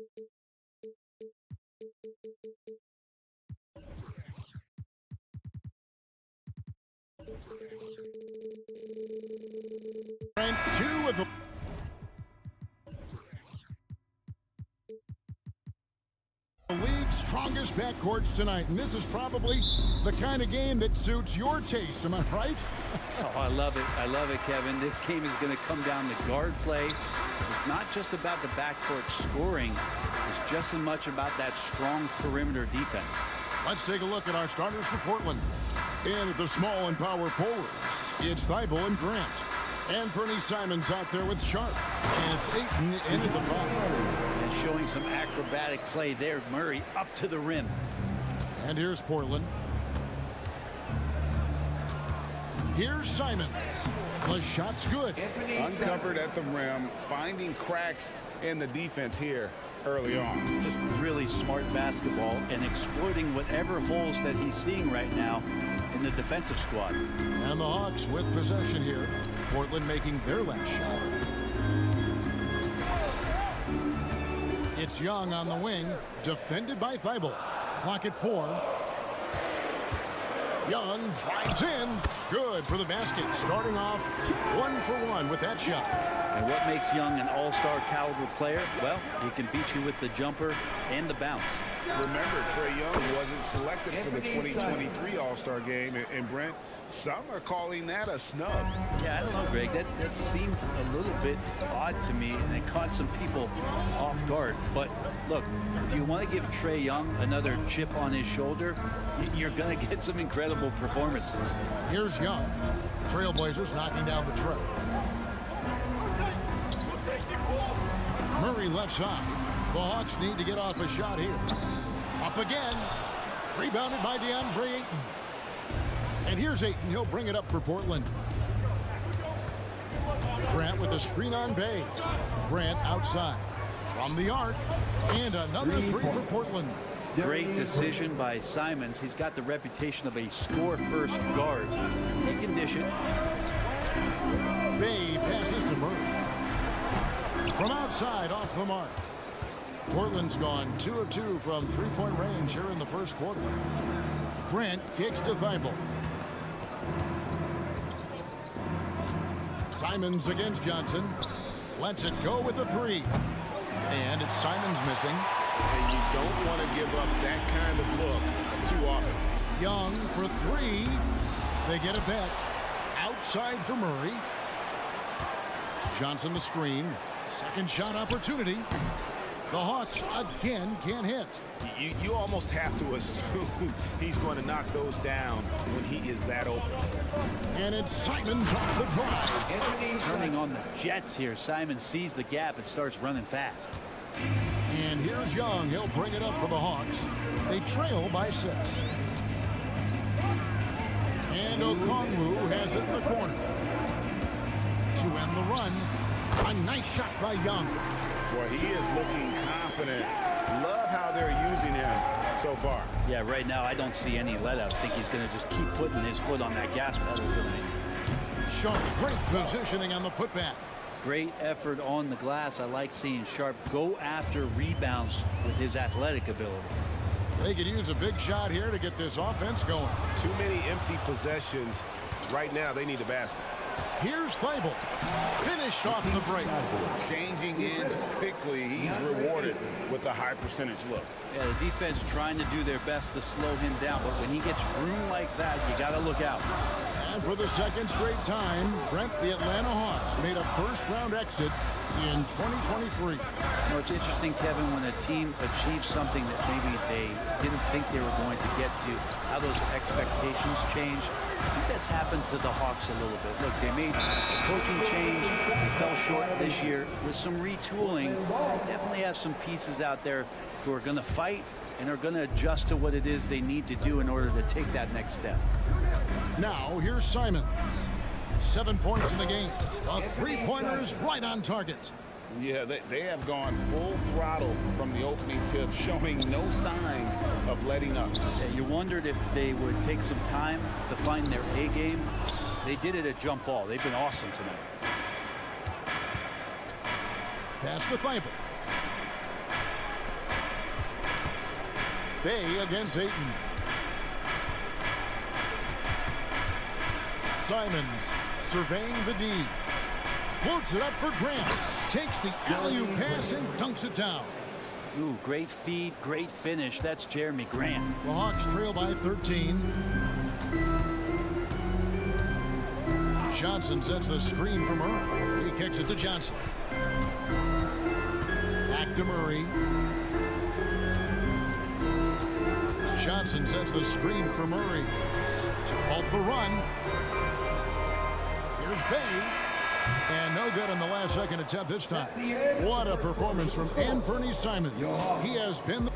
And two of the league's strongest backcourts tonight, and this is probably the kind of game that suits your taste. Am I right? Oh, I love it. I love it, Kevin. This game is going to come down to guard play. It's not just about the backcourt scoring. It's just as much about that strong perimeter defense. Let's take a look at our starters for Portland. And at the small and power forwards, it's Thibault and Grant. And Bernie Simons out there with Sharp. And it's Ayton in at the bottom. And showing some acrobatic play there. Murray up to the rim. And here's Portland. Here's Simons. The shot's good. Uncovered at the rim, finding cracks in the defense here early on. Just really smart basketball and exploiting whatever holes that he's seeing right now in the defensive squad. And the Hawks with possession here. Portland making their last shot. It's Young on the wing, defended by Thibault. Clock at 4. Young drives in. Good for the basket. Starting off 1-for-1 with that shot. And what makes Young an all-star caliber player? Well, he can beat you with the jumper and the bounce. Remember, Trae Young wasn't selected for the 2023 All-Star game, and Brent, some are calling that a snub. Yeah, I don't know, Greg. That seemed a little bit odd to me, and it caught some people off guard. But look, if you want to give Trae Young another chip on his shoulder, you're going to get some incredible performances. Here's Young. Trailblazers knocking down the tray. Murray left side. The Hawks need to get off a shot here. Up again. Rebounded by DeAndre Ayton. And here's Ayton. He'll bring it up for Portland. Grant with a screen on Bay. Grant outside. From the arc. And another three for Portland. Great decision by Simons. He's got the reputation of a score-first guard. He can dish it. Bay passes to Murray. From outside, off the mark. Portland's gone 2 of 2 from three-point range here in the first quarter. Grant kicks to Thibault. Simons against Johnson. Lets it go with the 3. And it's Simons missing. And you don't want to give up that kind of look too often. Young for 3. They get a bet. Outside for Murray. Johnson the screen. Second shot opportunity. The Hawks again can't hit. You almost have to assume he's going to knock those down when he is that open. And it's Simons off the drive. Turning on the Jets here. Simon sees the gap and starts running fast. And here's Young. He'll bring it up for the Hawks. They trail by 6. And Okongwu has it in the corner. To end the run. A nice shot by Young. Well, he is looking confident. Love how they're using him so far. Yeah, right now I don't see any let up. I think he's going to just keep putting his foot on that gas pedal tonight. Sharp, great positioning on the putback. Great effort on the glass. I like seeing Sharp go after rebounds with his athletic ability. They could use a big shot here to get this offense going. Too many empty possessions. Right now, they need a basket. Here's Thibault. Finished off the break. Changing ends quickly. He's rewarded with a high percentage look. Yeah, the defense trying to do their best to slow him down, but when he gets room like that, you got to look out. And for the second straight time, Brent, the Atlanta Hawks made a first-round exit in 2023. You know, it's interesting, Kevin, when a team achieves something that maybe they didn't think they were going to get to, how those expectations change. I think that's happened to the Hawks a little bit. Look, they made a coaching change. They fell short this year. With some retooling, they definitely have some pieces out there who are going to fight and are going to adjust to what it is they need to do in order to take that next step. Now, here's Simons. 7 points in the game. A three-pointer is right on target. Yeah, they have gone full throttle from the opening tip, showing no signs of letting up. Yeah, you wondered if they would take some time to find their A game. They did it at jump ball. They've been awesome tonight. Pass to Thibault. Bay against Ayton. Simons surveying the D. Floats it up for Grant. Takes the alley-oop pass and dunks it down. Ooh, great feed, great finish. That's Jeremy Grant. The Hawks trail by 13. Johnson sets the screen from Earl. He kicks it to Johnson. Back to Murray. Johnson sets the screen for Murray to halt the run. Here's Bay. And no good on the last second attempt this time. What a performance from Anthony Simons. He has been...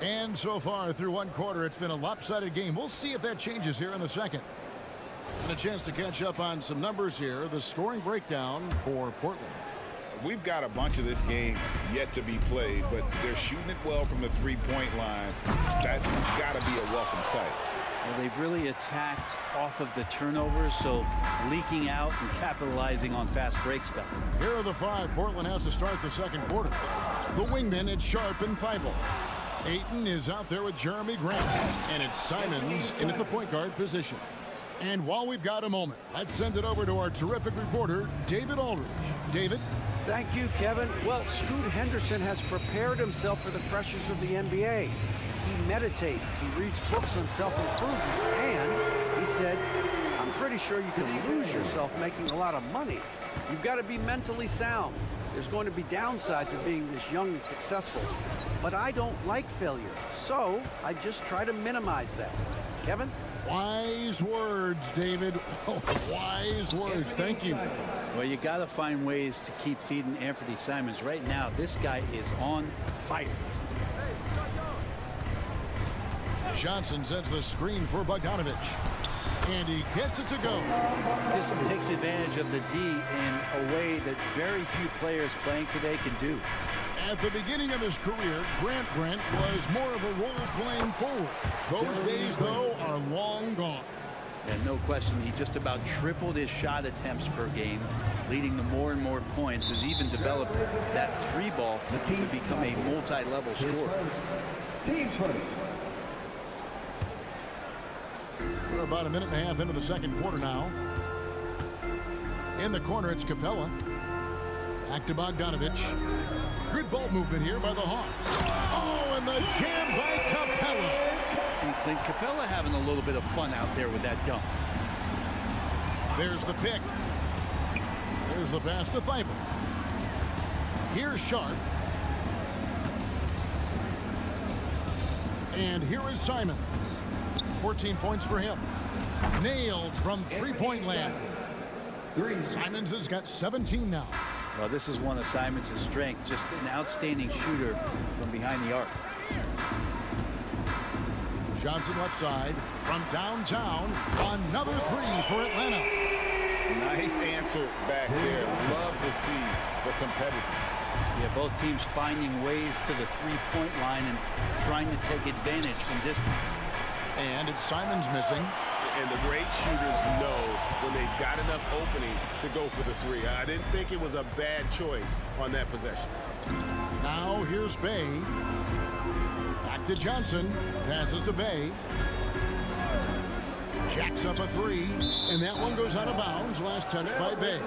And so far through one quarter, it's been a lopsided game. We'll see if that changes here in the second. And a chance to catch up on some numbers here. The scoring breakdown for Portland. We've got a bunch of this game yet to be played, but they're shooting it well from the three-point line. That's got to be a welcome sight. Well, they've really attacked off of the turnovers, so leaking out and capitalizing on fast break stuff. Here are the five Portland has to start the second quarter. The wingmen, it's Sharp and Thibault. Ayton is out there with Jeremy Grant, and it's Simons in at the point guard position. And while we've got a moment, let's send it over to our terrific reporter, David Aldridge. David? Thank you, Kevin. Well, Scoot Henderson has prepared himself for the pressures of the NBA. He meditates, he reads books on self-improvement, and he said, I'm pretty sure you can lose yourself making a lot of money. You've got to be mentally sound. There's going to be downsides of being this young and successful. But I don't like failure, so I just try to minimize that. Kevin? Wise words, David. Oh, wise words. Thank you. Well, you got to find ways to keep feeding Anthony Simons. Right now, this guy is on fire. Johnson sets the screen for Bogdanovich. And he gets it to go. Just takes advantage of the D in a way that very few players playing today can do. At the beginning of his career, Grant was more of a role-playing forward. Those days, though, are long gone. And no question, he just about tripled his shot attempts per game, leading to more and more points. Has even developed that three ball to become a multi-level scorer. Team 20. We're about a minute and a half into the second quarter now. In the corner, it's Capella. Back to Bogdanovich. Good ball movement here by the Hawks. Oh, and the jam by Capella. And Clint Capella having a little bit of fun out there with that dunk. There's the pick. There's the pass to Thibault. Here's Sharp. And here is Simons. 14 points for him. Nailed from three-point land. Simons has got 17 now. Well, this is one of Simons' strengths, just an outstanding shooter from behind the arc. Johnson left side from downtown. Another three for Atlanta. Nice answer back there. Love to see the competitiveness. Yeah, both teams finding ways to the three-point line and trying to take advantage from distance. And it's Simons missing. And the great shooters know when they've got enough opening to go for the three. I didn't think it was a bad choice on that possession. Now here's Bay. Back to Johnson. Passes to Bay. Jacks up a three. And that one goes out of bounds. Last touch by Bay.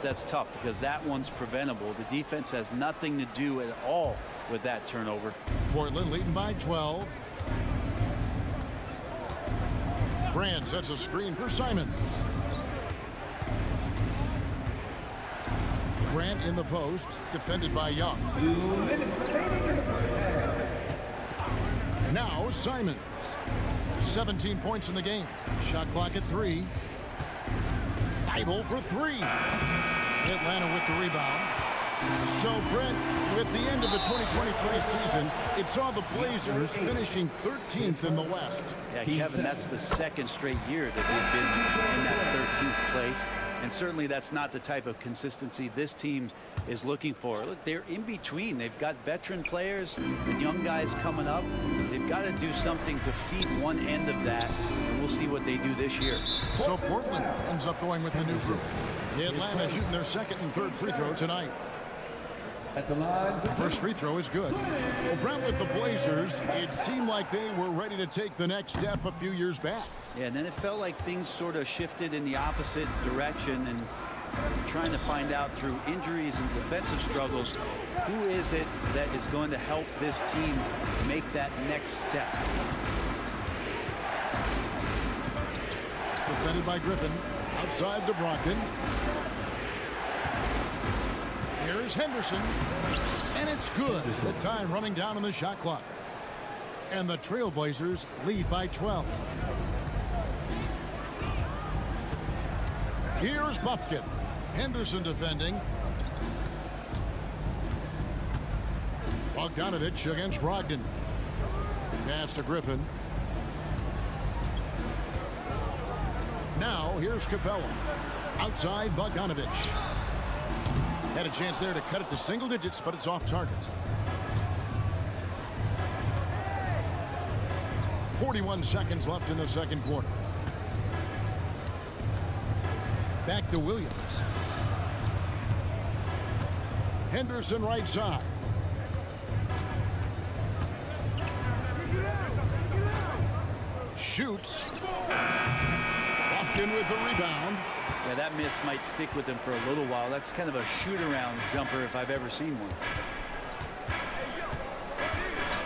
That's tough because that one's preventable. The defense has nothing to do at all with that turnover. Portland leading by 12. Grant sets a screen for Simons. Grant in the post, defended by Young. 2 minutes remaining. Now Simons. 17 points in the game. Shot clock at 3. Thibault for 3. Atlanta with the rebound. So, Brent, with the end of the 2023 season, it saw the Blazers finishing 13th in the West. Yeah, Kevin, that's the second straight year that they've been in that 13th place. And certainly that's not the type of consistency this team is looking for. Look, they're in between. They've got veteran players and young guys coming up. They've got to do something to feed one end of that, and we'll see what they do this year. So Portland ends up going with the new group. Atlanta shooting their second and third free throw tonight. At the line. First free throw is good. Well, Brent, with the Blazers, it seemed like they were ready to take the next step a few years back. Yeah, and then it felt like things sort of shifted in the opposite direction, and trying to find out through injuries and defensive struggles, who is it that is going to help this team make that next step? Defended by Griffin. Outside to Brogdon. Here's Henderson. And it's good. The time running down on the shot clock. And the Trailblazers lead by 12. Here's Buffkin. Henderson defending. Bogdanovich against Brogdon. Pass to Griffin. Now here's Capella. Outside Bogdanovich. Had a chance there to cut it to single digits, but it's off target. 41 seconds left in the second quarter. Back to Williams. Henderson right side. Shoots. Buffkin with the rebound. Yeah, that miss might stick with him for a little while. That's kind of a shoot-around jumper if I've ever seen one.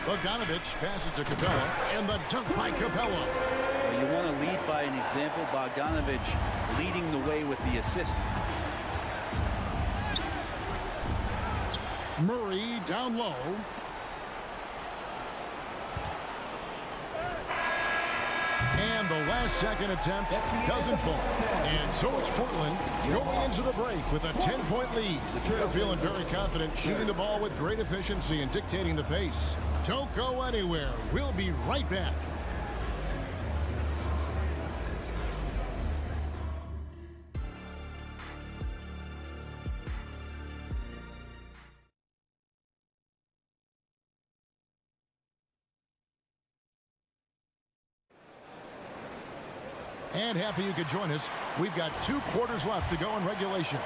Bogdanovich passes to Capella, and the dunk by Capella. Well, you want to lead by an example. Bogdanovich leading the way with the assist. Murray down low. And the last second attempt doesn't fall. And so it's Portland going into the break with a 10-point lead. They're feeling very confident, shooting the ball with great efficiency and dictating the pace. Don't go anywhere. We'll be right back. And happy you could join us. We've got 2 quarters left to go in regulation.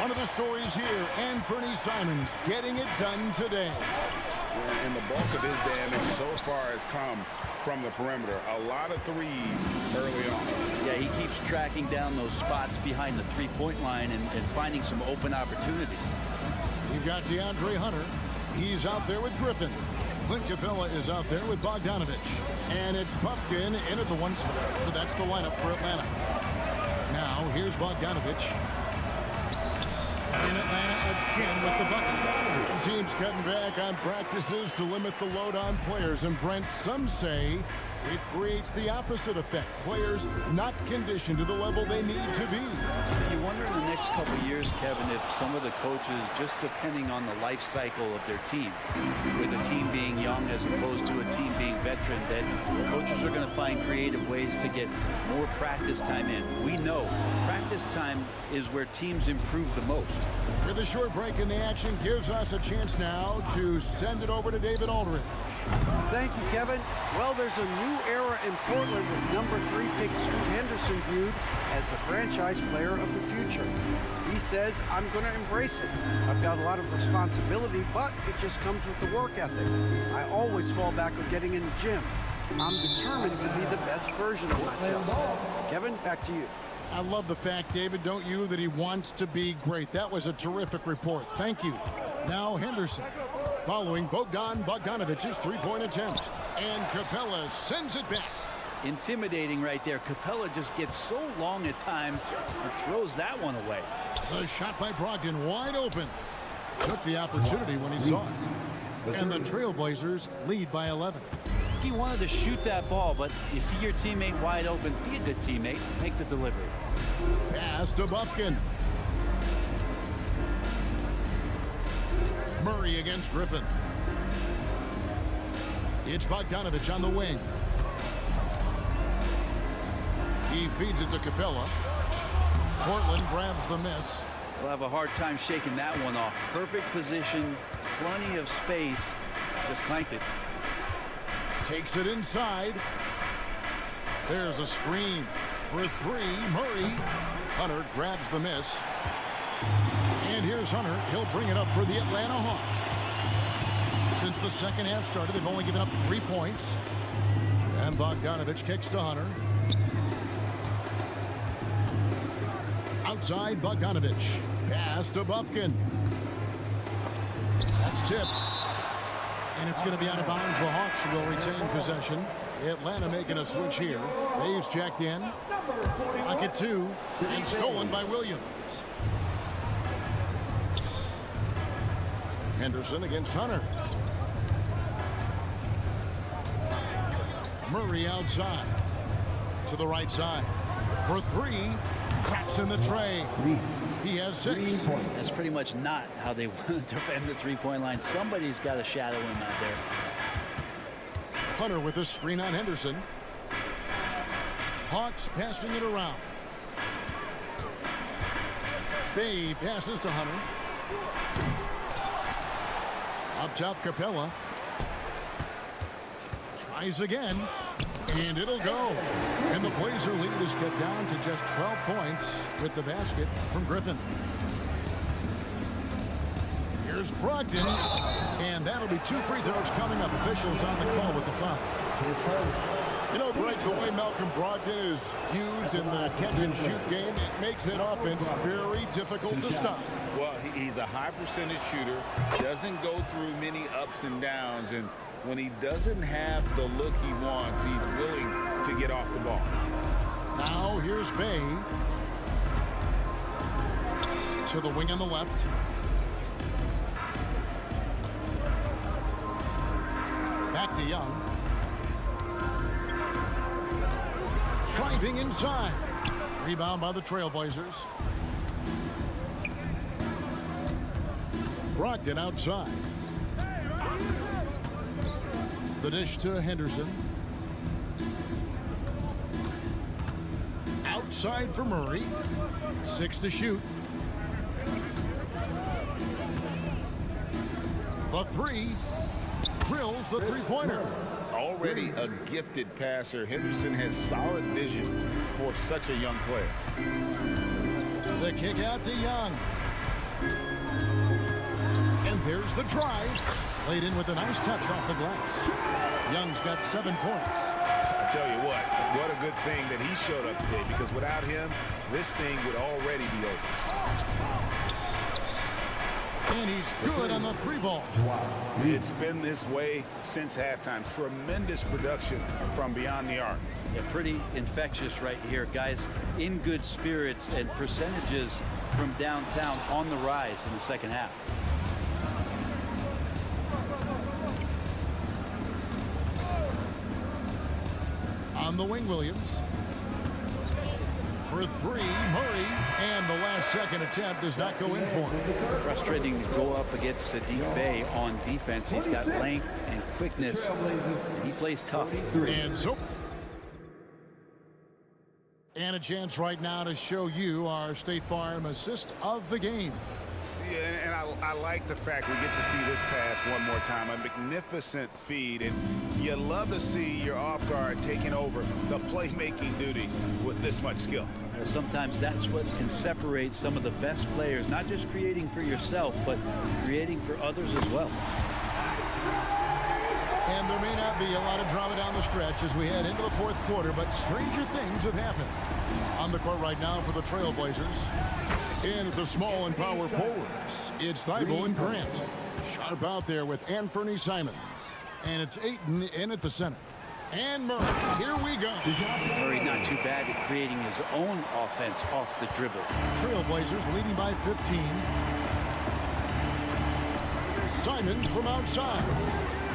One of the stories here, Anthony Simons getting it done today. And the bulk of his damage so far has come from the perimeter. A lot of threes early on. Yeah, he keeps tracking down those spots behind the three-point line and finding some open opportunity. You've got DeAndre Hunter. He's out there with Griffin. Clint Capella is out there with Bogdanovich. And it's Buffkin in at the 1 spot. So that's the lineup for Atlanta. Now, here's Bogdanovich. In Atlanta again with the bucket. The team's cutting back on practices to limit the load on players. And Brent, some say it creates the opposite effect. Players not conditioned to the level they need to be. You wonder in the next couple of years, Kevin, if some of the coaches, just depending on the life cycle of their team, with the team being young as opposed to a team being veteran, that coaches are going to find creative ways to get more practice time in. We know practice time is where teams improve the most. With a short break in the action gives us a chance now to send it over to David Aldridge. Thank you, Kevin. Well, there's a new era in Portland with #3 pick Scoot Henderson viewed as the franchise player of the future. He says, I'm going to embrace it. I've got a lot of responsibility, but it just comes with the work ethic. I always fall back on getting in the gym. I'm determined to be the best version of myself. Kevin, back to you. I love the fact, David, don't you, that he wants to be great. That was a terrific report. Thank you. Now Henderson. Following Bogdanovich's three-point attempt. And Capella sends it back. Intimidating right there. Capella just gets so long at times and throws that one away. The shot by Brogdon wide open. Took the opportunity when he saw it. And the Trailblazers lead by 11. He wanted to shoot that ball, but you see your teammate wide open. Be a good teammate. Make the delivery. Pass to Buffkin. Murray against Griffin. It's Bogdanovich on the wing. He feeds it to Capella. Portland grabs the miss. We'll have a hard time shaking that one off. Perfect position, plenty of space. Just clanked it. Takes it inside. There's a screen for 3. Murray. Hunter grabs the miss. And And here's Hunter. He'll bring it up for the Atlanta Hawks. Since the second half started, they've only given up 3 points. And Bogdanovich kicks to Hunter. Outside, Bogdanovich. Pass to Bufkin. That's tipped. And it's going to be out of bounds. The Hawks will retain possession. Atlanta making a switch here. Dave's checked in. Pocket 2. And stolen by Williams. Henderson against Hunter. Murray outside. To the right side. For 3. Traps in the tray. He has 6. That's pretty much not how they want to defend the three-point line. Somebody's got to shadow him out there. Hunter with a screen on Henderson. Hawks passing it around. Bay passes to Hunter. Up top, Capella. Tries again. And it'll go. And the Blazer lead is cut down to just 12 points with the basket from Griffin. Here's Brogdon. And that'll be 2 free throws coming up. Officials on the call with the foul. You know, Greg, the way Malcolm Brogdon is used in the catch-and-shoot game, it makes that offense very difficult to stop. Well, he's a high percentage shooter, doesn't go through many ups and downs, and when he doesn't have the look he wants, he's willing to get off the ball. Now here's Bay. To the wing on the left. Back to Young. Driving inside. Rebound by the Trailblazers. Brogdon outside. The dish to Henderson. Outside for Murray. 6 to shoot. The 3. Drills the three-pointer. Already a gifted passer, Henderson has solid vision for such a young player. The kick out to Young. And there's the drive. Laid in with a nice touch off the glass. Young's got 7 points. I tell you what a good thing that he showed up today, because without him, this thing would already be over. And he's good on the 3-ball. It's been this way since halftime. Tremendous production from beyond the arc. Yeah, pretty infectious right here. Guys in good spirits, and percentages from downtown on the rise in the second half. On the wing, Williams. For 3, Murray. And the last second attempt does not go in for him. Frustrating to go up against Sadiq Bey on defense. He's got length and quickness. And he plays tough. And a chance right now to show you our State Farm assist of the game. Yeah, and I like the fact we get to see this pass one more time. A magnificent feed, and you love to see your off guard taking over the playmaking duties with this much skill. Sometimes that's what can separate some of the best players, not just creating for yourself, but creating for others as well. And there may not be a lot of drama down the stretch as we head into the 4th quarter, but stranger things have happened. On the court right now for the Trailblazers. In at the small and power forwards, it's Thibault and Grant. Sharp out there with Anthony Simons. And it's Ayton in at the center. And Murray, here we go. Murray not too bad at creating his own offense off the dribble. Trailblazers leading by 15. Simons from outside.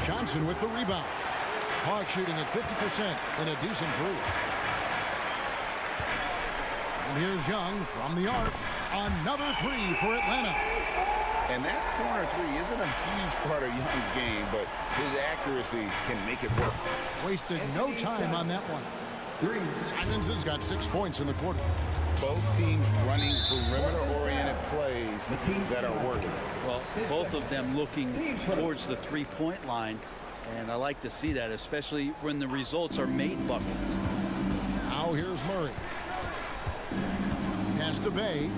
Johnson with the rebound. Hawks shooting at 50% in a decent group. And here's Young from the arc. Another 3 for Atlanta. And that corner 3 isn't a huge part of Young's game, but his accuracy can make it work. Wasted no time on that one. Simons has got 6 points in the quarter. Both teams running perimeter-oriented plays that are working. Well, both of them looking towards the three-point line, and I like to see that, especially when the results are made buckets. Now here's Murray. Pass to Bay.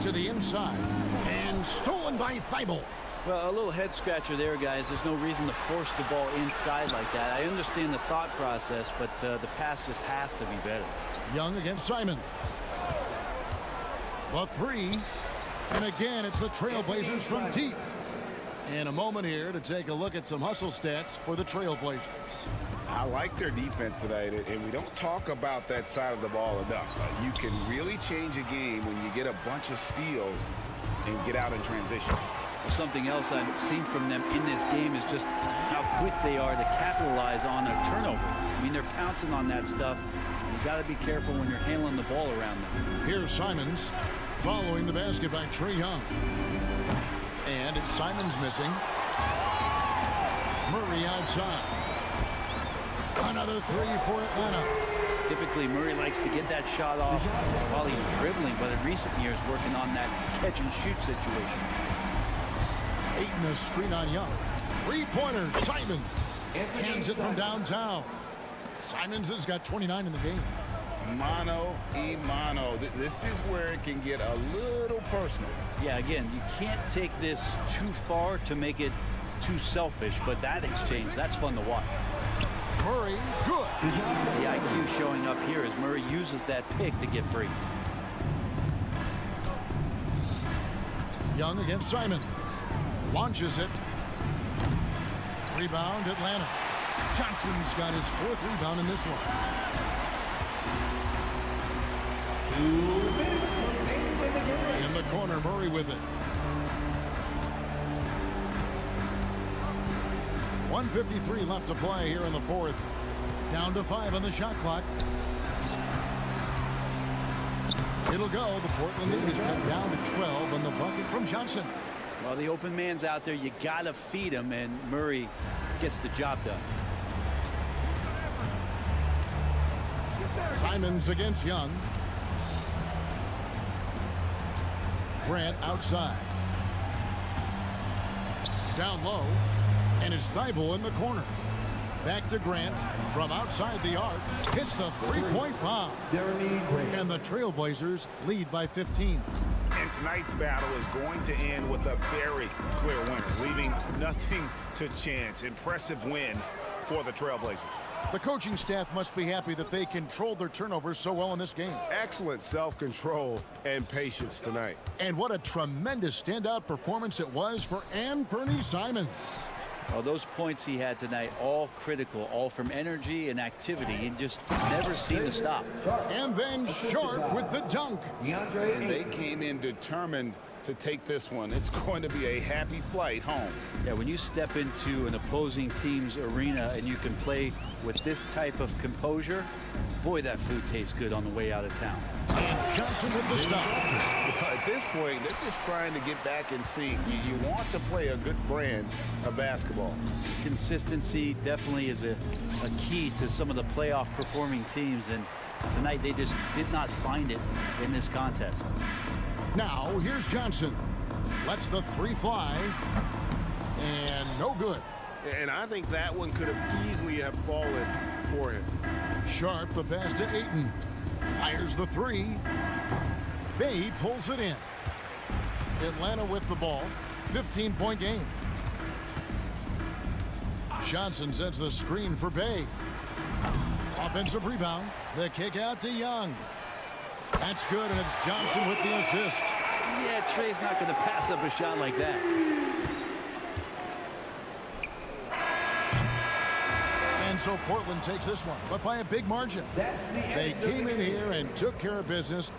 To the inside. And stolen by Thibault. Well, a little head scratcher there, guys. There's no reason to force the ball inside like that. I understand the thought process, but the pass just has to be better. Young against Simon. The three. And again, it's the Trailblazers from deep. And a moment here to take a look at some hustle stats for the Trailblazers. I like their defense tonight, and we don't talk about that side of the ball enough. You can really change a game when you get a bunch of steals and get out in transition. Well, something else I've seen from them in this game is just how quick they are to capitalize on a turnover. I mean, they're pouncing on that stuff. You got to be careful when you're handling the ball around them. Here's Simons following the basket by Trae Young. And it's Simons missing. Murray outside. Another three for Atlanta. Typically, Murray likes to get that shot off while he's dribbling, but in recent years, working on that catch-and-shoot situation. Ayton a screen on Young. Three-pointer, Simons. Hands it from downtown. Simons has got 29 in the game. Mano y mano. This is where it can get a little personal. Yeah, again, you can't take this too far to make it too selfish, but that exchange, that's fun to watch. Murray, good. The IQ showing up here as Murray uses that pick to get free. Young against Simon. Launches it. Rebound, Atlanta. Johnson's got his fourth rebound in this one. 2 minutes remaining in the game. In the corner, Murray with it. 1:53 left to play here in the fourth. Down to 5 on the shot clock. It'll go. The Portland lead is cut down to 12 on the bucket from Johnson. Well, the open man's out there. You got to feed him, and Murray gets the job done. Simons against Young. Grant outside. Down low. And it's Thibault in the corner. Back to Grant from outside the arc. Hits the three-point bomb. Jeremy Grant. And the Trailblazers lead by 15. And tonight's battle is going to end with a very clear winner, leaving nothing to chance. Impressive win for the Trailblazers. The coaching staff must be happy that they controlled their turnovers so well in this game. Excellent self-control and patience tonight. And what a tremendous standout performance it was for Anthony Simons. Well, those points he had tonight, all critical, all from energy and activity. He just never seemed to stop. And then Sharp with the dunk. And they came in determined to take this one. It's going to be a happy flight home. Yeah, when you step into an opposing team's arena and you can play with this type of composure, boy, that food tastes good on the way out of town. And Johnson with the stop. At this point, they're just trying to get back in sync. You want to play a good brand of basketball. Consistency definitely is a key to some of the playoff performing teams, and tonight they just did not find it in this contest. Now, here's Johnson. Lets the three fly. And no good. And I think that one could have easily have fallen for him. Sharp, the pass to Ayton. Fires the three. Bay pulls it in. Atlanta with the ball. 15-point game. Johnson sets the screen for Bay. Offensive rebound. The kick out to Young. That's good, and it's Johnson with the assist. Yeah, Trey's not going to pass up a shot like that. And so Portland takes this one, but by a big margin. They came in here and took care of business.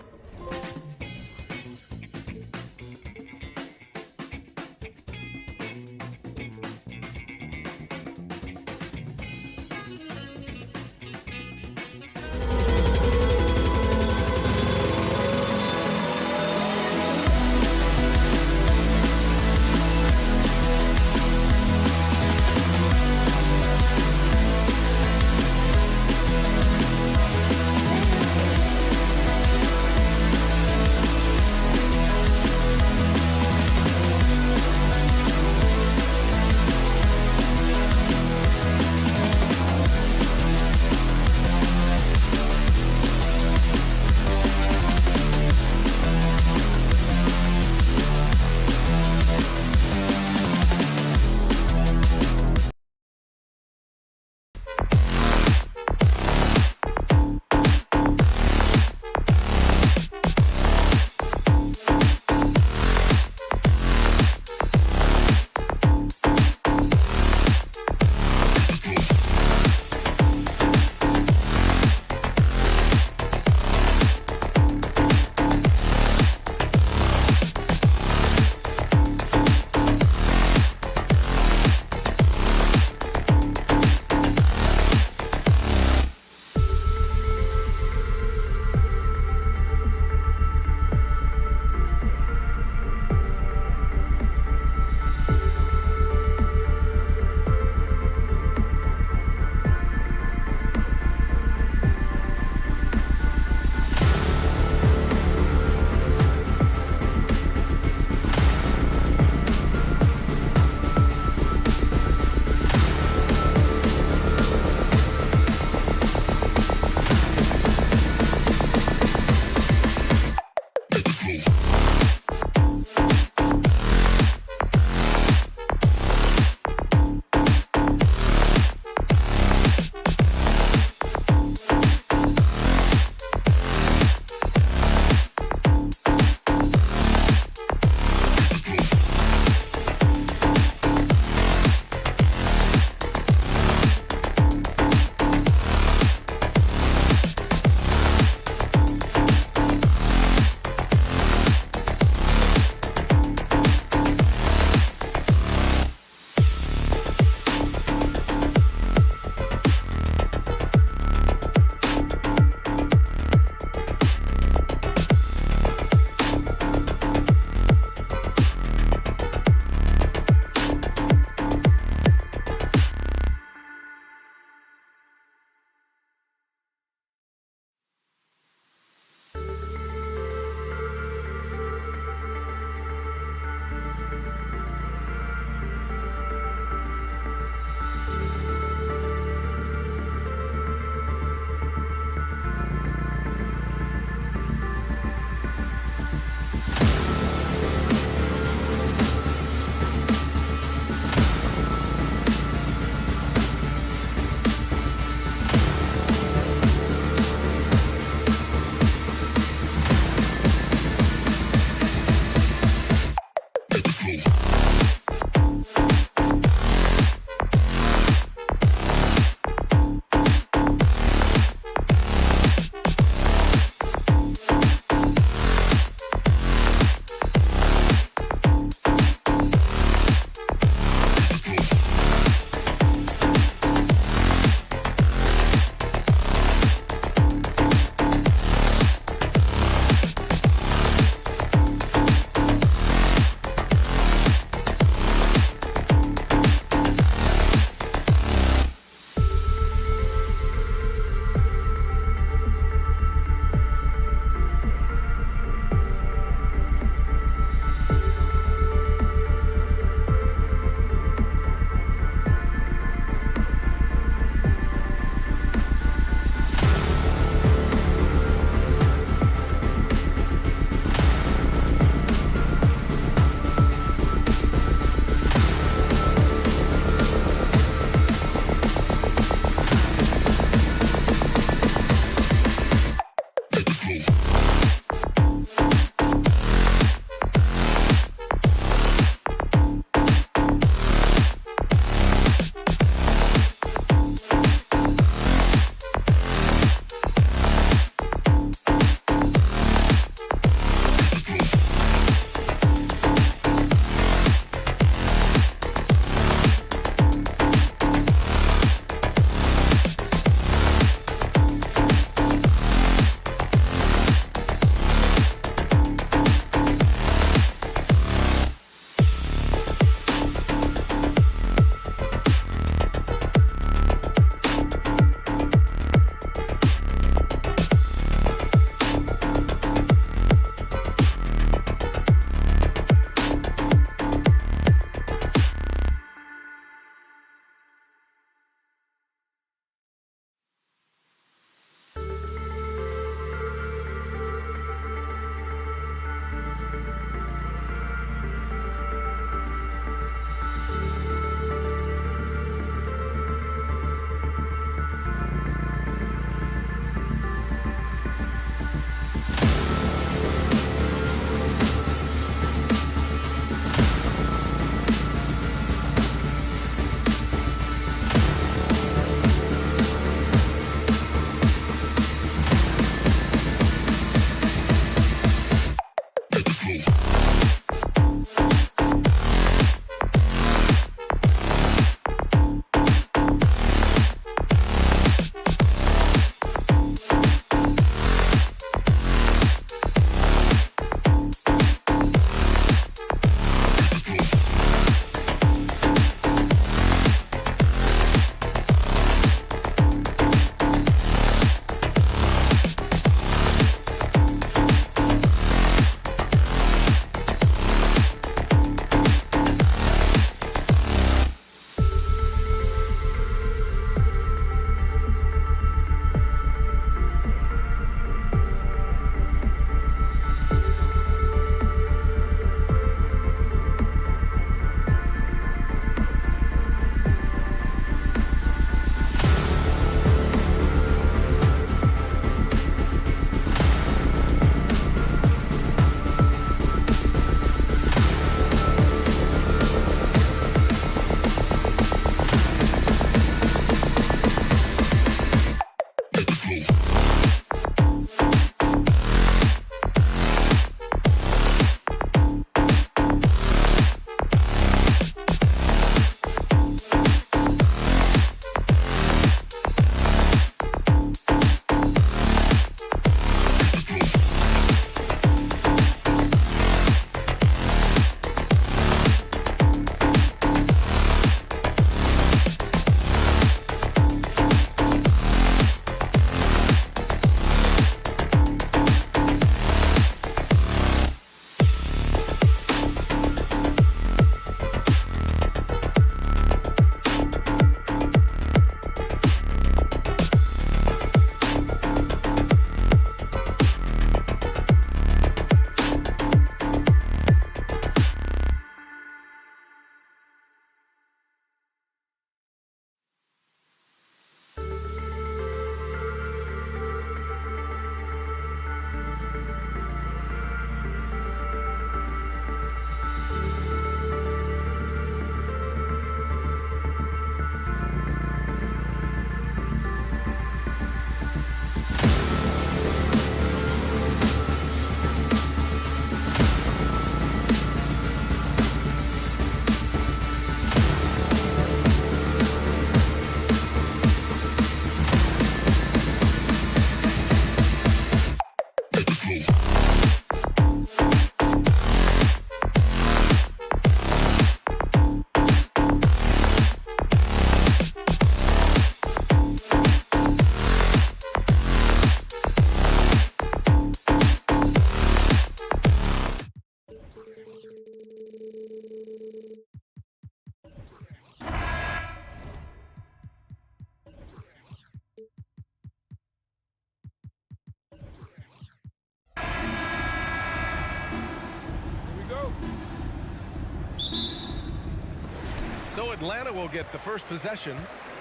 So Atlanta will get the first possession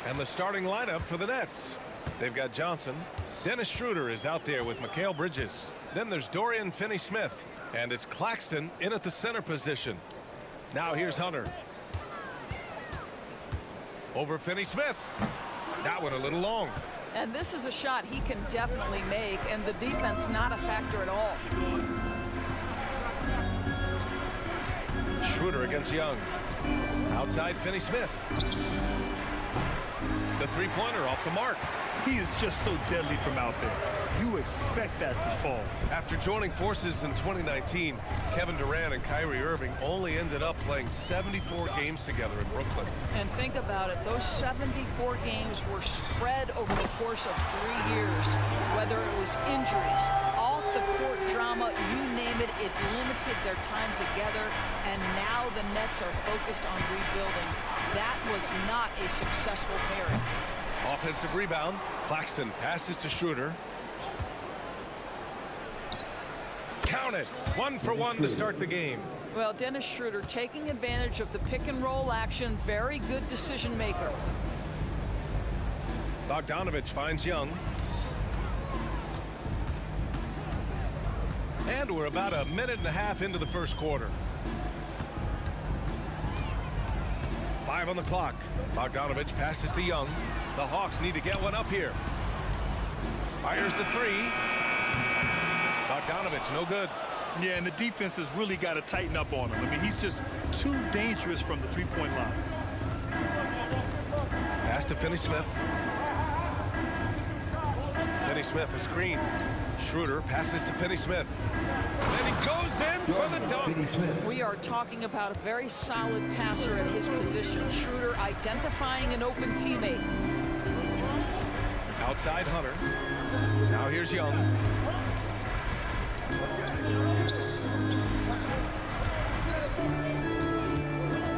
and the starting lineup for the Nets. They've got Johnson. Dennis Schroeder is out there with Mikal Bridges. Then there's Dorian Finney-Smith. And it's Claxton in at the center position. Now here's Hunter. Over Finney-Smith. That one a little long. And this is a shot he can definitely make, and the defense not a factor at all. Schroeder against Young. Outside Finney-Smith. The three-pointer off the mark. He is just so deadly from out there. You expect that to fall. After joining forces in 2019, Kevin Durant and Kyrie Irving only ended up playing 74 games together in Brooklyn. And think about it, those 74 games were spread over the course of 3 years. Whether it was injuries, off-the-court drama, you name it, it limited their time together. And now the Nets are focused on rebuilding. That was not a successful pairing. Offensive rebound. Claxton passes to Schroeder. Count it. 1 for 1 to start the game. Well, Dennis Schroeder taking advantage of the pick-and-roll action. Very good decision maker. Bogdanovich finds Young. And we're about a minute and a half into the first quarter. 5 on the clock. Bogdanovich passes to Young. The Hawks need to get one up here. Fires the three. Bogdanovich, no good. Yeah, and the defense has really got to tighten up on him. I mean, he's just too dangerous from the three-point line. Pass to Finney-Smith. Finney-Smith, a screen. Schroeder passes to Finney-Smith. Then he goes in for the dunk. We are talking about a very solid passer at his position. Schroeder identifying an open teammate. Outside Hunter. Now here's Young.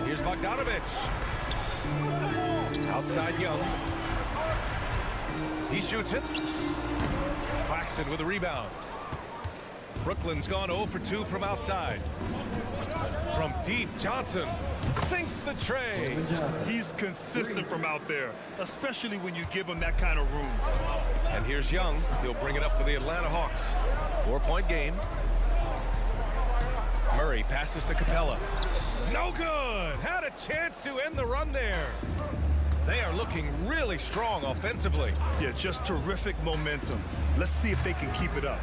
Here's Bogdanovich. Outside Young. He shoots it. Claxton with a rebound. Brooklyn's gone 0 for 2 from outside. From deep, Johnson sinks the tray. He's consistent from out there, especially when you give him that kind of room. And here's Young. He'll bring it up for the Atlanta Hawks. 4-point game. Murray passes to Capella. No good. Had a chance to end the run there. They are looking really strong offensively. Yeah, just terrific momentum. Let's see if they can keep it up.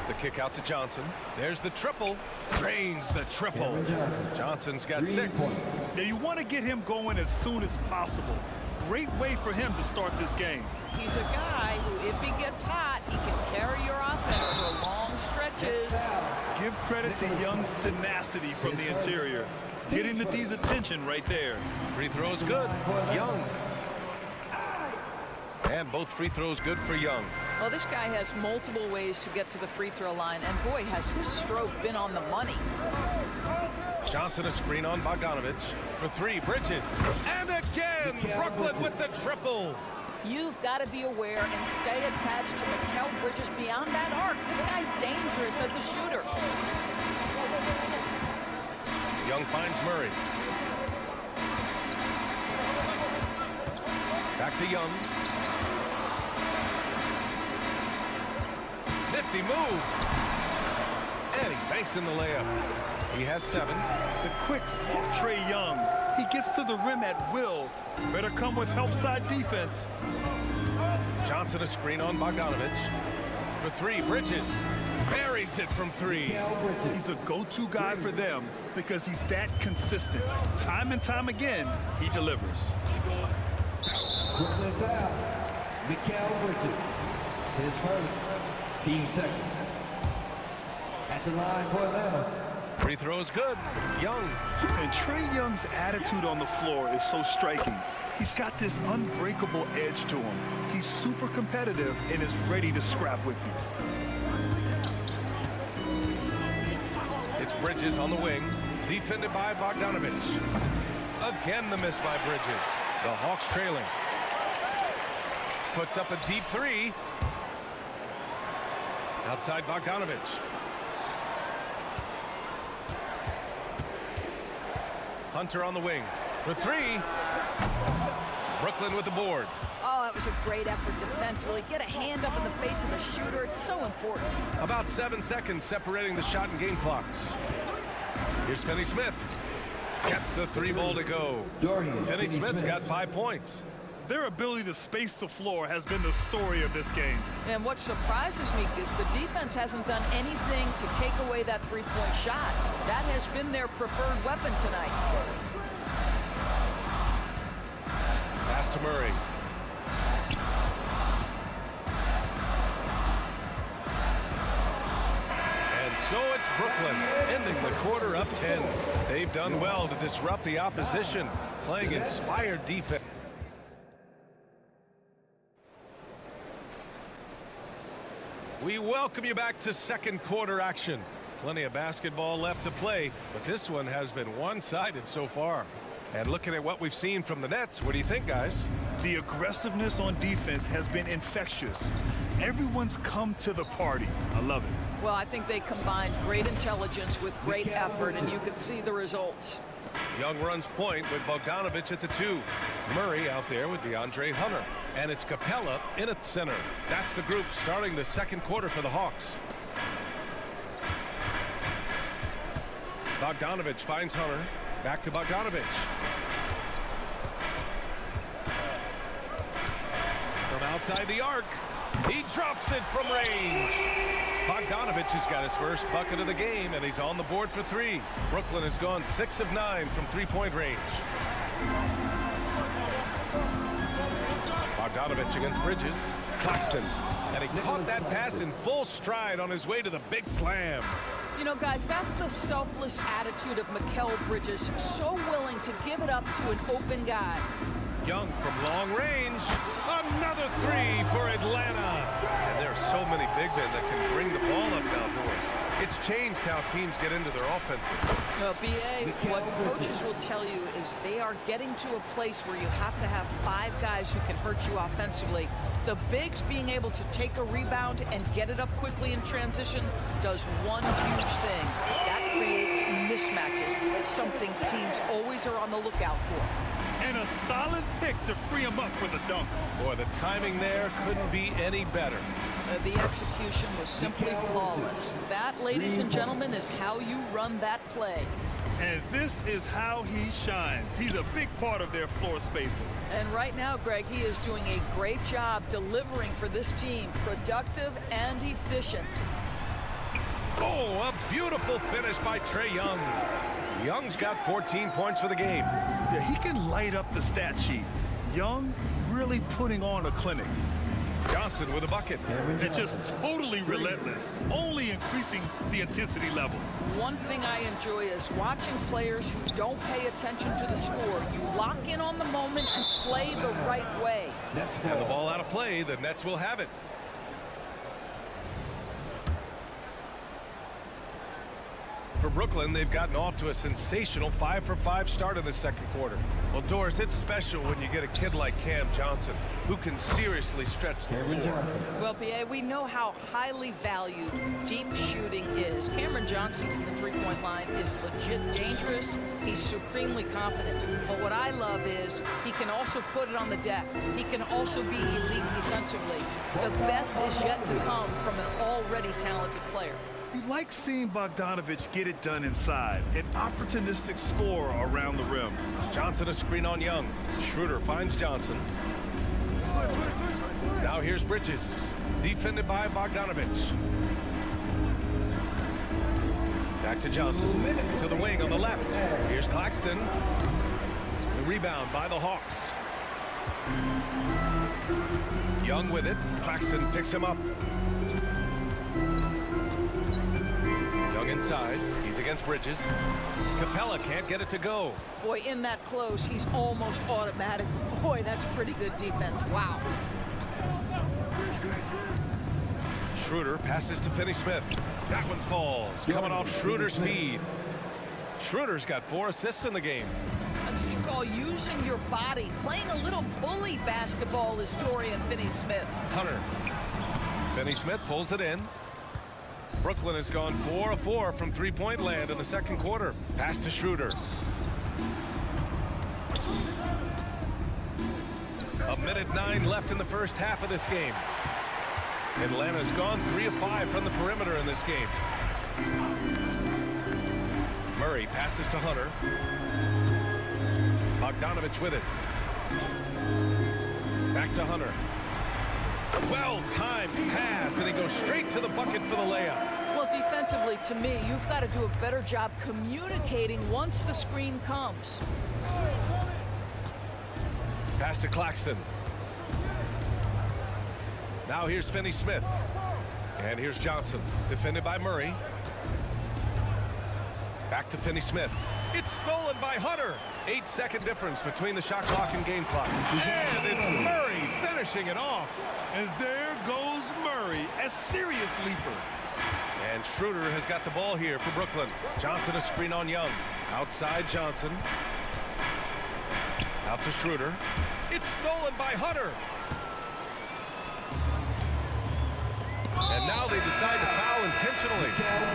The kick out to Johnson. There's the triple. Drains the triple. Johnson's got 6. Now you want to get him going as soon as possible. Great way for him to start this game. He's a guy who, if he gets hot, he can carry your offense for long stretches. Give credit to Young's tenacity from the interior. Getting the D's attention right there. Free throws good. Young. And both free throws good for Young. Well, this guy has multiple ways to get to the free throw line, and boy, has his stroke been on the money. Johnson a screen on Bogdanovich. For 3, Bridges. And again, Brooklyn with the triple. You've got to be aware and stay attached to Mikal Bridges beyond that arc. This guy's dangerous as a shooter. Young finds Murray. Back to Young. 50 moves. And he banks in the layup. He has 7. The quicks off Trae Young. He gets to the rim at will. Better come with help side defense. Johnson a screen on Bogdanovich. For 3, Bridges. Buries it from 3. He's a go-to guy for them because he's that consistent. Time and time again, he delivers. Brooklyn foul. Mikal Bridges. His first. Team second. At the line for Atlanta. Free throw is good. Young. And Trae Young's attitude on the floor is so striking. He's got this unbreakable edge to him. He's super competitive and is ready to scrap with you. It's Bridges on the wing. Defended by Bogdanovich. Again the miss by Bridges. The Hawks trailing. Puts up a deep three. Outside Bogdanovich. Hunter on the wing for three. Brooklyn with the board. Oh, that was a great effort defensively. Get a hand up in the face of the shooter. It's so important. About 7 seconds separating the shot and game clocks. Here's Finney-Smith. Gets the three ball to go. Finney-Smith's got 5 points. Their ability to space the floor has been the story of this game. And what surprises me is the defense hasn't done anything to take away that three-point shot. That has been their preferred weapon tonight. Pass to Murray. And so it's Brooklyn, ending the quarter up 10. They've done well to disrupt the opposition, playing inspired defense. We welcome you back to second quarter action. Plenty of basketball left to play, but this one has been one-sided so far. And looking at what we've seen from the Nets, what do you think, guys? The aggressiveness on defense has been infectious. Everyone's come to the party. I love it. Well, I think they combined great intelligence with great effort, and you could see the results. Young runs point with Bogdanovich at the 2. Murray out there with DeAndre Hunter. And it's Capella in at center. That's the group starting the second quarter for the Hawks. Bogdanovich finds Hunter. Back to Bogdanovich. From outside the arc. He drops it from range. Bogdanovich has got his first bucket of the game, and he's on the board for 3. Brooklyn has gone 6 of 9 from three-point range. Bogdanovich against Bridges. Claxton. And he caught that pass in full stride on his way to the big slam. You know, guys, that's the selfless attitude of Mikal Bridges. So willing to give it up to an open guy. Young from long range. Another 3 for Atlanta. And there are so many big men that can bring the ball up outdoors. It's changed how teams get into their offenses. Well, B.A., what coaches will tell you is they are getting to a place where you have to have 5 guys who can hurt you offensively. The bigs being able to take a rebound and get it up quickly in transition does one huge thing. That creates mismatches, something teams always are on the lookout for. And a solid pick to free him up for the dunk. Boy, the timing there couldn't be any better. The execution was simply flawless. That, ladies and gentlemen, is how you run that play. And this is how he shines. He's a big part of their floor spacing. And right now, Greg, he is doing a great job delivering for this team. Productive and efficient. Oh, a beautiful finish by Trae Young. Young's got 14 points for the game. Yeah, he can light up the stat sheet. Young really putting on a clinic. Johnson with a bucket. And just totally relentless, only increasing the intensity level. One thing I enjoy is watching players who don't pay attention to the score lock in on the moment and play the right way. And the ball out of play, the Nets will have it. For Brooklyn, they've gotten off to a sensational 5-for-5 start in the second quarter. Well, Doris, it's special when you get a kid like Cam Johnson who can seriously stretch the floor. Well, B.A., we know how highly valued deep shooting is. Cameron Johnson from the three-point line is legit dangerous. He's supremely confident. But what I love is he can also put it on the deck. He can also be elite defensively. The best is yet to come from an already talented player. You like seeing Bogdanovich get it done inside. An opportunistic score around the rim. Johnson a screen on Young. Schroeder finds Johnson. Now here's Bridges. Defended by Bogdanovich. Back to Johnson. To the wing on the left. Here's Claxton. The rebound by the Hawks. Young with it. Claxton picks him up. inside. He's against Bridges. Capella can't get it to go. Boy, in that close, he's almost automatic. Boy, that's pretty good defense. Wow. Schroeder passes to Finney-Smith. That one falls. Coming off Schroeder's feed. Schroeder's got 4 assists in the game. That's what you call using your body. Playing a little bully basketball is Dorian Finney-Smith. Hunter. Finney-Smith pulls it in. Brooklyn has gone 4 of 4 from three-point land in the second quarter. Pass to Schroeder. A minute 9 left in the first half of this game. Atlanta's gone 3 of 5 from the perimeter in this game. Murray passes to Hunter. Bogdanovich with it. Back to Hunter. Well-timed pass, and he goes straight to the bucket for the layup. Well, defensively, to me, you've got to do a better job communicating once the screen comes. Pass to Claxton. Now here's Finney-Smith. And here's Johnson, defended by Murray. Back to Finney-Smith. It's stolen by Hunter. 8-second difference between the shot clock and game clock. And it's Murray finishing it off. And there goes Murray, a serious leaper. And Schroeder has got the ball here for Brooklyn. Johnson a screen on Young. Outside Johnson. Out to Schroeder. It's stolen by Hunter. And now they decide to foul intentionally.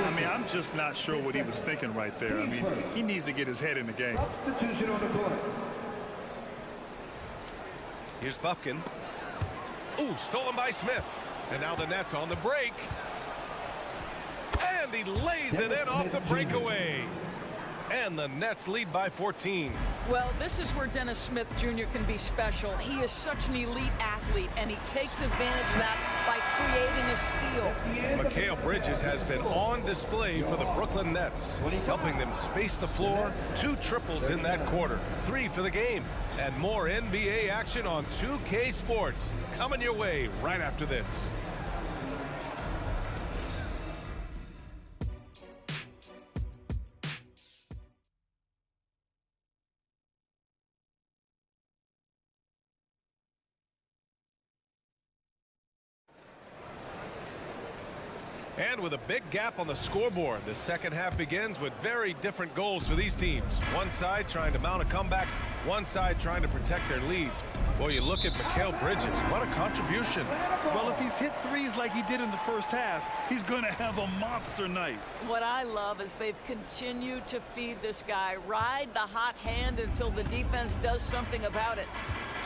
I mean, I'm just not sure what he was thinking right there. I mean, he needs to get his head in the game. Substitution on the court. Here's Bufkin. Ooh, stolen by Smith. And now the Nets on the break. And he lays it in off the breakaway. And the Nets lead by 14. Well, this is where Dennis Smith Jr. can be special. He is such an elite athlete, and he takes advantage of that by creating a steal. Mikal Bridges has been on display for the Brooklyn Nets, helping them space the floor. 2 triples in that quarter. 3 for the game. And more NBA action on 2K Sports. Coming your way right after this. And with a big gap on the scoreboard, the second half begins with very different goals for these teams. One side trying to mount a comeback, one side trying to protect their lead. Boy, you look at Mikal Bridges. What a contribution. Well, if he's hit threes like he did in the first half, he's going to have a monster night. What I love is they've continued to feed this guy. Ride the hot hand until the defense does something about it.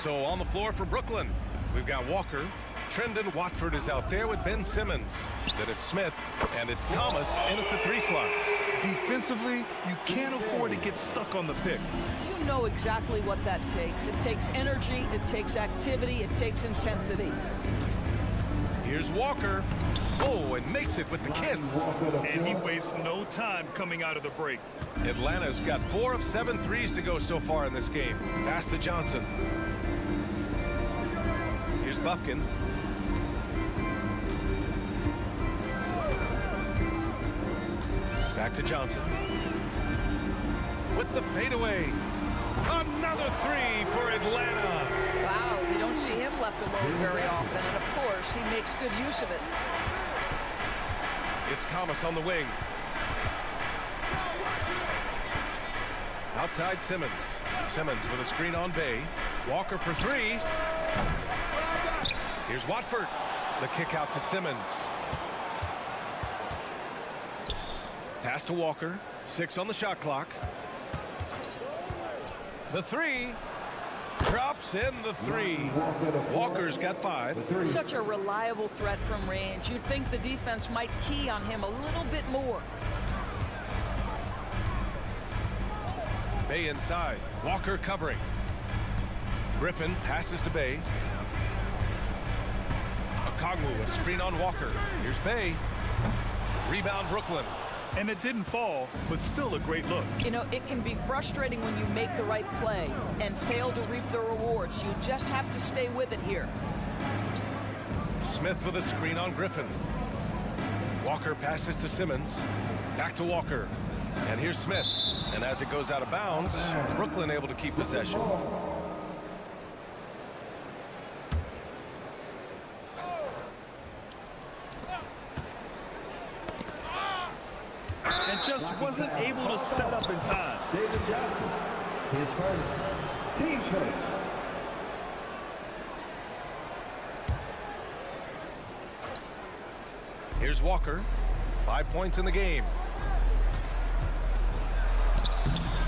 So on the floor for Brooklyn, we've got Walker. Trendon Watford is out there with Ben Simmons. Then it's Smith, and it's Thomas in at the 3 slot. Defensively, you can't afford to get stuck on the pick. You know exactly what that takes. It takes energy, it takes activity, it takes intensity. Here's Walker. Oh, and makes it with the kiss. And he wastes no time coming out of the break. Atlanta's got 4 of 7 threes to go so far in this game. Pass to Johnson. Here's Bufkin. Back to Johnson. With the fadeaway. Another 3 for Atlanta. Wow, you don't see him left alone very often, and of course, he makes good use of it. It's Thomas on the wing. Outside Simmons. Simmons with a screen on Bay. Walker for 3. Here's Watford. The kick out to Simmons. Pass to Walker. 6 on the shot clock. The 3. Drops in the 3. Walker's got 5. Such a reliable threat from range. You'd think the defense might key on him a little bit more. Bay inside. Walker covering. Griffin passes to Bay. Okongwu, a screen on Walker. Here's Bay. Rebound Brooklyn. And it didn't fall, but still a great look. You know, it can be frustrating when you make the right play and fail to reap the rewards. You just have to stay with it here. Smith with a screen on Griffin. Walker passes to Simmons. Back to Walker. And here's Smith. And as it goes out of bounds, Brooklyn able to keep possession. And just wasn't able to set up in time. David Johnson, his first, team first. Here's Walker. 5 points in the game.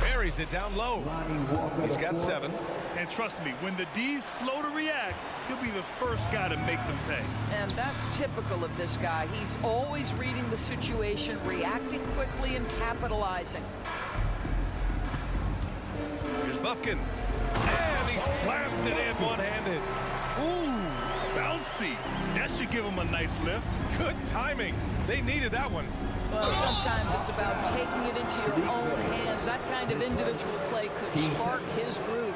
Buries it down low. He's got 7. And trust me, when the D's slow to react, he'll be the first guy to make them pay. And that's typical of this guy. He's always reading the situation, reacting quickly, and capitalizing. Here's Bufkin. And he slams it in one-handed. Ooh, bouncy. That should give him a nice lift. Good timing. They needed that one. Well, sometimes it's about taking it into your own hands. That kind of individual play could spark his group.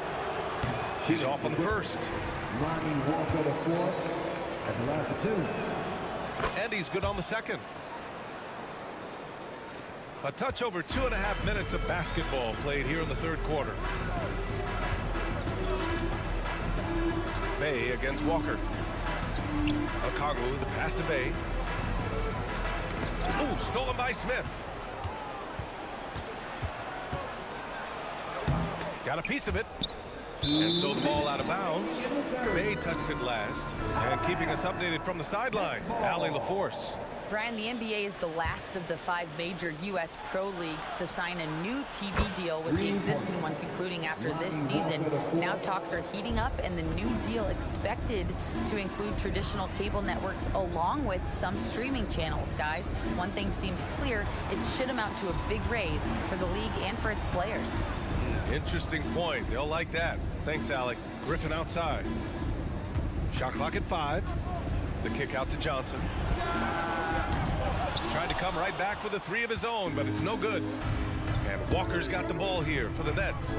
He's off on the first. Lonnie Walker the fourth at the line for 2. And he's good on the second. A touch over 2.5 minutes of basketball played here in the third quarter. Bay against Walker. Okongwu, the pass to Bay. Ooh, stolen by Smith. Got a piece of it. And so the ball out of bounds. Bay touched it last. And keeping us updated from the sideline, Allie LaForce. Brian, the NBA is the last of the 5 major U.S. pro leagues to sign a new TV deal, with the existing one concluding after this season. Now talks are heating up, and the new deal expected to include traditional cable networks along with some streaming channels. Guys, one thing seems clear: it should amount to a big raise for the league and for its players. Interesting point. They'll like that. Thanks, Alec. Griffin outside. Shot clock at 5. The kick out to Johnson. Trying to come right back with a 3 of his own, but it's no good. And Walker's got the ball here for the Nets.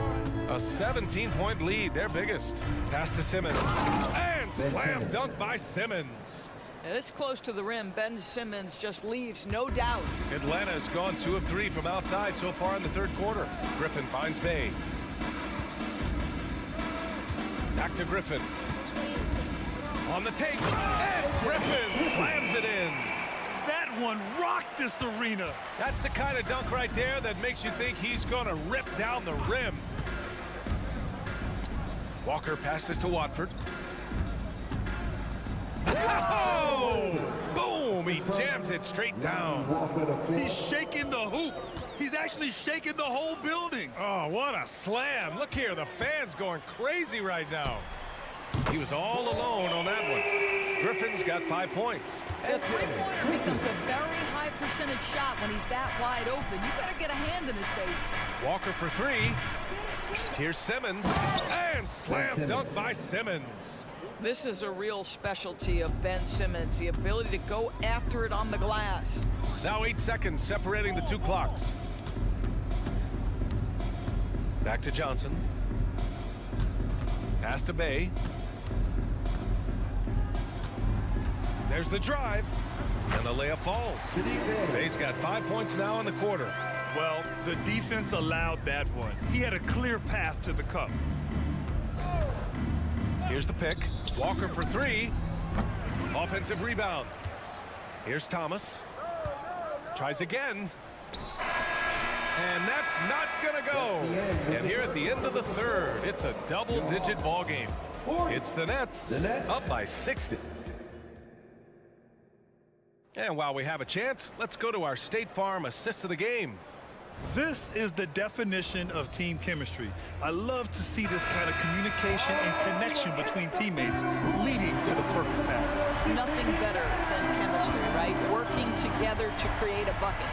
A 17-point lead, their biggest. Pass to Simmons. And slam dunk by Simmons. Now, this close to the rim, Ben Simmons just leaves, no doubt. Atlanta's gone 2 of 3 from outside so far in the third quarter. Griffin finds Bay. Back to Griffin. On the take. And Griffin slams it in. That one rocked this arena. That's the kind of dunk right there that makes you think he's going to rip down the rim. Walker passes to Watford. Oh! Boom! He jams it straight down. He's shaking the hoop. He's actually shaking the whole building. Oh, what a slam. Look here, the fans going crazy right now. He was all alone on that one. Griffin's got 5 points. The three-pointer becomes a very high percentage shot when he's that wide open. You better get a hand in his face. Walker for 3. Here's Simmons. And slam dunk by Simmons. This is a real specialty of Ben Simmons, the ability to go after it on the glass. Now 8 seconds separating the 2 clocks. Back to Johnson. Pass to Bay. There's the drive. And the layup falls. Bay's got 5 points now in the quarter. Well, the defense allowed that one. He had a clear path to the cup. Here's the pick. Walker for 3. Offensive rebound. Here's Thomas. Tries again. And that's not going to go. And here at the end of the third, it's a double-digit ball game. It's the Nets up by 60. And while we have a chance, let's go to our State Farm assist of the game. This is the definition of team chemistry. I love to see this kind of communication and connection between teammates leading to the perfect pass. Nothing better than chemistry, right? Working together to create a bucket.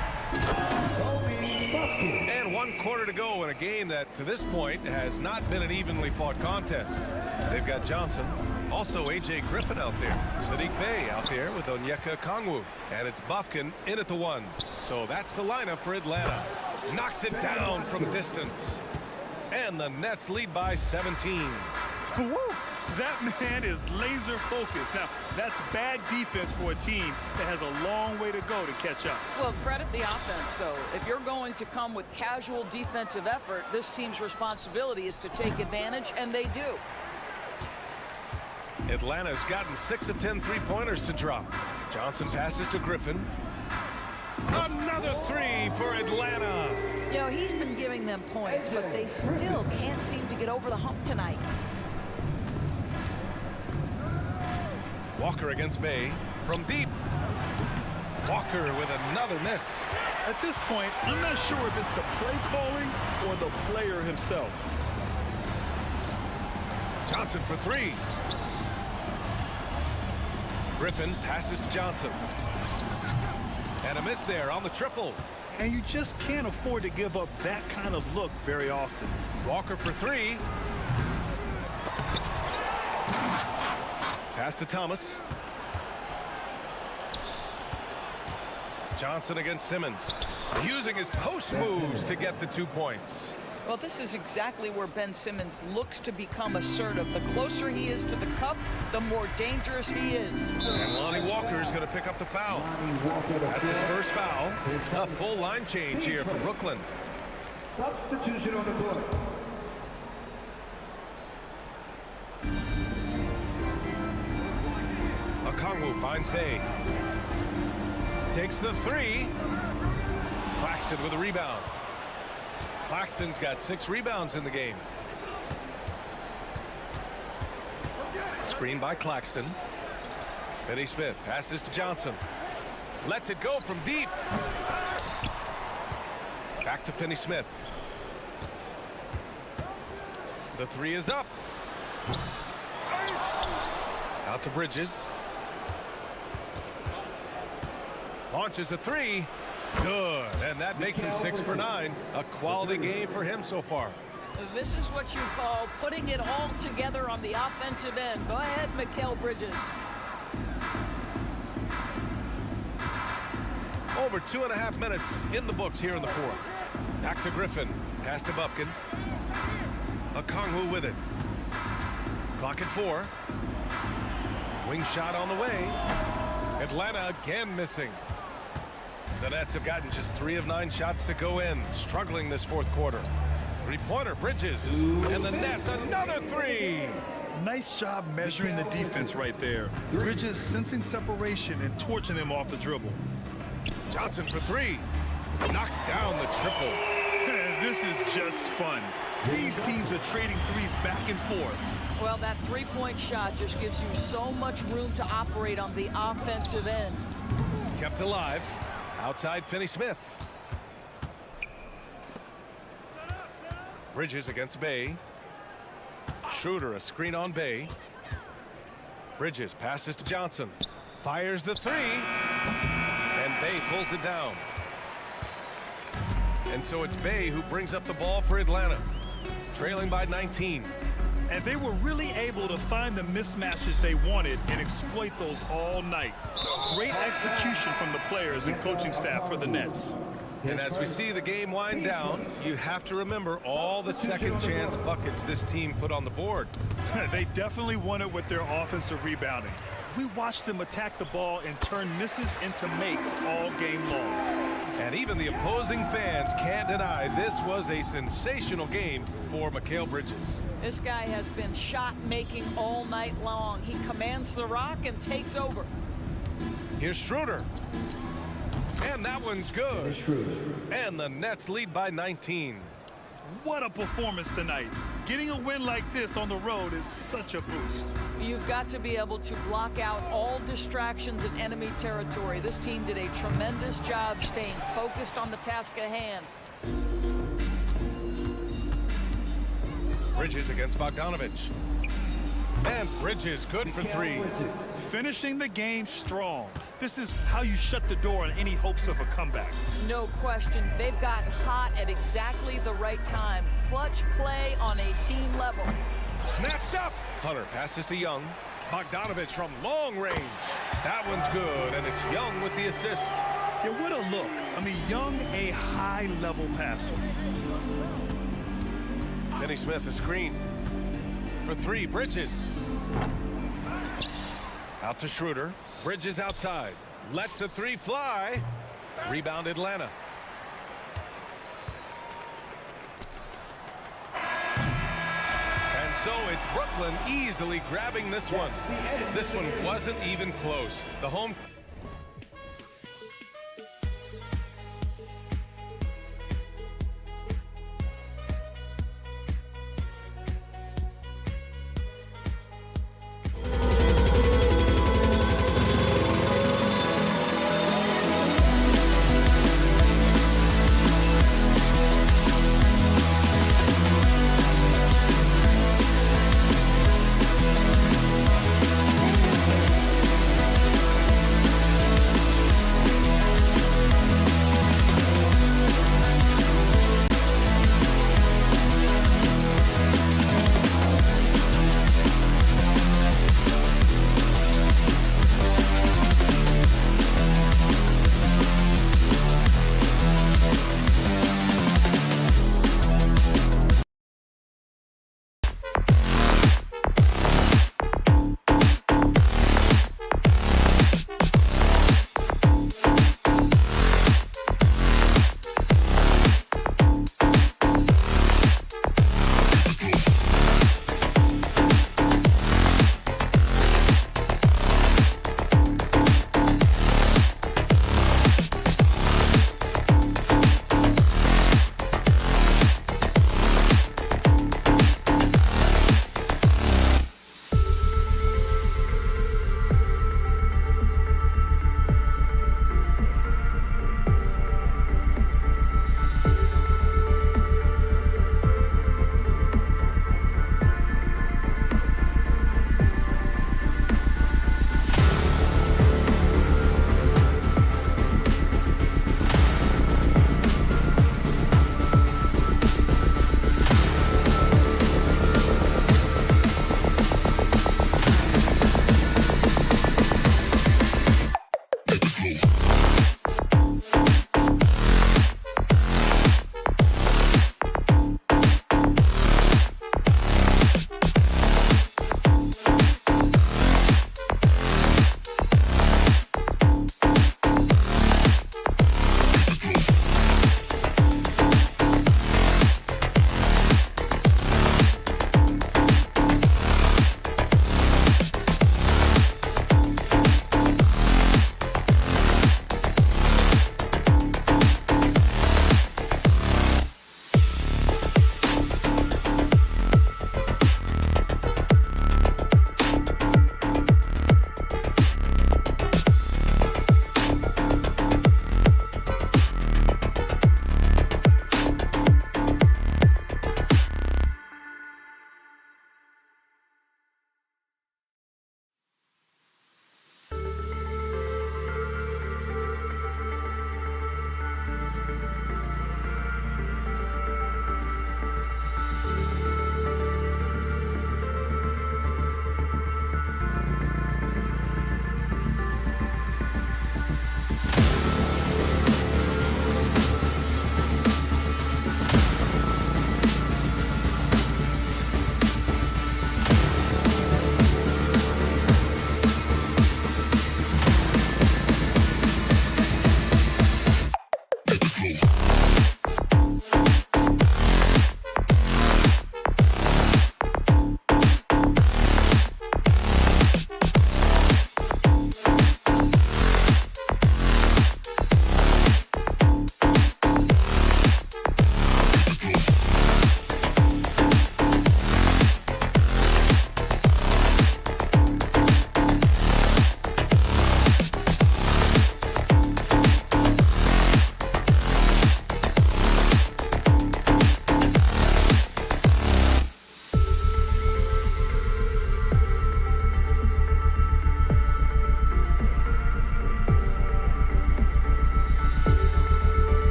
And 1 quarter to go in a game that, to this point, has not been an evenly fought contest. They've got Johnson, also A.J. Griffin out there. Sadiq Bey out there with Onyeka Okongwu. And it's Bufkin in at the 1. So that's the lineup for Atlanta. Knocks it down from distance. And the Nets lead by 17. Woo! That man is laser focused. Now, that's bad defense for a team that has a long way to go to catch up. Well, credit the offense, though. If you're going to come with casual defensive effort, this team's responsibility is to take advantage, and they do. Atlanta's gotten 6 of 10 three-pointers to drop. Johnson passes to Griffin. Another three for Atlanta. You know, he's been giving them points, but they still can't seem to get over the hump tonight. Walker against Bay from deep. Walker with another miss. At this point, I'm not sure if it's the play calling or the player himself. Johnson for three. Griffin passes to Johnson. And a miss there on the triple. And you just can't afford to give up that kind of look very often. Walker for three. Pass to Thomas. Johnson against Simmons. Using his post moves to get the 2 points. Well, this is exactly where Ben Simmons looks to become assertive. The closer he is to the cup, the more dangerous he is. And Lonnie Walker is going to pick up the foul. That's his first foul. A full line change here for Brooklyn. Substitution on the court. Okongwu finds Bay. Takes the three. Claxton with a rebound. Claxton's got 6 rebounds in the game. Screen by Claxton. Finney Smith passes to Johnson. Lets it go from deep. Back to Finney Smith. The three is up. Out to Bridges. Launches a three. Good, and that makes him 6 for 9. A quality game for him so far. This is what you call putting it all together on the offensive end. Go ahead, Mikal Bridges. Over 2.5 minutes in the books here in the fourth. Back to Griffin. Pass to Bufkin. Okongwu with it. Clock at 4. Wing shot on the way. Atlanta again missing. The Nets have gotten just 3 of 9 shots to go in. Struggling this fourth quarter. Three-pointer, Bridges. And the Nets, another three. Nice job measuring the defense right there. Bridges sensing separation and torching them off the dribble. Johnson for three. Knocks down the triple. This is just fun. These teams are trading threes back and forth. Well, that three-point shot just gives you so much room to operate on the offensive end. Kept alive. Outside Finney Smith. Bridges against Bay. Schroeder a screen on Bay. Bridges passes to Johnson. Fires the three. And Bay pulls it down. And so it's Bay who brings up the ball for Atlanta. Trailing by 19. And they were really able to find the mismatches they wanted and exploit those all night. Great execution from the players and coaching staff for the Nets. And as we see the game wind down, you have to remember all the second chance buckets this team put on the board. They definitely won it with their offensive rebounding. We watched them attack the ball and turn misses into makes all game long. And even the opposing fans can't deny this was a sensational game for Mikal Bridges. This guy has been shot-making all night long. He commands the rock and takes over. Here's Schroeder. And that one's good. And the Nets lead by 19. What a performance tonight. Getting a win like this on the road is such a boost. You've got to be able to block out all distractions in enemy territory. This team did a tremendous job staying focused on the task at hand. Bridges against Bogdanovich. And Bridges good for three. Finishing the game strong. This is how you shut the door on any hopes of a comeback. No question. They've gotten hot at exactly the right time. Clutch play on a team level. Snatched up. Hunter passes to Young. Bogdanovich from long range. That one's good, and it's Young with the assist. Yeah, what a look. I mean, Young, a high-level passer. Finney Smith, a screen. For three, Bridges. Out to Schroeder. Bridges outside. Lets the three fly. Rebound Atlanta. And so it's Brooklyn easily grabbing this one. This one wasn't even close. The home...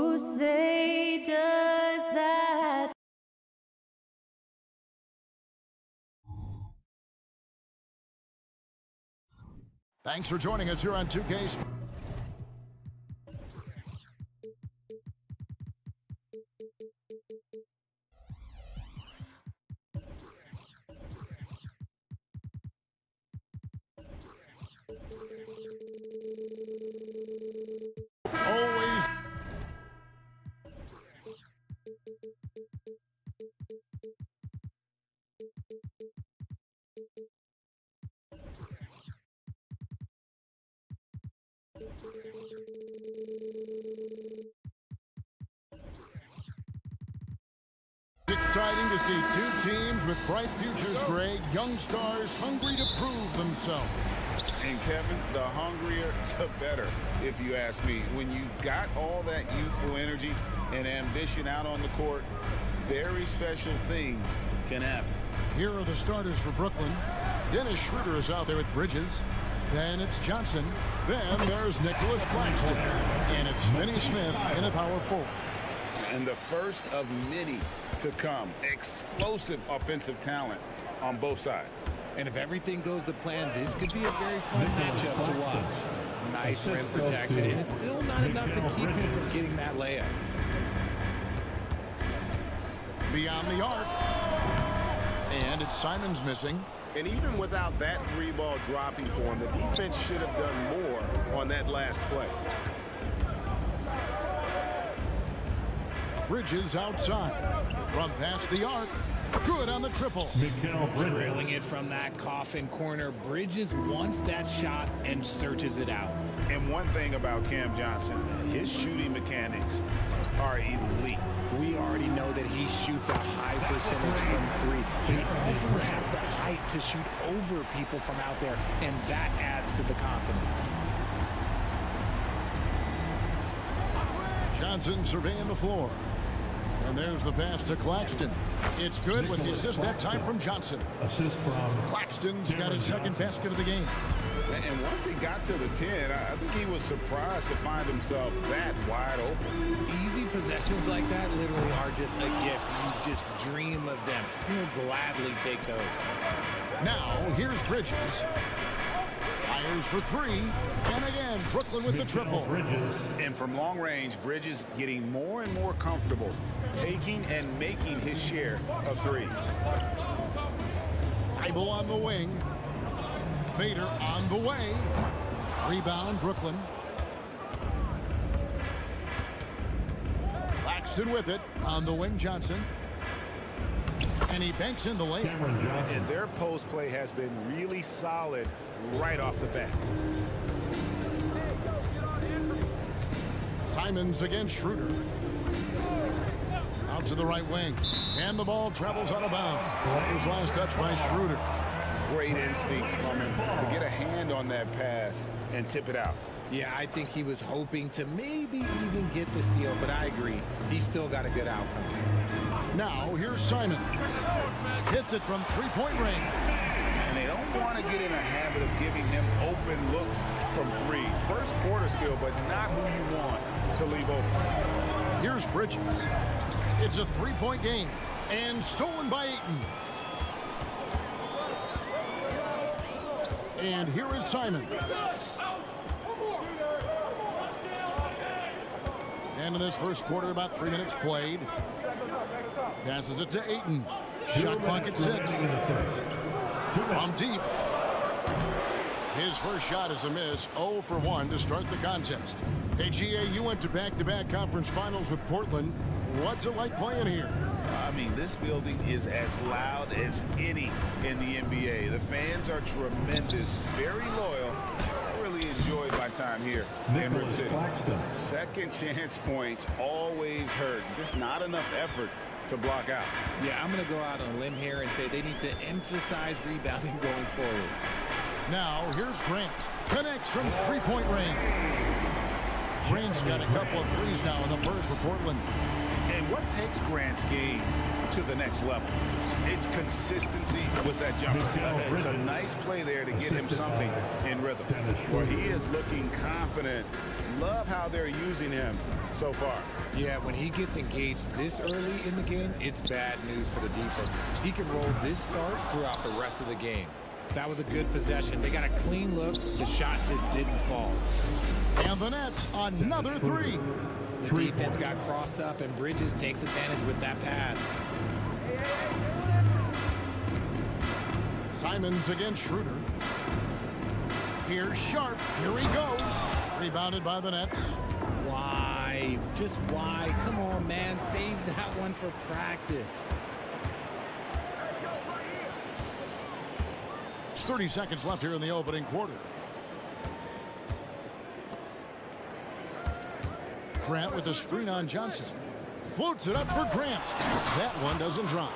Who say does that? Thanks for joining us here on 2K. Always. Exciting to see two teams with bright futures, Greg. Young stars hungry to prove themselves. And Kevin, the hungrier, the better, if you ask me. When you've got all that youthful energy and ambition out on the court, very special things can happen. Here are the starters for Brooklyn. Dennis Schroeder is out there with Bridges. Then it's Johnson. Then there's Nicholas Claxton. And it's Finney Smith in a power forward. And the first of many to come. Explosive offensive talent on both sides. And if everything goes to plan, this could be a very fun matchup to watch. Nice rim protection, and it's still not enough to keep him from getting that layup. Beyond the arc. And it's Simons missing. And even without that three-ball dropping for him, the defense should have done more on that last play. Bridges outside. From past the arc. Good on the triple. Drilling it from that coffin corner. Bridges wants that shot and searches it out. And one thing about Cam Johnson, his shooting mechanics are elite. We already know that he shoots a high percentage from three, but he also has the height to shoot over people from out there, and that adds to the confidence. Johnson surveying the floor. And there's the pass to Claxton. It's good with the assist that time from Johnson. Assist from Claxton's got his second basket of the game. And once he got to the 10, I think he was surprised to find himself that wide open. Easy possessions like that literally are just a gift. You just dream of them. He'll gladly take those. Now, here's Bridges. Fires for three. And again, Brooklyn with the triple. And from long range, Bridges getting more and more comfortable taking and making his share of threes. Bible on the wing. Fader on the way. Rebound, Brooklyn. Claxton with it. On the wing, Johnson. And he banks in the layup. And their post play has been really solid right off the bat. Simons against Schroeder. Out to the right wing. And the ball travels out of bounds. His last touch by Schroeder. Great instincts from him to get a hand on that pass and tip it out. Yeah, I think he was hoping to maybe even get the steal, but I agree. He still got a good outcome. Now, here's Simon. Hits it from three-point range. And they don't want to get in a habit of giving him open looks from three. First quarter still, but not who you want to leave open. Here's Bridges. It's a three-point game. And stolen by Ayton. And here is Simon. And in this first quarter, about 3 minutes played. Passes it to Ayton. Shot clock at 6. From deep. His first shot is a miss. 0 for 1 to start the contest. Hey, GA, you went to back-to-back conference finals with Portland. What's it like playing here? I mean, this building is as loud as any in the NBA. The fans are tremendous, very loyal. I really enjoyed my time here in Rip City. Second chance points always hurt. Just not enough effort to block out. Yeah, I'm going to go out on a limb here and say they need to emphasize rebounding going forward. Now, here's Grant. Connects from three-point range. Grant's got a couple of threes now in the first for Portland. And what takes Grant's game to the next level? It's consistency with that jumper. It's a nice play there to get him something in rhythm. Where he is looking confident. Love how they're using him so far. Yeah, when he gets engaged this early in the game, it's bad news for the defense. He can roll this start throughout the rest of the game. That was a good possession. They got a clean look. The shot just didn't fall. And the Nets, another three. The defense got crossed up, and Bridges takes advantage with that pass. Simons against Schroeder. Here's Sharp. Here he goes. Rebounded by the Nets. Why? Just why? Come on, man. Save that one for practice. 30 seconds left here in the opening quarter. Grant with a screen on Johnson. Floats it up for Grant. That one doesn't drop.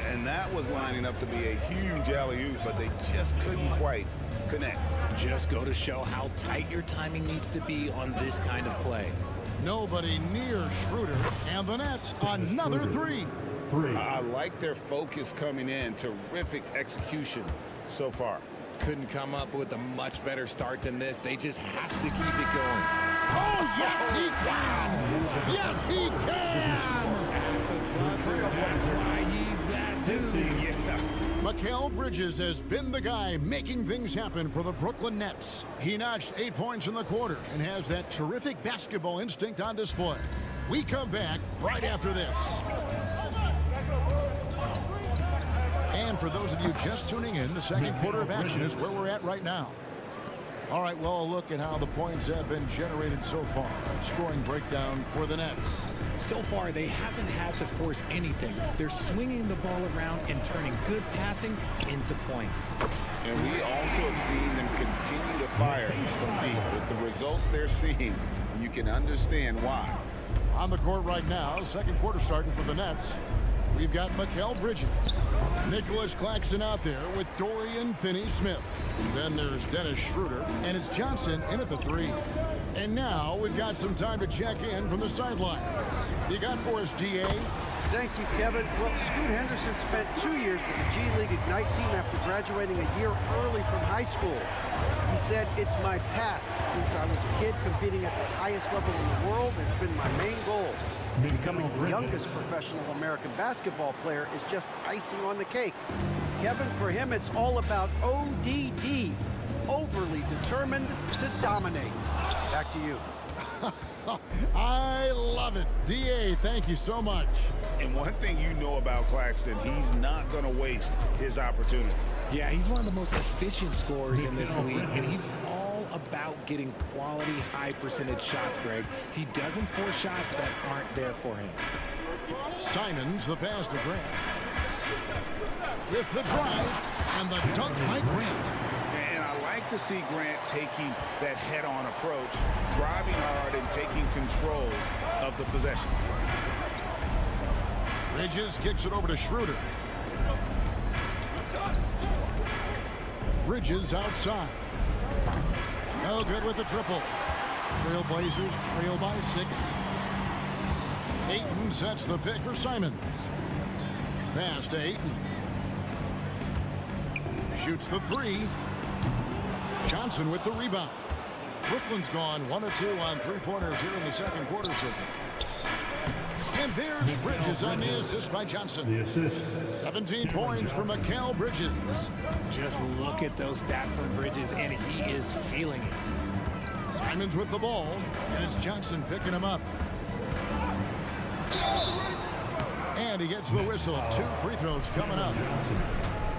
And that was lining up to be a huge alley-oop, but they just couldn't quite connect. Just go to show how tight your timing needs to be on this kind of play. Nobody near Schroeder. And the Nets, another three. I like their focus coming in. Terrific execution so far. Couldn't come up with a much better start than this. They just have to keep it going. Oh, yes, he can! Yes, he can! That's why he's that dude. Yeah. Mikal Bridges has been the guy making things happen for the Brooklyn Nets. He notched 8 points in the quarter and has that terrific basketball instinct on display. We come back right after this. And for those of you just tuning in, the second quarter of action is where we're at right now. All right, well, a look at how the points have been generated so far. A scoring breakdown for the Nets. So far, they haven't had to force anything. They're swinging the ball around and turning good passing into points. And we also have seen them continue to fire from deep. With the results they're seeing, you can understand why. On the court right now, second quarter starting for the Nets. We've got Mikal Bridges. Nicholas Claxton out there with Dorian Finney-Smith. Then there's Dennis Schroeder, and it's Johnson in at the three. And now we've got some time to check in from the sidelines. You got for us, DA? Thank you, Kevin. Well, Scoot Henderson spent 2 years with the G League Ignite team after graduating a year early from high school. He said, "It's my path. Since I was a kid, competing at the highest level in the world has been my main goal. Becoming the youngest professional American basketball player is just icing on the cake." Kevin, for him, it's all about ODD. Overly determined to dominate. Back to you. I love it. DA, thank you so much. And one thing you know about Claxton, he's not going to waste his opportunity. Yeah, he's one of the most efficient scorers in this league, and he's all about getting quality, high-percentage shots, Greg. He doesn't force shots that aren't there for him. Simons, the pass to Grant. With the drive and the dunk by Grant. And I like to see Grant taking that head-on approach, driving hard and taking control of the possession. Bridges kicks it over to Schroeder. Bridges outside. No good with the triple. Trailblazers trail by 6. Ayton sets the pick for Simons. Pass to Ayton. Shoots the three. Johnson with the rebound. Brooklyn's gone 1 of 2 on three-pointers here in the second quarter so far. And there's Bridges on the assist by Johnson. 17 points for Mikal Bridges. Just look at those stats from Bridges, and he is feeling it. Simons with the ball, and it's Johnson picking him up. And he gets the whistle. 2 free throws coming up.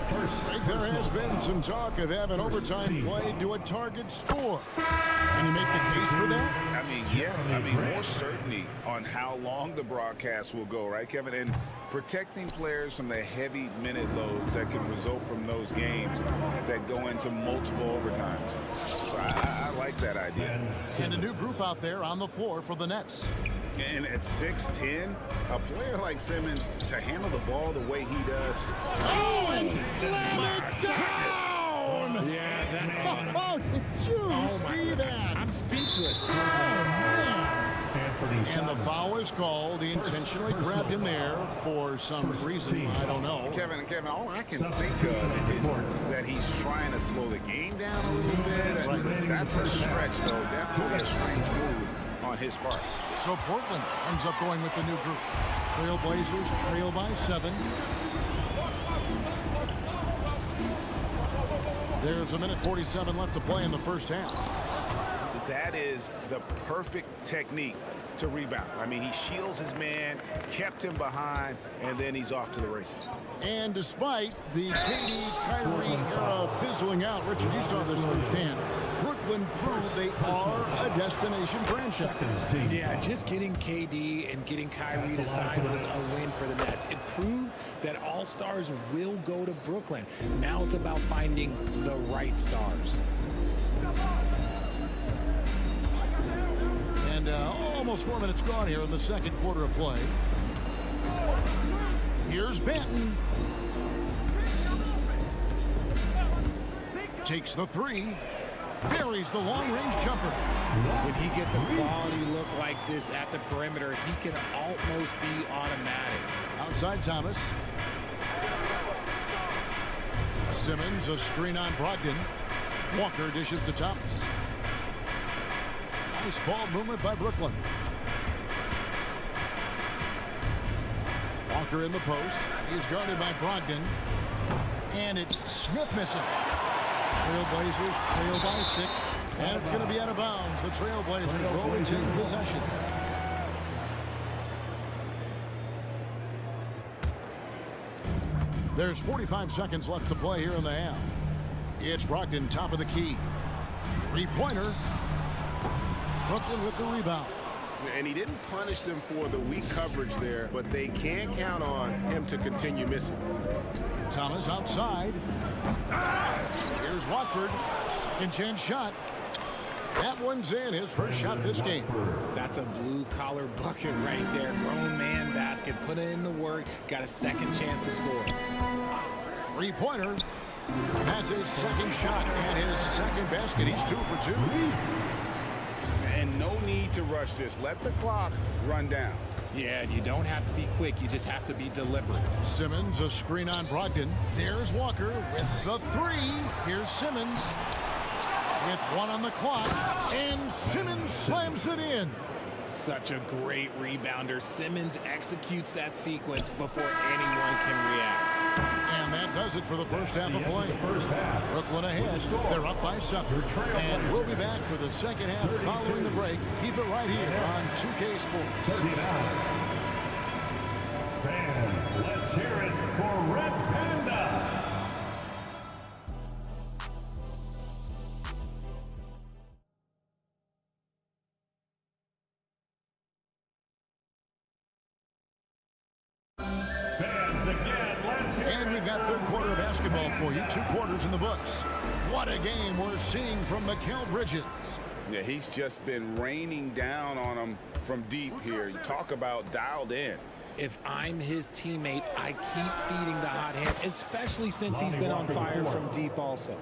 Greg, there has been some talk of having overtime played to a target score. Can you make the case for that? I mean, yeah. More certainty on how long the broadcast will go, right, Kevin? And protecting players from the heavy minute loads that can result from those games that go into multiple overtimes. So I like that idea. And a new group out there on the floor for the Nets. And at 6'10", a player like Simmons, to handle the ball the way he does. Oh, and slam it down! Yeah, Oh, did you see that? I'm speechless. Oh, man. And the foul is called. He intentionally grabbed him there for some reason. I don't know. Kevin, all I can think of is that he's trying to slow the game down a little bit. That's a stretch, though. Definitely a strange move on his part. So Portland ends up going with the new group. Trailblazers trail by 7. There's a minute 47 left to play in the first half. That is the perfect technique to rebound. I mean, he shields his man, kept him behind, and then he's off to the races. And despite the KD Kyrie era fizzling out, Richard, you saw this firsthand. Brooklyn proved they are a destination franchise. Yeah, just getting KD and getting Kyrie to sign was a win for the Nets. It proved that all stars will go to Brooklyn. Now it's about finding the right stars. And almost 4 minutes gone here in the second quarter of play. Here's Benton. Takes the 3. Buries the long-range jumper. When he gets a quality look like this at the perimeter, he can almost be automatic. Outside Thomas. Simmons, a screen on Brogdon. Walker dishes to Thomas. Nice ball movement by Brooklyn. Walker in the post. He's guarded by Brogdon. And it's Smith missing. Trailblazers trail by 6. And it's going to be out of bounds. The Trailblazers will retain possession. There's 45 seconds left to play here in the half. It's Brogdon, top of the key. 3-pointer. Brooklyn with the rebound. And he didn't punish them for the weak coverage there, but they can't count on him to continue missing. Thomas outside. Here's Watford. Second chance shot. That one's in. His first shot this game. That's a blue-collar bucket right there. Grown man basket. Put in the work. Got a second chance to score. 3-pointer. That's his second shot and his second basket. He's 2 for 2. And no need to rush this. Let the clock run down. Yeah, you don't have to be quick. You just have to be deliberate. Simmons, a screen on Brogdon. There's Walker with the 3. Here's Simmons with 1 on the clock. And Simmons slams it in. Such a great rebounder. Simmons executes that sequence before anyone can react. And that does it for the first half of play. Brooklyn ahead. They're up by 7. And we'll be back for the second half following the break. Keep it right here on 2K Sports. Fans, let's hear it for Red Panda. And we've got third quarter of basketball for you. 2 quarters in the books. What a game we're seeing from Mikal Bridges. Yeah, he's just been raining down on him from deep here. You talk about dialed in. If I'm his teammate, I keep feeding the hot hand, especially since he's been on fire from deep also.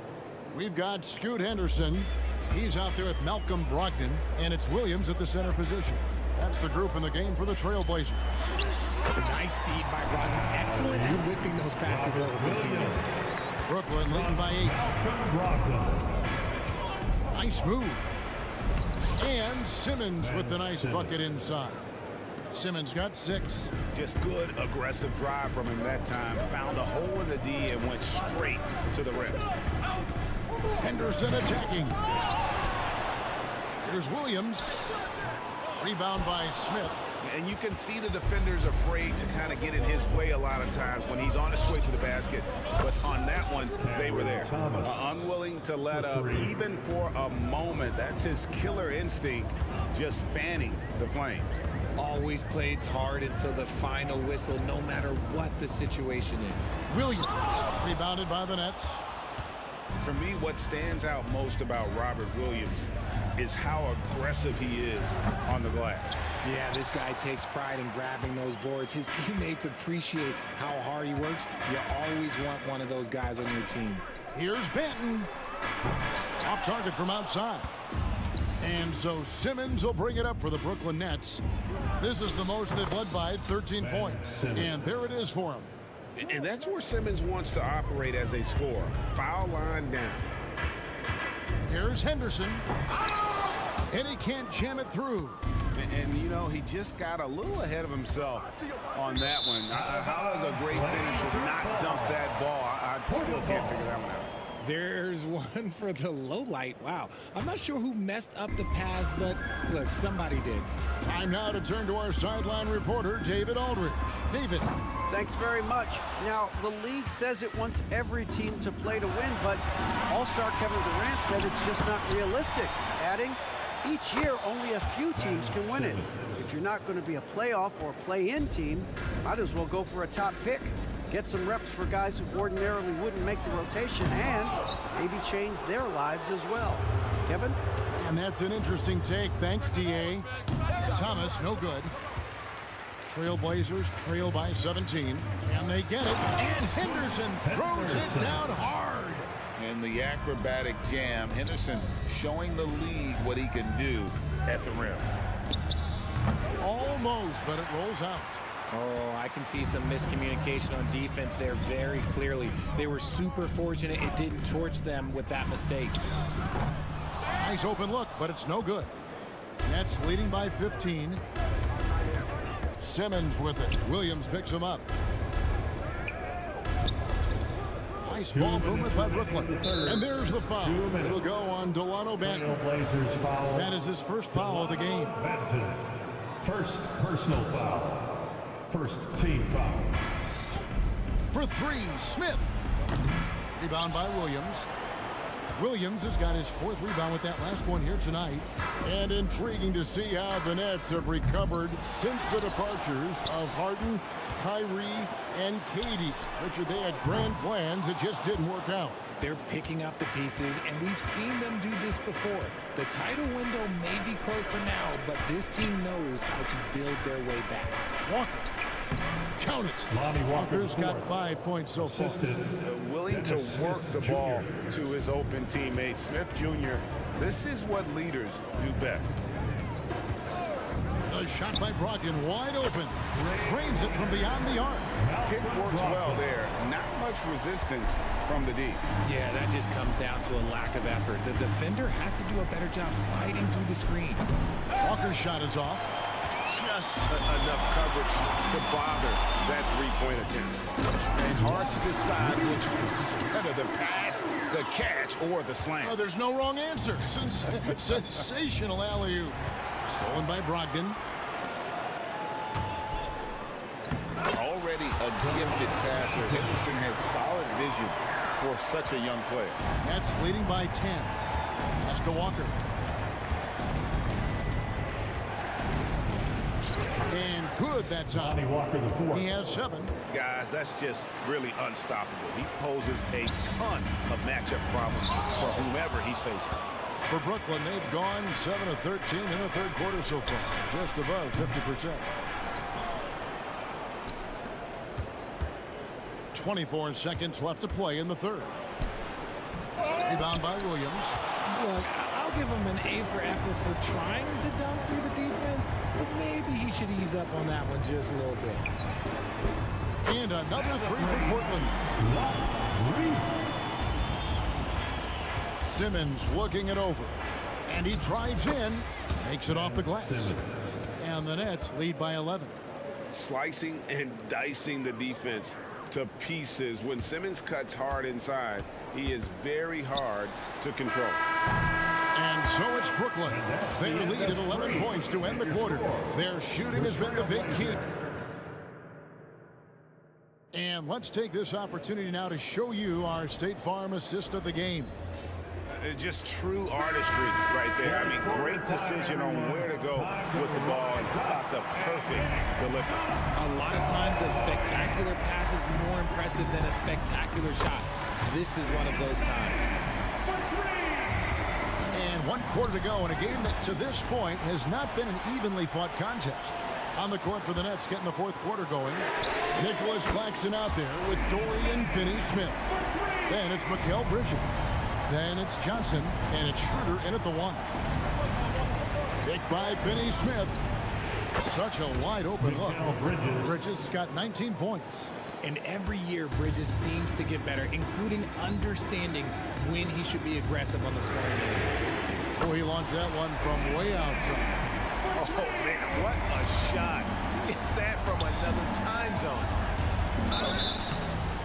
We've got Scoot Henderson. He's out there with Malcolm Brogdon, and it's Williams at the center position. That's the group in the game for the Trailblazers. Nice feed by Brogdon. Excellent at whipping those passes to the teammates. Brooklyn leading by 8. Nice move. And Simmons with the nice bucket inside. Simmons got 6. Just good aggressive drive from him that time. Found a hole in the D and went straight to the rim. Henderson attacking. Here's Williams. Rebound by Smith. And you can see the defenders afraid to kind of get in his way a lot of times when he's on his way to the basket. But on that one, they were there. Unwilling to let up even for a moment. That's his killer instinct, just fanning the flames. Always plays hard until the final whistle, no matter what the situation is. Williams rebounded by the Nets. For me, what stands out most about Robert Williams is how aggressive he is on the glass. Yeah, this guy takes pride in grabbing those boards. His teammates appreciate how hard he works. You always want one of those guys on your team. Here's Benton. Off target from outside. And so Simmons will bring it up for the Brooklyn Nets. This is the most they've led by, 13 points. And there it is for him. And that's where Simmons wants to operate as a scorer. Foul line down. Here's Henderson. And he can't jam it through. And you know, he just got a little ahead of himself on that one. How does a great finisher not dunk that ball? I still can't figure that one out. There's one for the low light. Wow. I'm not sure who messed up the pass, but look, somebody did. Time now to turn to our sideline reporter, David Aldridge. David. Thanks very much. Now, the league says it wants every team to play to win, but All-Star Kevin Durant said it's just not realistic, adding, each year only a few teams can win it. If you're not going to be a playoff or play-in team, might as well go for a top pick. Get some reps for guys who ordinarily wouldn't make the rotation and maybe change their lives as well. Kevin? And that's an interesting take. Thanks, D.A. Thomas, no good. Trailblazers trail by 17. And they get it. And Henderson throws it down hard. In the acrobatic jam, Henderson showing the league what he can do at the rim. Almost, but it rolls out. Oh, I can see some miscommunication on defense there very clearly. They were super fortunate it didn't torch them with that mistake. Nice open look, but it's no good. Nets leading by 15. Simmons with it. Williams picks him up. Nice ball movement by Brooklyn. And there's the foul. It'll go on Delano Banton. That is his first foul of the game. First personal foul. First team foul. For three, Smith. Rebound by Williams. Williams has got his fourth rebound with that last one here tonight. And intriguing to see how the Nets have recovered since the departures of Harden, Kyrie, and Katie. Richard, they had grand plans. It just didn't work out. They're picking up the pieces, and we've seen them do this before. The title window may be closed for now, but this team knows how to build their way back. Walker. Count it. Lonnie Walker's got 5 points so far. Willing to work the ball to his open teammate. Smith Jr., this is what leaders do best. A shot by Brogdon, wide open. Frames it from beyond the arc. Pick works well there. Not much resistance from the D. Yeah, that just comes down to a lack of effort. The defender has to do a better job fighting through the screen. Walker's shot is off. Just enough coverage to bother that three-point attempt. And hard to decide which was better, the pass, the catch, or the slam. Oh, there's no wrong answer. Sensational alley-oop. Stolen by Brogdon. Already a gifted passer. Henderson has solid vision for such a young player. That's leading by 10. Pass to Walker. And good that time. He has 7. Guys, that's just really unstoppable. He poses a ton of matchup problems for whomever he's facing. For Brooklyn, they've gone 7 of 13 in the third quarter so far, just above 50%. 24 seconds left to play in the third. Rebound by Williams. Look, I'll give him an A for effort for trying to dunk through the defense, but maybe he should ease up on that one just a little bit. And another 3 for Portland. Simmons looking it over. And he drives in, makes it off the glass. And the Nets lead by 11. Slicing and dicing the defense to pieces. When Simmons cuts hard inside, he is very hard to control. And so it's Brooklyn. They lead at 11 points to end the quarter. Their shooting has been the big key. And let's take this opportunity now to show you our State Farm assist of the game. Just true artistry right there. I mean, great decision on where to go with the ball and how about the perfect delivery. A lot of times a spectacular pass is more impressive than a spectacular shot. This is one of those times. And 1 quarter to go in a game that to this point has not been an evenly fought contest. On the court for the Nets, getting the fourth quarter going. Nicholas Claxton out there with Dorian Finney-Smith. Then it's Mikal Bridges. Then it's Johnson, and it's Schroeder in at the 1. Picked by Finney Smith. Such a wide open look. Bridges has got 19 points. And every year, Bridges seems to get better, including understanding when he should be aggressive on the scoring end. Oh, he launched that one from way outside. Oh, man, what a shot. Get that from another time zone.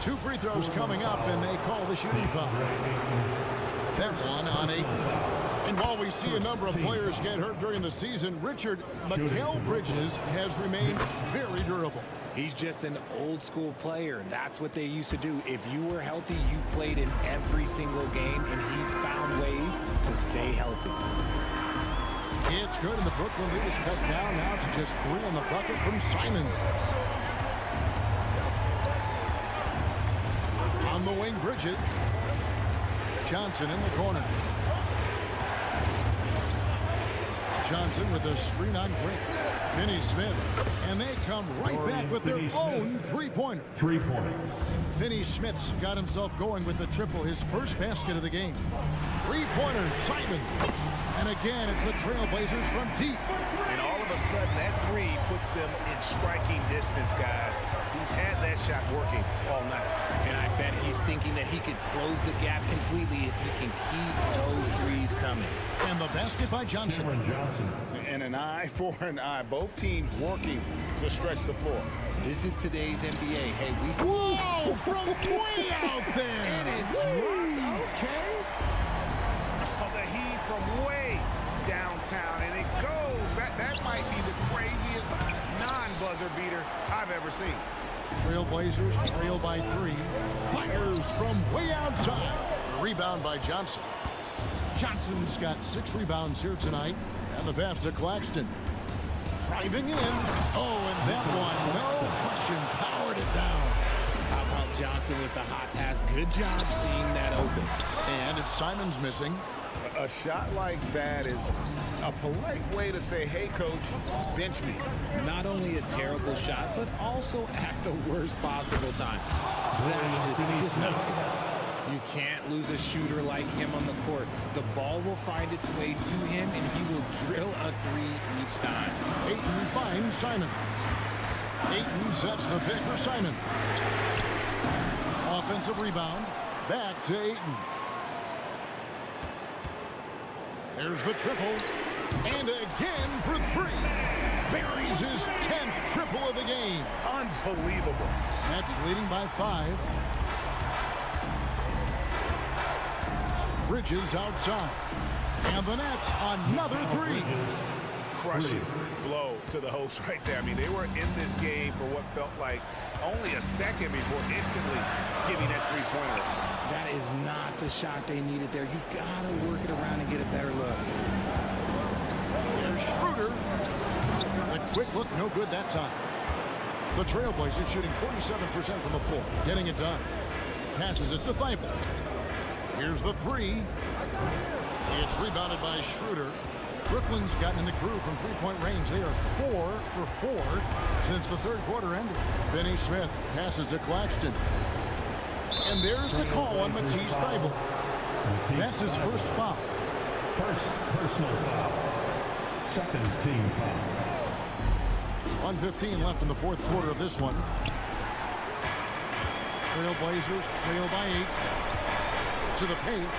2 free throws coming up, and they call the shooting foul. That one on Ayton. And while we see a number of players get hurt during the season, Richard, Mikal Bridges has remained very durable. He's just an old school player. That's what they used to do. If you were healthy, you played in every single game, and he's found ways to stay healthy. It's good, and the Brooklyn lead is cut down now to just 3 on the bucket from Simon. On the wing, Bridges. Johnson in the corner. Johnson with a screen on Grant. Finney Smith. And they come right back with their own three-pointer. 3 points. Finney Smith's got himself going with the triple, his first basket of the game. Three-pointer, Simon. And again, it's the Trailblazers from deep. And all of a sudden, that three puts them in striking distance, guys. He's had that shot working all night. And I bet he's thinking that he could close the gap completely if he can keep those threes coming. And the basket by Johnson. And an eye for an eye. Both teams working to stretch the floor. This is today's NBA. Hey, we... Whoa! From way out there! And it drops. Okay. Oh, the heat from way downtown. And it goes. That might be the craziest non-buzzer beater I've ever seen. Trailblazers trail by 3. Fires from way outside. Rebound by Johnson. Johnson's got 6 rebounds here tonight. And the pass to Claxton. Driving in. Oh, and that one, no question, powered it down. How about Johnson with the hot pass? Good job seeing that open. And it's Simon's missing. A shot like that is a polite way to say, hey, coach, bench me. Not only a terrible shot, but also at the worst possible time. That's just not good. You can't lose a shooter like him on the court. The ball will find its way to him, and he will drill a 3 each time. Ayton finds Simon. Ayton sets the pick for Simon. Offensive rebound. Back to Ayton. There's the triple. And again for 3. Buries his 10th triple of the game. Unbelievable. That's leading by 5. Bridges outside. And the Nets, another 3. Crushing blow to the host right there. I mean, they were in this game for what felt like only a second before instantly giving that three-pointer. That is not the shot they needed there. You got to work it around and get a better look. There's Schroeder. The quick look, no good that time. The Trailblazers shooting 47% from the floor, getting it done. Passes it to Thibault. Here's the 3. It's rebounded by Schroeder. Brooklyn's gotten in the groove from three-point range. They are 4 for 4 since the third quarter ended. Finney Smith passes to Claxton. And there's the call on Matisse Thybulle. That's his first foul. First personal foul. Second team foul. 1:15 left in the fourth quarter of this one. Trailblazers trail by 8. To the paint.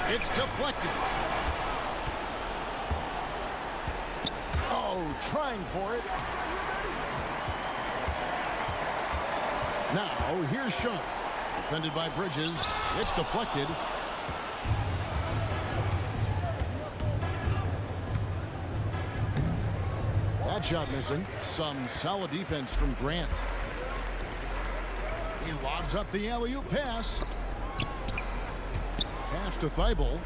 It's deflected. Oh, trying for it. Now, here's Shaw. Defended by Bridges. It's deflected. That shot missing. Some solid defense from Grant. He lobs up the alley-oop pass. Pass to Thybulle.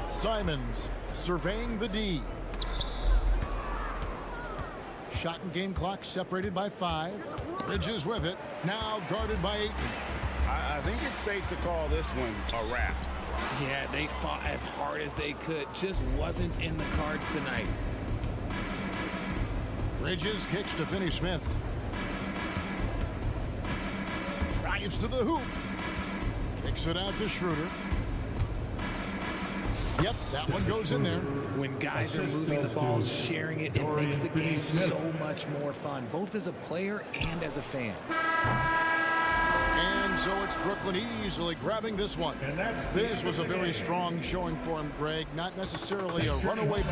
Simons surveying the D. Shot and game clock separated by 5. Bridges with it. Now guarded by 8. I think it's safe to call this one a wrap. Yeah, they fought as hard as they could. Just wasn't in the cards tonight. Bridges kicks to Finney Smith. Drives to the hoop. Kicks it out to Schroeder. Yep, that one goes in there. When guys are moving the ball, sharing it, it makes the game so much more fun, both as a player and as a fan. And so it's Brooklyn easily grabbing this one. This was a very strong showing for him, Greg. Not necessarily a runaway.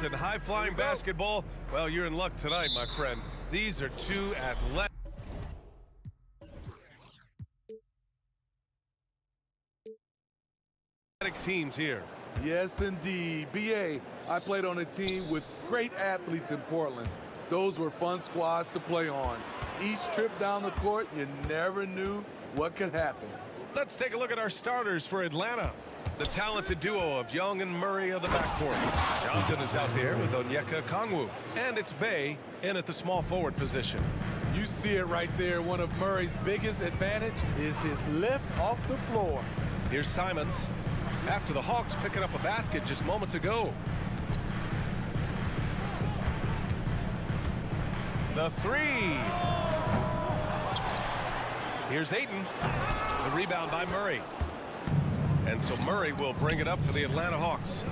and high-flying basketball, well, you're in luck tonight, my friend. These are two athletic teams here. Yes, indeed. BA, I played on a team with great athletes in Portland. Those were fun squads to play on. Each trip down the court, you never knew what could happen. Let's take a look at our starters for Atlanta. The talented duo of Young and Murray of the backcourt. Johnson is out there with Onyeka Okongwu. And it's Bay in at the small forward position. You see it right there. One of Murray's biggest advantage is his lift off the floor. Here's Simons. After the Hawks picking up a basket just moments ago. The three. Here's Ayton. The rebound by Murray. And so Murray will bring it up for the Atlanta Hawks.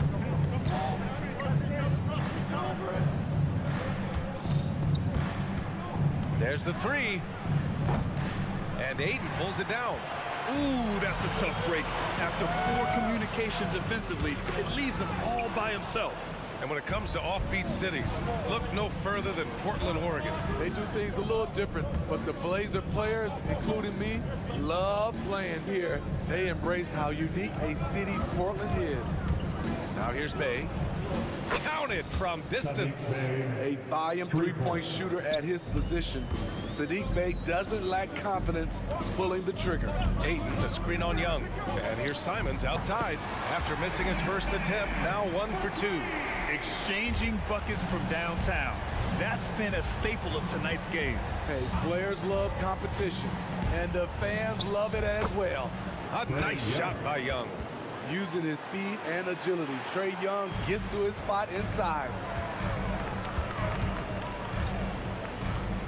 There's the three. And Ayton pulls it down. Ooh, that's a tough break. After poor communication defensively, it leaves him all by himself. And when it comes to offbeat cities, look no further than Portland, Oregon. They do things a little different, but the Blazer players, including me, love playing here. They embrace how unique a city Portland is. Now here's Bay. Count it from distance. A volume three-point shooter at his position. Sadiq Bey doesn't lack confidence pulling the trigger. Ayton, the screen on Young. And here's Simons outside. After missing his first attempt, now 1 for 2. Exchanging buckets from downtown. That's been a staple of tonight's game. Hey, players love competition, and the fans love it as well. A nice shot by Young. Using his speed and agility, Trae Young gets to his spot inside.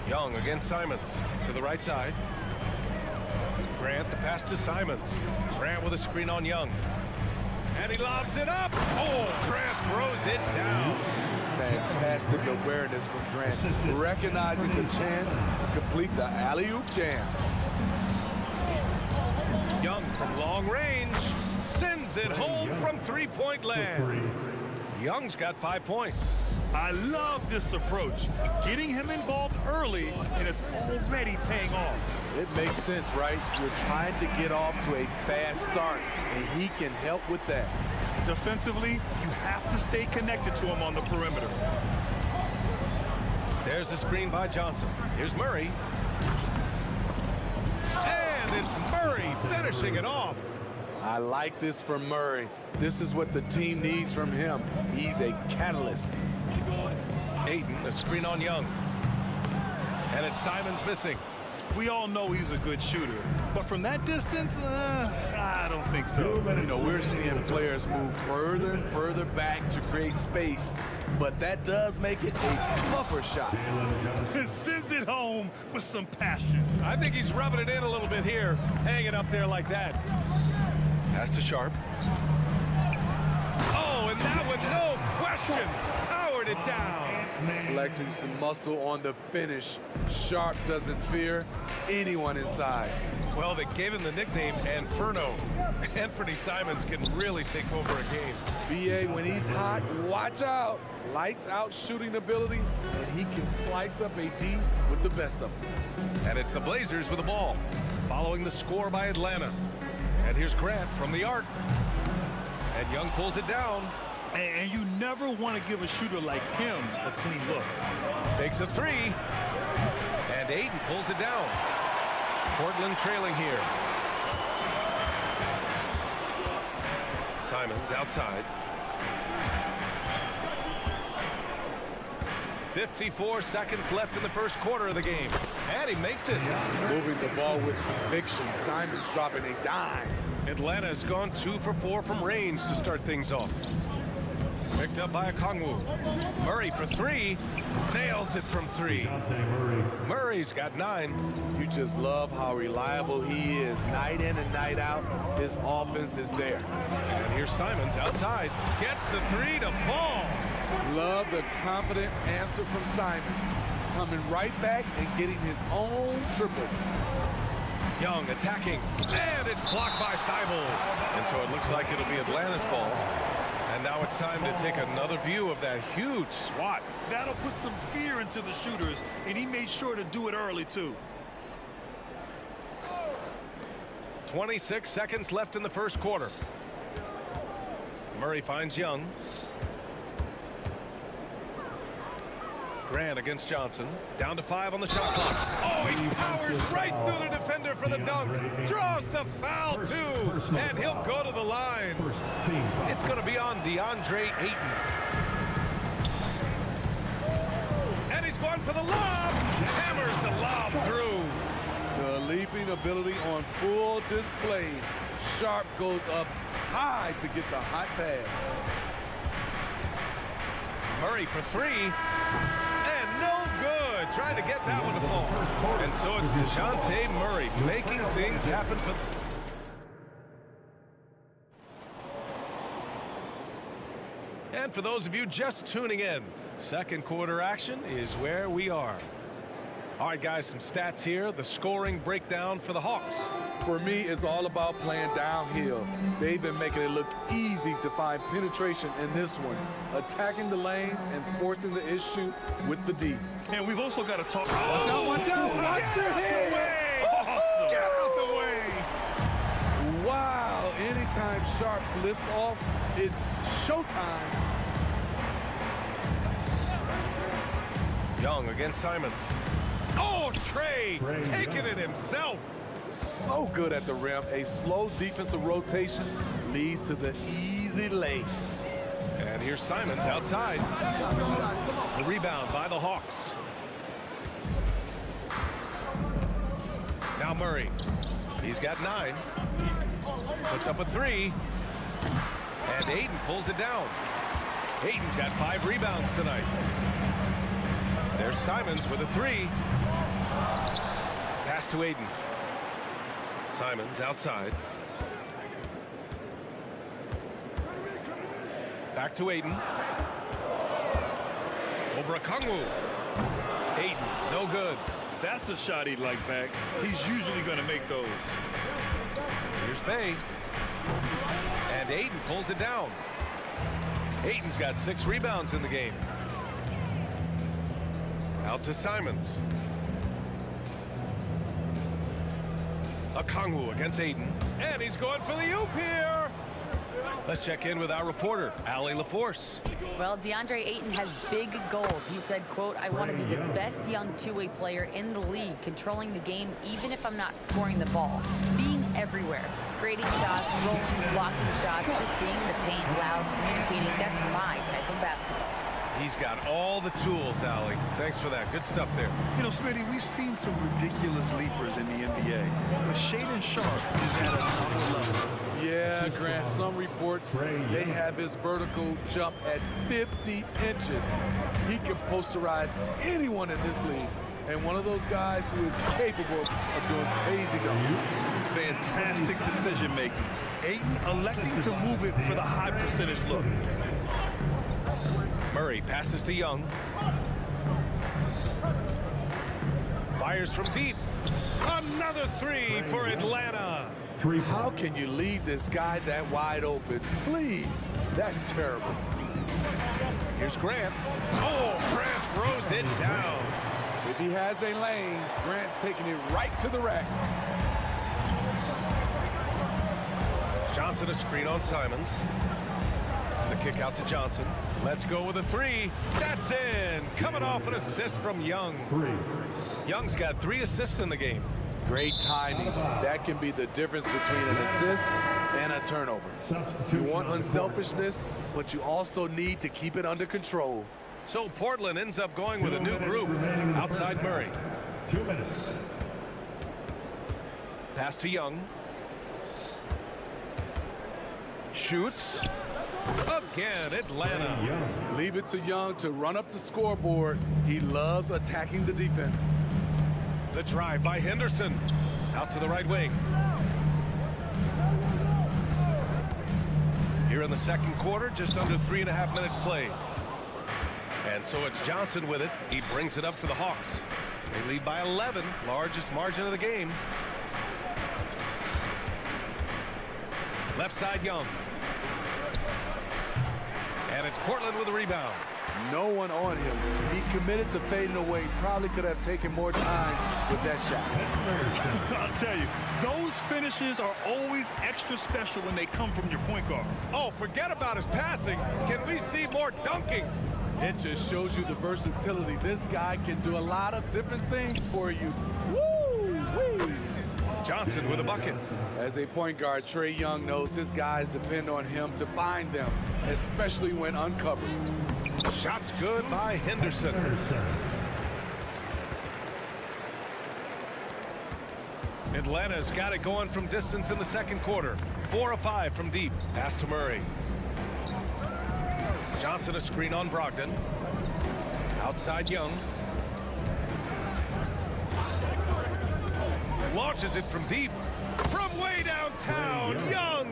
Young against Simons to the right side. Grant the pass to Simons. Grant with a screen on Young. And he lobs it up. Oh, Grant throws it down. Fantastic awareness from Grant, recognizing the chance to complete the alley-oop jam. Young from long range sends it home from three-point land. Young's got 5 points. I love this approach. Getting him involved early, and it's already paying off. It makes sense, right? You're trying to get off to a fast start, and he can help with that. Defensively, you have to stay connected to him on the perimeter. There's a screen by Johnson. Here's Murray. And it's Murray finishing it off. I like this from Murray. This is what the team needs from him. He's a catalyst. Ayton, a screen on Young. And it's Simons missing. We all know he's a good shooter, but from that distance, I don't think so. You know, we're seeing players move further and further back to create space, but that does make it a tougher shot. He sends it home with some passion. I think he's rubbing it in a little bit here, hanging up there like that. Pass to Sharp. Oh, and that one, no question, powered it down. Flexing some muscle on the finish. Sharp doesn't fear anyone inside. Well, they gave him the nickname Inferno. Anthony Simons can really take over a game. BA, when he's hot, watch out. Lights out shooting ability, and he can slice up a D with the best of them. And it's the Blazers with the ball, following the score by Atlanta. And here's Grant from the arc. And Young pulls it down. And you never want to give a shooter like him a clean look. Takes a three. And Ayton pulls it down. Portland trailing here. Simons outside. 54 seconds left in the first quarter of the game. And he makes it. Moving the ball with conviction. Simons dropping a dime. Atlanta has gone 2 for 4 from range to start things off. Picked up by Okongwu. Murray for 3. Nails it from 3. Murray's got 9. You just love how reliable he is. Night in and night out, his offense is there. And here's Simons outside. Gets the 3 to fall. Love the confident answer from Simons. Coming right back and getting his own triple. Young attacking. And it's blocked by Thibault. And so it looks like it'll be Atlanta's ball. And now it's time to take another view of that huge swat. That'll put some fear into the shooters, and he made sure to do it early, too. 26 seconds left in the first quarter. Murray finds Young. Grant against Johnson. Down to 5 on the shot clock. Oh, he powers right through the defender for the dunk. Draws the foul, too. And he'll go to the line. It's going to be on DeAndre Ayton. And he's going for the lob. Hammers the lob through. The leaping ability on full display. Sharp goes up high to get the hot pass. Murray for 3. And no good. Trying to get that one to fall. And so it's DeJounte Murray making things happen for... And for those of you just tuning in, second quarter action is where we are. All right, guys, some stats here. The scoring breakdown for the Hawks. For me, it's all about playing downhill. They've been making it look easy to find penetration in this one, attacking the lanes and forcing the issue with the D. And we've also got to talk about... Watch out, watch out, watch your head! Awesome. Get out the way! Wow, anytime Sharp lifts off, it's showtime. Young against Simons. Oh, Trey taking it himself. So good at the rim. A slow defensive rotation leads to the easy lay. And here's Simons outside. The rebound by the Hawks. Now Murray. He's got 9. Puts up a 3. And Ayton pulls it down. Ayton's got 5 rebounds tonight. There's Simons with a 3. Pass to Ayton. Simons outside. Back to Ayton. Over a Kongwu. Ayton, no good. That's a shot he'd like back. He's usually going to make those. Here's Bay. And Ayton pulls it down. Ayton's got 6 rebounds in the game. Out to Simons. Okongwu against Ayton. And he's going for the oop here. Let's check in with our reporter, Allie LaForce. Well, DeAndre Ayton has big goals. He said, quote, "I want to be the best young two-way player in the league, controlling the game even if I'm not scoring the ball. Being everywhere, creating shots, rolling, blocking shots, just being in the paint, loud, communicating. That's my type of basketball." He's got all the tools, Allie. Thanks for that. Good stuff there. You know, Smitty, we've seen some ridiculous leapers in the NBA, but Shaedon Sharp is at another level. Yeah, Grant, some reports, they have his vertical jump at 50 inches. He can posterize anyone in this league, and one of those guys who is capable of doing crazy dunks. Fantastic decision-making. Ayton electing to move it for the high percentage look. Murray passes to Young. Fires from deep. Another 3 for Atlanta. How can you leave this guy that wide open? Please, that's terrible. Here's Grant. Oh, Grant throws it down. If he has a lane, Grant's taking it right to the rack. Johnson a screen on Simons. The kick out to Johnson. Let's go with a 3. That's in. Coming off an assist from Young. Young's got 3 assists in the game. Great timing. That can be the difference between an assist and a turnover. You want unselfishness, but you also need to keep it under control. So Portland ends up going with a new group outside Murray. 2 minutes. Pass to Young. Shoots. Again, Atlanta. Leave it to Young to run up the scoreboard. He loves attacking the defense. The drive by Henderson. Out to the right wing. Here in the second quarter, just under 3.5 minutes played. And so it's Johnson with it. He brings it up for the Hawks. They lead by 11, largest margin of the game. Left side, Young. And it's Portland with a rebound. No one on him. He committed to fading away. Probably could have taken more time with that shot. I'll tell you, those finishes are always extra special when they come from your point guard. Oh, forget about his passing. Can we see more dunking? It just shows you the versatility. This guy can do a lot of different things for you. Woo-wee! Johnson with a bucket. As a point guard, Trae Young knows his guys depend on him to find them, especially when uncovered. Shot's good by Henderson. Atlanta's got it going from distance in the second quarter. 4 of 5 from deep. Pass to Murray. Johnson a screen on Brogdon. Outside Young. Launches it from deep. From way downtown, Young!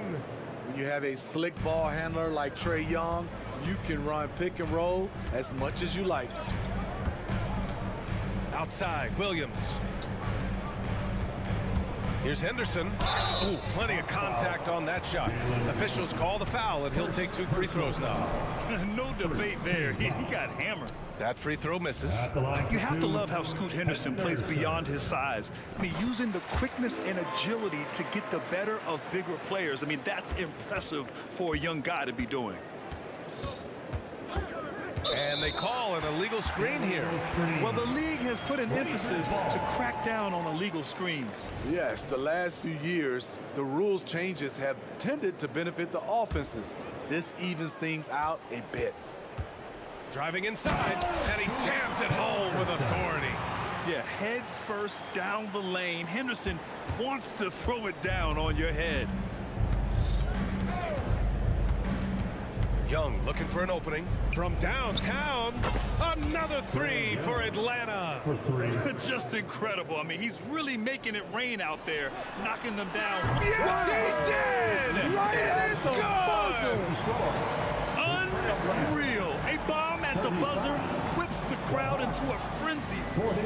When you have a slick ball handler like Trae Young, you can run pick and roll as much as you like. Outside, Williams. Here's Henderson. Ooh, plenty of contact on that shot. Officials call the foul, and he'll take 2 free throws now. No debate there. He got hammered. That free throw misses. You have to love how Scoot Henderson plays beyond his size. I mean, using the quickness and agility to get the better of bigger players. I mean, that's impressive for a young guy to be doing. And they call an illegal screen here. Well, the league has put an emphasis to crack down on illegal screens. Yes, the last few years, the rules changes have tended to benefit the offenses. This evens things out a bit. Driving inside, and he jams it home with authority. Yeah, head first down the lane. Henderson wants to throw it down on your head. Young looking for an opening from downtown. Another 3 for Atlanta. Just incredible. I mean, he's really making it rain out there, knocking them down. Yes, he did! It is good! Unreal. A bomb at the buzzer whips the crowd into a frenzy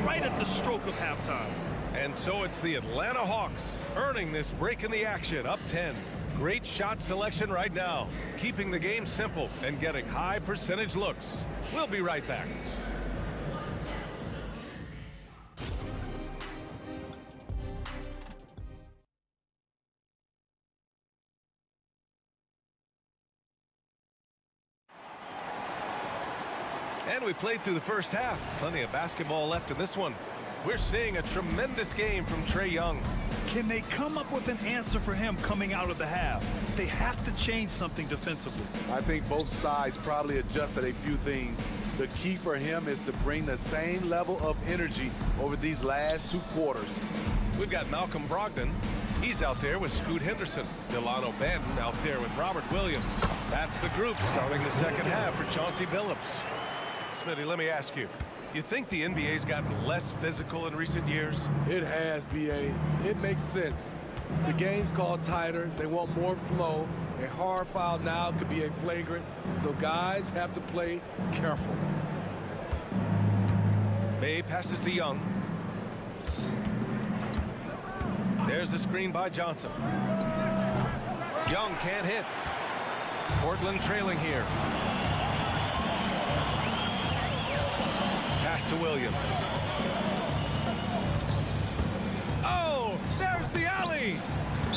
right at the stroke of halftime. And so it's the Atlanta Hawks earning this break in the action, up 10. Great shot selection right now, keeping the game simple and getting high percentage looks. We'll be right back. And we played through the first half. Plenty of basketball left in this one. We're seeing a tremendous game from Trae Young. Can they come up with an answer for him coming out of the half? They have to change something defensively. I think both sides probably adjusted a few things. The key for him is to bring the same level of energy over these last 2 quarters. We've got Malcolm Brogdon. He's out there with Scoot Henderson. Delano Banton out there with Robert Williams. That's the group starting the second half for Chauncey Billups. Smitty, let me ask you. You think the NBA's gotten less physical in recent years? It has, B.A. It makes sense. The game's called tighter. They want more flow. A hard foul now could be a flagrant, so guys have to play careful. May passes to Young. There's the screen by Johnson. Young can't hit. Portland trailing here. Pass to Williams. Oh, there's the alley.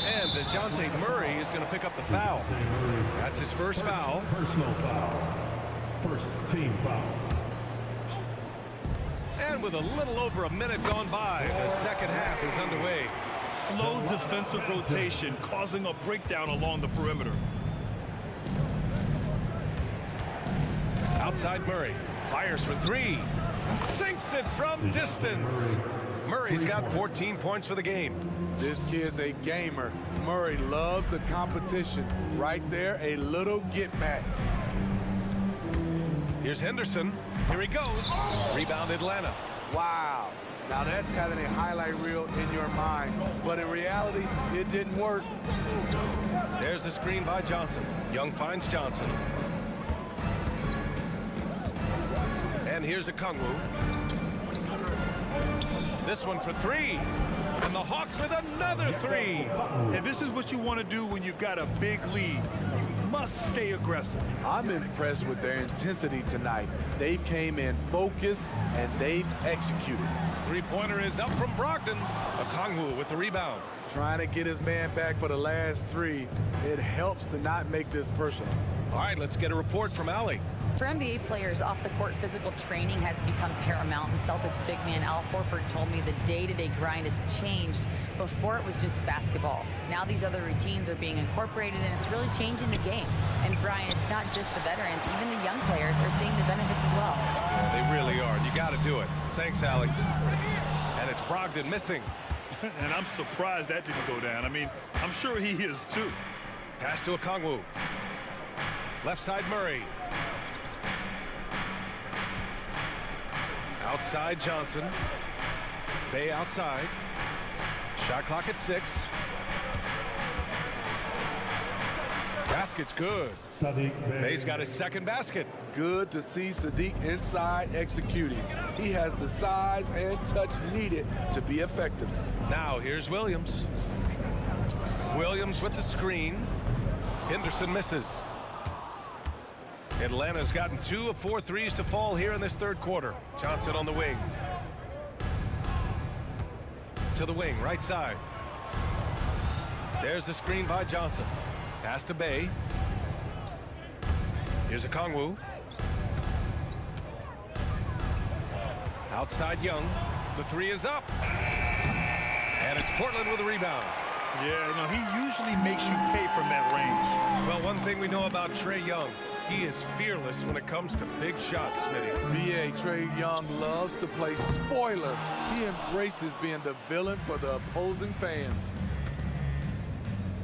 And DeJounte Murray is going to pick up the foul. That's his first foul. Personal foul. First team foul. And with a little over a minute gone by, the second half is underway. Slow defensive rotation causing a breakdown along the perimeter. Outside Murray. Fires for 3. Sinks it from distance. Murray's got 14 points for the game. This kid's a gamer. Murray loves the competition. Right there, a little get back. Here's Henderson. Here he goes. Rebound Atlanta. Wow. Now that's having a highlight reel in your mind. But in reality, it didn't work. There's a screen by Johnson. Young finds Johnson. And here's a Kungwu. This one for 3. And the Hawks with another 3. And this is what you want to do when you've got a big lead. You must stay aggressive. I'm impressed with their intensity tonight. They came in focused and they've executed. Three-pointer is up from Brogdon. Okongwu with the rebound. Trying to get his man back for the last 3. It helps to not make this personal. All right, let's get a report from Allie. For NBA players, off-the-court physical training has become paramount, and Celtics big man Al Horford told me the day-to-day grind has changed. Before, it was just basketball. Now these other routines are being incorporated, and it's really changing the game. And Brian, it's not just the veterans, even the young players are seeing the benefits as well. Yeah, they really are. You got to do it. Thanks, Allie. And it's Brogdon missing. And I'm surprised that didn't go down. I mean, I'm sure he is too. Pass to Okongwu. Left side Murray. Outside Johnson. Bay outside. Shot clock at 6. Basket's good. Bay's got his second basket. Good to see Sadiq inside executing. He has the size and touch needed to be effective. Now here's Williams. Williams with the screen. Henderson misses. Atlanta's gotten 2 of 4 threes to fall here in this third quarter. Johnson on the wing. To the wing, right side. There's the screen by Johnson. Pass to Bay. Here's Okongwu. Outside Young. The 3 is up. And it's Portland with a rebound. Yeah, no, he usually makes you pay from that range. Well, one thing we know about Trae Young, he is fearless when it comes to big shots, Smitty. B.A. Trae Young loves to play spoiler. He embraces being the villain for the opposing fans.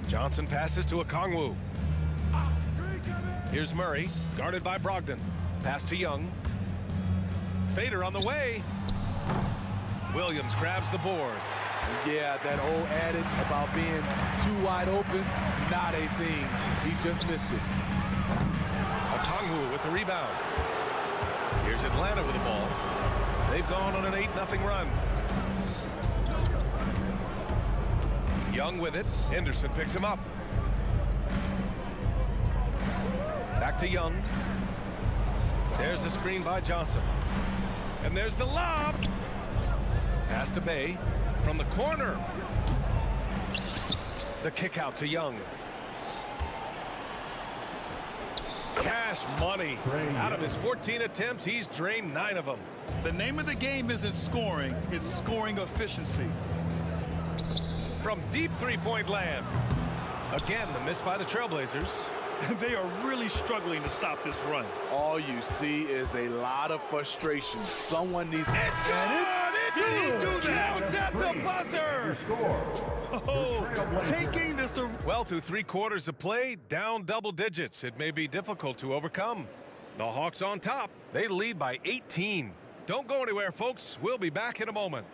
Johnson passes to Okongwu. Here's Murray, guarded by Brogdon. Pass to Young. Fader on the way. Williams grabs the board. Yeah, that old adage about being too wide open, not a thing. He just missed it. Okongwu with the rebound. Here's Atlanta with the ball. They've gone on an 8-0 run. Young with it. Henderson picks him up. Back to Young. There's the screen by Johnson. And there's the lob. Pass to Bay. From the corner. The kick out to Young. Cash money. Out of his 14 attempts, he's drained 9 of them. The name of the game isn't scoring, it's scoring efficiency. From deep three-point land. Again, the miss by the Trailblazers. They are really struggling to stop this run. All you see is a lot of frustration. Someone needs to... Did he do that? It's at the buzzer! Oh, taking this... Well, through 3 quarters of play, down double digits. It may be difficult to overcome. The Hawks on top. They lead by 18. Don't go anywhere, folks. We'll be back in a moment.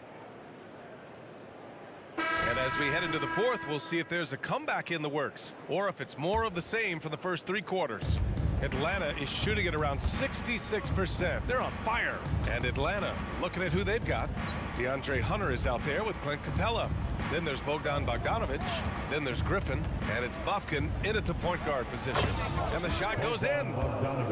And as we head into the fourth, we'll see if there's a comeback in the works or if it's more of the same from the first 3 quarters. Atlanta is shooting at around 66%. They're on fire. And Atlanta, looking at who they've got. DeAndre Hunter is out there with Clint Capella. Then there's Bogdan Bogdanovic. Then there's Griffin. And it's Bufkin in at the point guard position. And the shot goes in.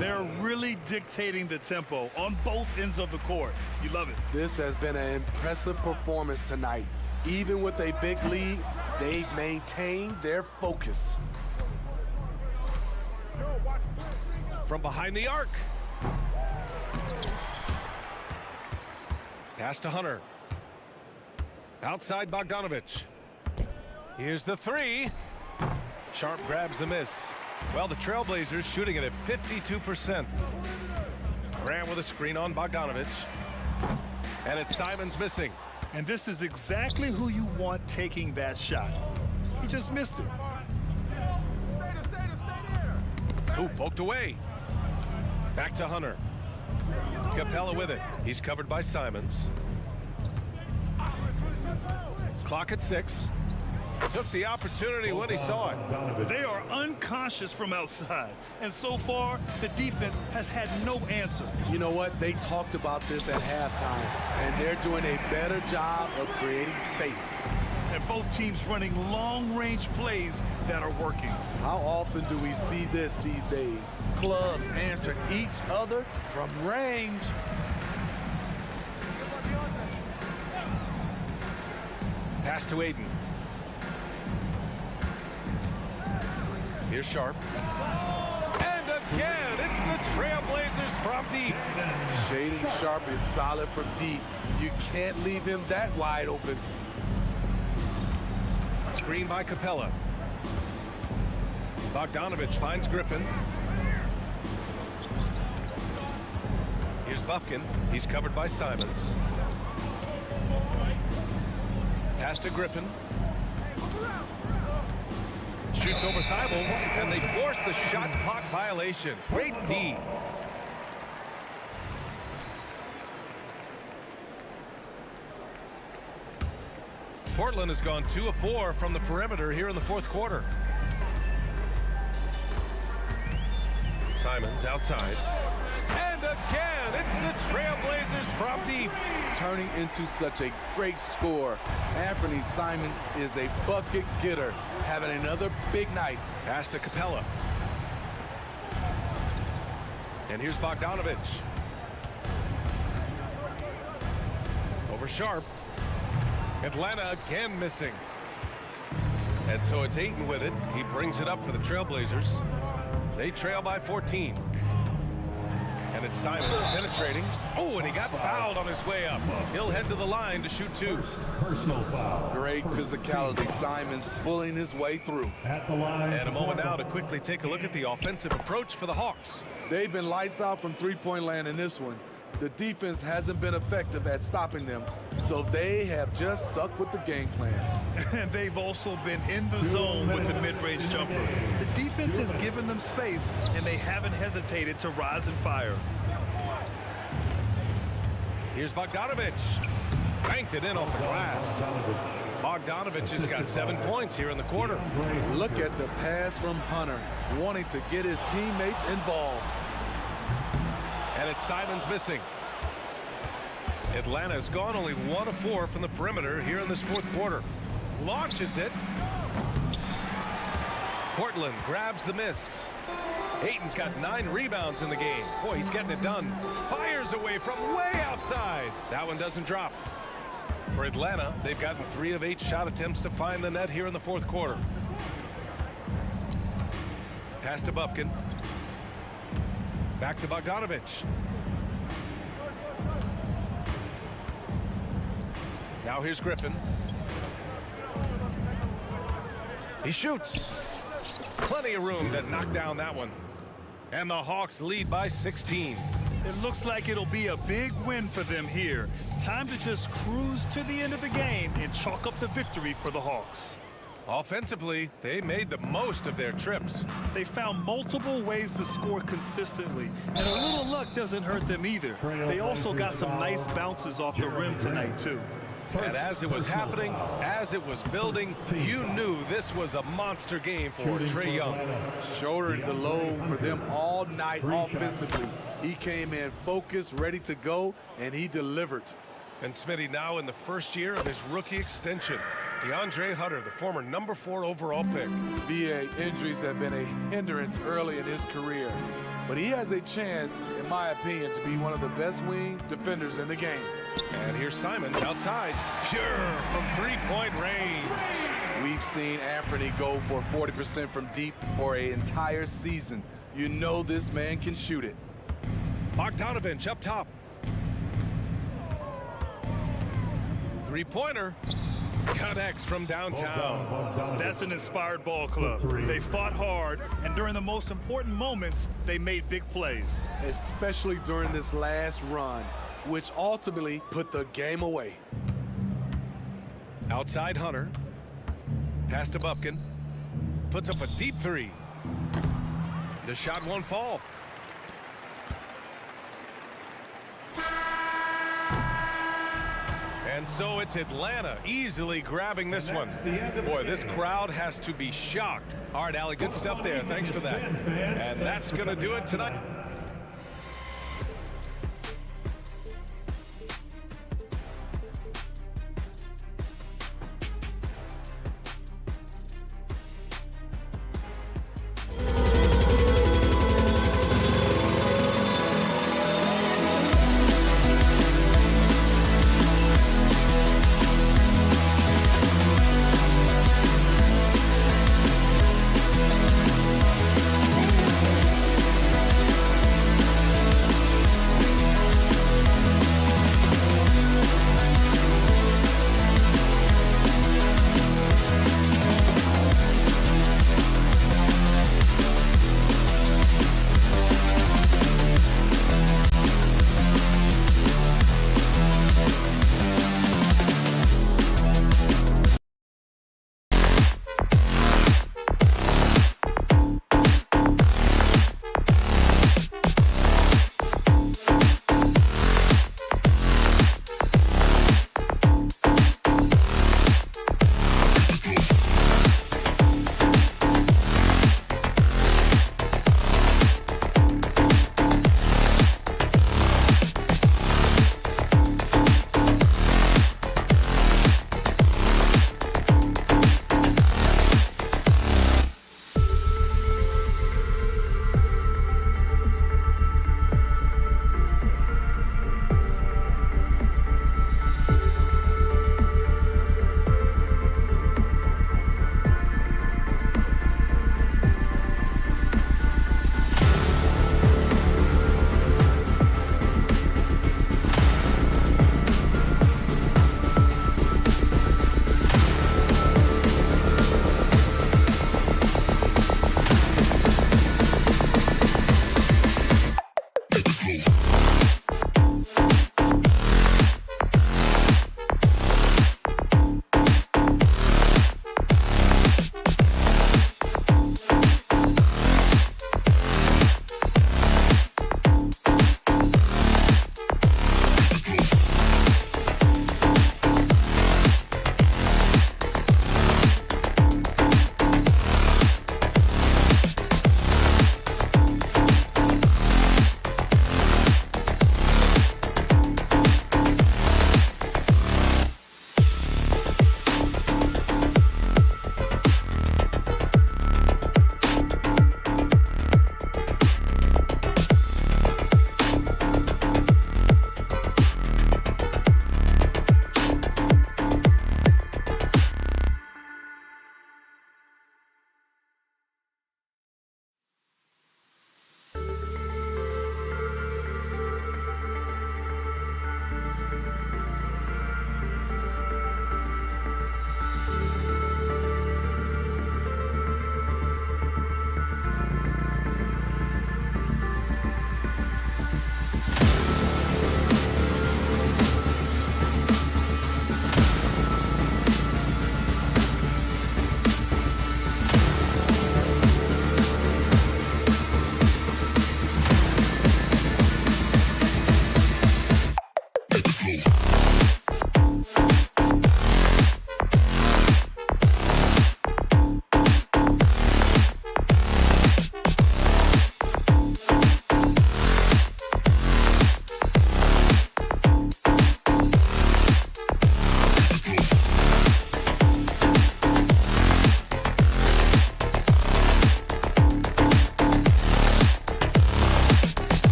They're really dictating the tempo on both ends of the court. You love it. This has been an impressive performance tonight. Even with a big lead, they've maintained their focus. From behind the arc. Pass to Hunter. Outside Bogdanovic. Here's the 3. Sharp grabs the miss. Well, the Trailblazers shooting it at 52%. Grant with a screen on Bogdanovic. And it's Simons missing. And this is exactly who you want taking that shot. He just missed it. Ooh, poked away. Back to Hunter. Capella with it. He's covered by Simons. Clock at 6. Took the opportunity when he saw it. They are unconscious from outside. And so far, the defense has had no answer. You know what? They talked about this at halftime, and they're doing a better job of creating space. And both teams running long-range plays that are working. How often do we see this these days? Clubs answering each other from range. Pass to Aiden. Here's Sharp. And again, it's the Trailblazers from deep. Shading Sharp is solid from deep. You can't leave him that wide open. Screen by Capella. Bogdanovich finds Griffin. Here's Bufkin. He's covered by Simons. Pass to Griffin. Shoots over Thibault, and they force the shot clock violation. Great D. Portland has gone 2 of 4 from the perimeter here in the fourth quarter. Simons outside. And again, it's the Trailblazers from deep. Turning into such a great score. Anthony Simon is a bucket getter, having another big night. Pass to Capella. And here's Bogdanovich. Over Sharp. Atlanta again missing. And so it's Ayton with it. He brings it up for the Trailblazers. They trail by 14. And it's Simons penetrating. Oh, and he got fouled on his way up. He'll head to the line to shoot 2. Personal foul. Great physicality. Simons pulling his way through. At the line. And a moment now to quickly take a look at the offensive approach for the Hawks. They've been lights out from three-point land in this one. The defense hasn't been effective at stopping them, so they have just stuck with the game plan. And they've also been in the zone with the mid-range jumper. The defense has given them space, and they haven't hesitated to rise and fire. Here's Bogdanovich. Banked it in off the glass. Bogdanovich has got 7 points here in the quarter. Look at the pass from Hunter, wanting to get his teammates involved. And it's Simons missing. Atlanta's gone only 1 of 4 from the perimeter here in this fourth quarter. Launches it. Portland grabs the miss. Ayton's got 9 rebounds in the game. Boy, he's getting it done. Fires away from way outside. That one doesn't drop. For Atlanta, they've gotten 3 of 8 shot attempts to find the net here in the fourth quarter. Pass to Bufkin. Back to Bogdanovich. Now here's Griffin. He shoots. Plenty of room to knock down that one. And the Hawks lead by 16. It looks like it'll be a big win for them here. Time to just cruise to the end of the game and chalk up the victory for the Hawks. Offensively, they made the most of their trips. They found multiple ways to score consistently, and a little luck doesn't hurt them either. They also got some nice bounces off the rim tonight, too. And as it was happening, as it was building, you knew this was a monster game for Trae Young. Shouldering the load for them all night offensively. He came in focused, ready to go, and he delivered. And Smitty now in the first year of his rookie extension. DeAndre Hunter, the former number 4 overall pick. BA injuries have been a hindrance early in his career, but he has a chance, in my opinion, to be one of the best wing defenders in the game. And here's Simons outside, pure from three-point range. We've seen Anthony go for 40% from deep for an entire season. You know this man can shoot it. Bogdanovich up top. Three-pointer. Connects from downtown. That's an inspired ball club. They fought hard, and during the most important moments, they made big plays. Especially during this last run, which ultimately put the game away. Outside Hunter. Pass to Bufkin. Puts up a deep 3. The shot won't fall. And so it's Atlanta easily grabbing this one. Boy, this crowd has to be shocked. All right, Allie, good stuff there. Thanks for that. And that's going to do it tonight.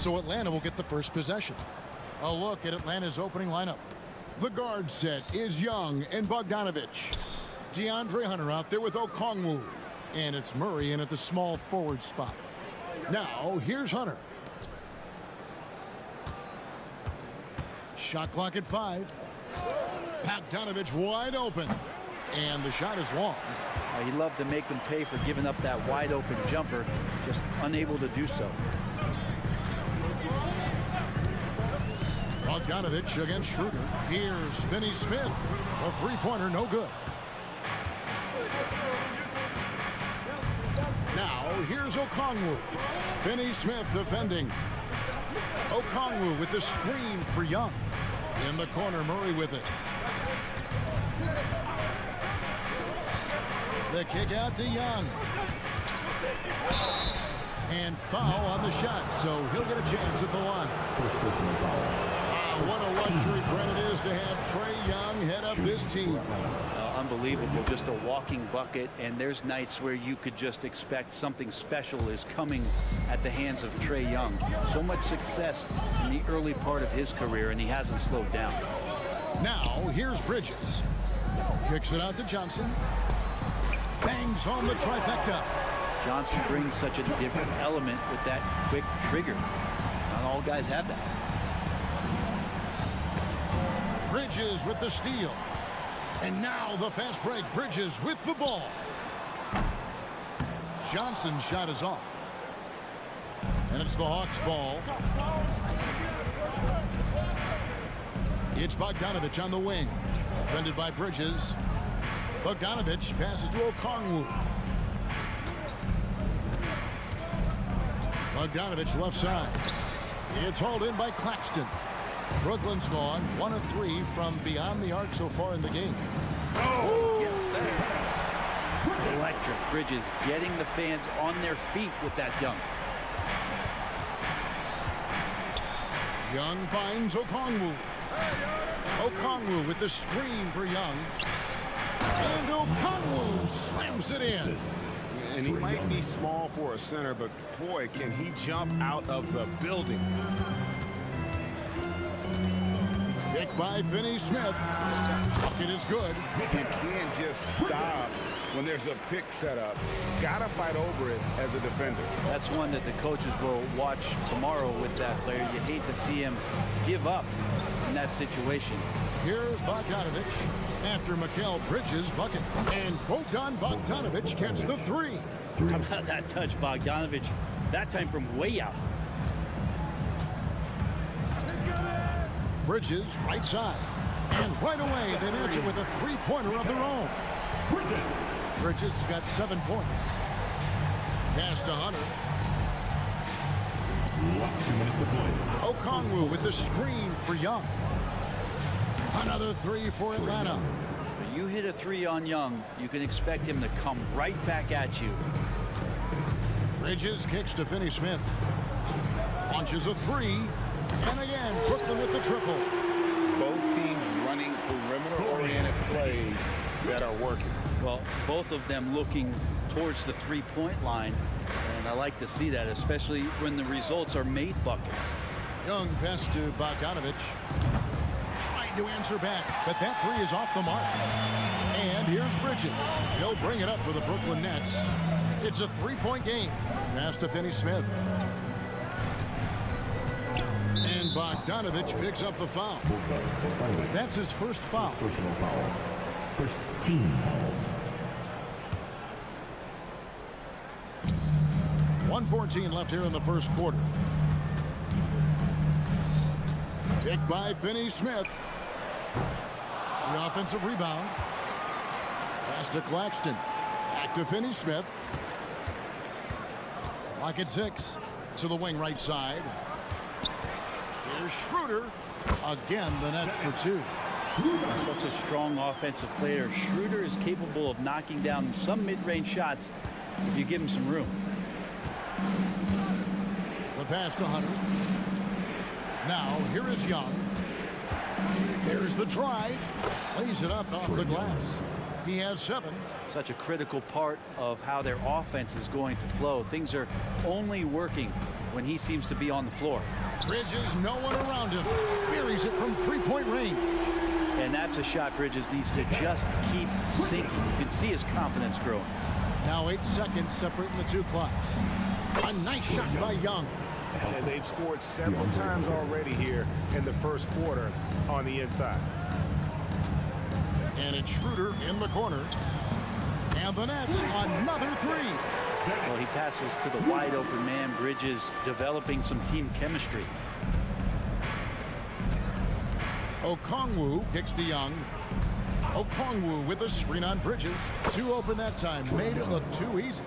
So Atlanta will get the first possession. A look at Atlanta's opening lineup. The guard set is Young and Bogdanovich. DeAndre Hunter out there with Okongwu. And it's Murray in at the small forward spot. Now, here's Hunter. Shot clock at 5. Bogdanovich wide open. And the shot is long. He loved to make them pay for giving up that wide open jumper, just unable to do so. Bogdanovich against Schroeder. Here's Finney Smith. A three-pointer, no good. Now, here's Okongwu. Finney Smith defending. Okongwu with the screen for Young. In the corner, Murray with it. The kick out to Young. And foul on the shot, so he'll get a chance at the line. What a luxury, Brent, it is to have Trae Young head up this team. Unbelievable, just a walking bucket, and there's nights where you could just expect something special is coming at the hands of Trae Young. So much success in the early part of his career, and he hasn't slowed down. Now, here's Bridges. Kicks it out to Johnson. Bangs home the trifecta. Johnson brings such a different element with that quick trigger. Not all guys have that. Bridges with the steal. And now the fast break. Bridges with the ball. Johnson's shot is off. And it's the Hawks' ball. It's Bogdanovich on the wing. Defended by Bridges. Bogdanovich passes to Okongwu. Bogdanovich left side. It's hauled in by Claxton. Brooklyn's gone 1 of 3 from beyond the arc so far in the game. Oh, yes, sir. Electric. Bridges getting the fans on their feet with that dunk. Young finds Okongwu. Okongwu with the screen for Young. And Okongwu slams it in. And he might be small for a center, but boy, can he jump out of the building. Pick by Finney Smith. Bucket is good. You can't just stop when there's a pick set up. Gotta fight over it as a defender. That's one that the coaches will watch tomorrow with that player. You hate to see him give up in that situation. Here's Bogdanovich after Mikal Bridges' bucket. And Bogdan Bogdanovich gets the 3. How about that touch, Bogdanovich? That time from way out. Bridges right side. And right away they match it with a three-pointer of their own. Bridges has got 7 points. Pass to Hunter. Okongwu with the screen for Young. Another 3 for Atlanta. When you hit a 3 on Young, you can expect him to come right back at you. Bridges kicks to Finney Smith. Launches a 3. And again, Brooklyn with the triple. Both teams running perimeter-oriented plays that are working. Well, both of them looking towards the three-point line. And I like to see that, especially when the results are made buckets. Young pass to Bogdanovich. Trying to answer back, but that 3 is off the mark. And here's Bridges. He'll bring it up for the Brooklyn Nets. It's a 3-point game. Pass to Finney Smith. And Bogdanovich picks up the foul. That's his first foul. Personal foul. First team foul. 1:14 left here in the first quarter. Picked by Finney Smith. The offensive rebound. Pass to Claxton. Back to Finney Smith. Lock at 6. To the wing right side. Here's Schroeder. Again, the Nets for 2. Such a strong offensive player. Schroeder is capable of knocking down some mid-range shots if you give him some room. The pass to Hunter. Now, here is Young. There's the drive. Lays it up off the glass. He has 7. Such a critical part of how their offense is going to flow. Things are only working when he seems to be on the floor. Bridges, no one around him. Buries it from three-point range. And that's a shot Bridges needs to just keep sinking. You can see his confidence growing. Now 8 seconds separating the two clocks. A nice shot by Young. And they've scored several times already here in the first quarter on the inside. And it's Schroeder in the corner. And the Nets, another 3. Well, he passes to the wide open man. Bridges developing some team chemistry. Okongwu kicks to Young. Okongwu with a screen on Bridges. 2 open that time. Made it look too easy.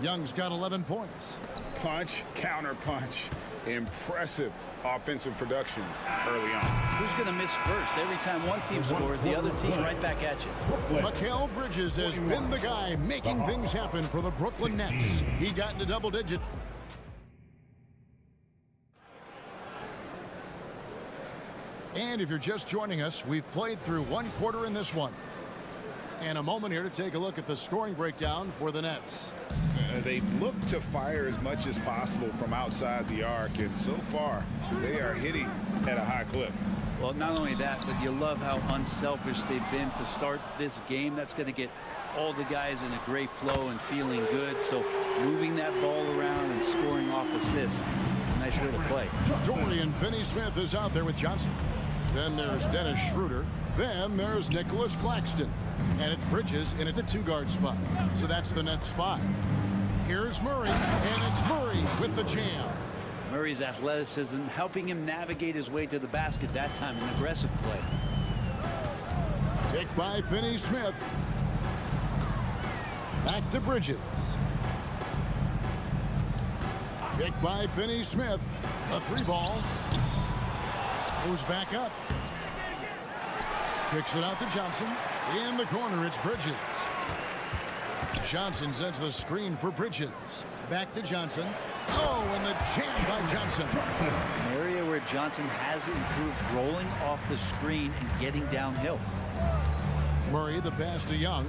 Young's got 11 points. Punch, counter punch. Impressive offensive production early on. Who's going to miss first? Every time one team scores, the other team right back at you. Mikal Bridges has been the guy making things happen for the Brooklyn Nets. He got into double digit. And if you're just joining us, we've played through 1 quarter in this one. And a moment here to take a look at the scoring breakdown for the Nets. They've looked to fire as much as possible from outside the arc, and so far they are hitting at a high clip. Well, not only that, but you love how unselfish they've been to start this game. That's going to get all the guys in a great flow and feeling good. So moving that ball around and scoring off assists, it's a nice way to play. Dorian Finney-Smith is out there with Johnson. Then there's Dennis Schroeder. Then there's Nicholas Claxton. And it's Bridges in at the 2-guard spot. So that's the Nets 5. Here's Murray, and it's Murray with the jam. Murray's athleticism helping him navigate his way to the basket that time, an aggressive play. Pick by Finney-Smith. Back to Bridges. Pick by Finney-Smith. A 3-ball. Goes back up. Kicks it out to Johnson. In the corner, it's Bridges. Johnson sends the screen for Bridges. Back to Johnson. Oh, and the jam by Johnson. An area where Johnson has improved rolling off the screen and getting downhill. Murray, the pass to Young.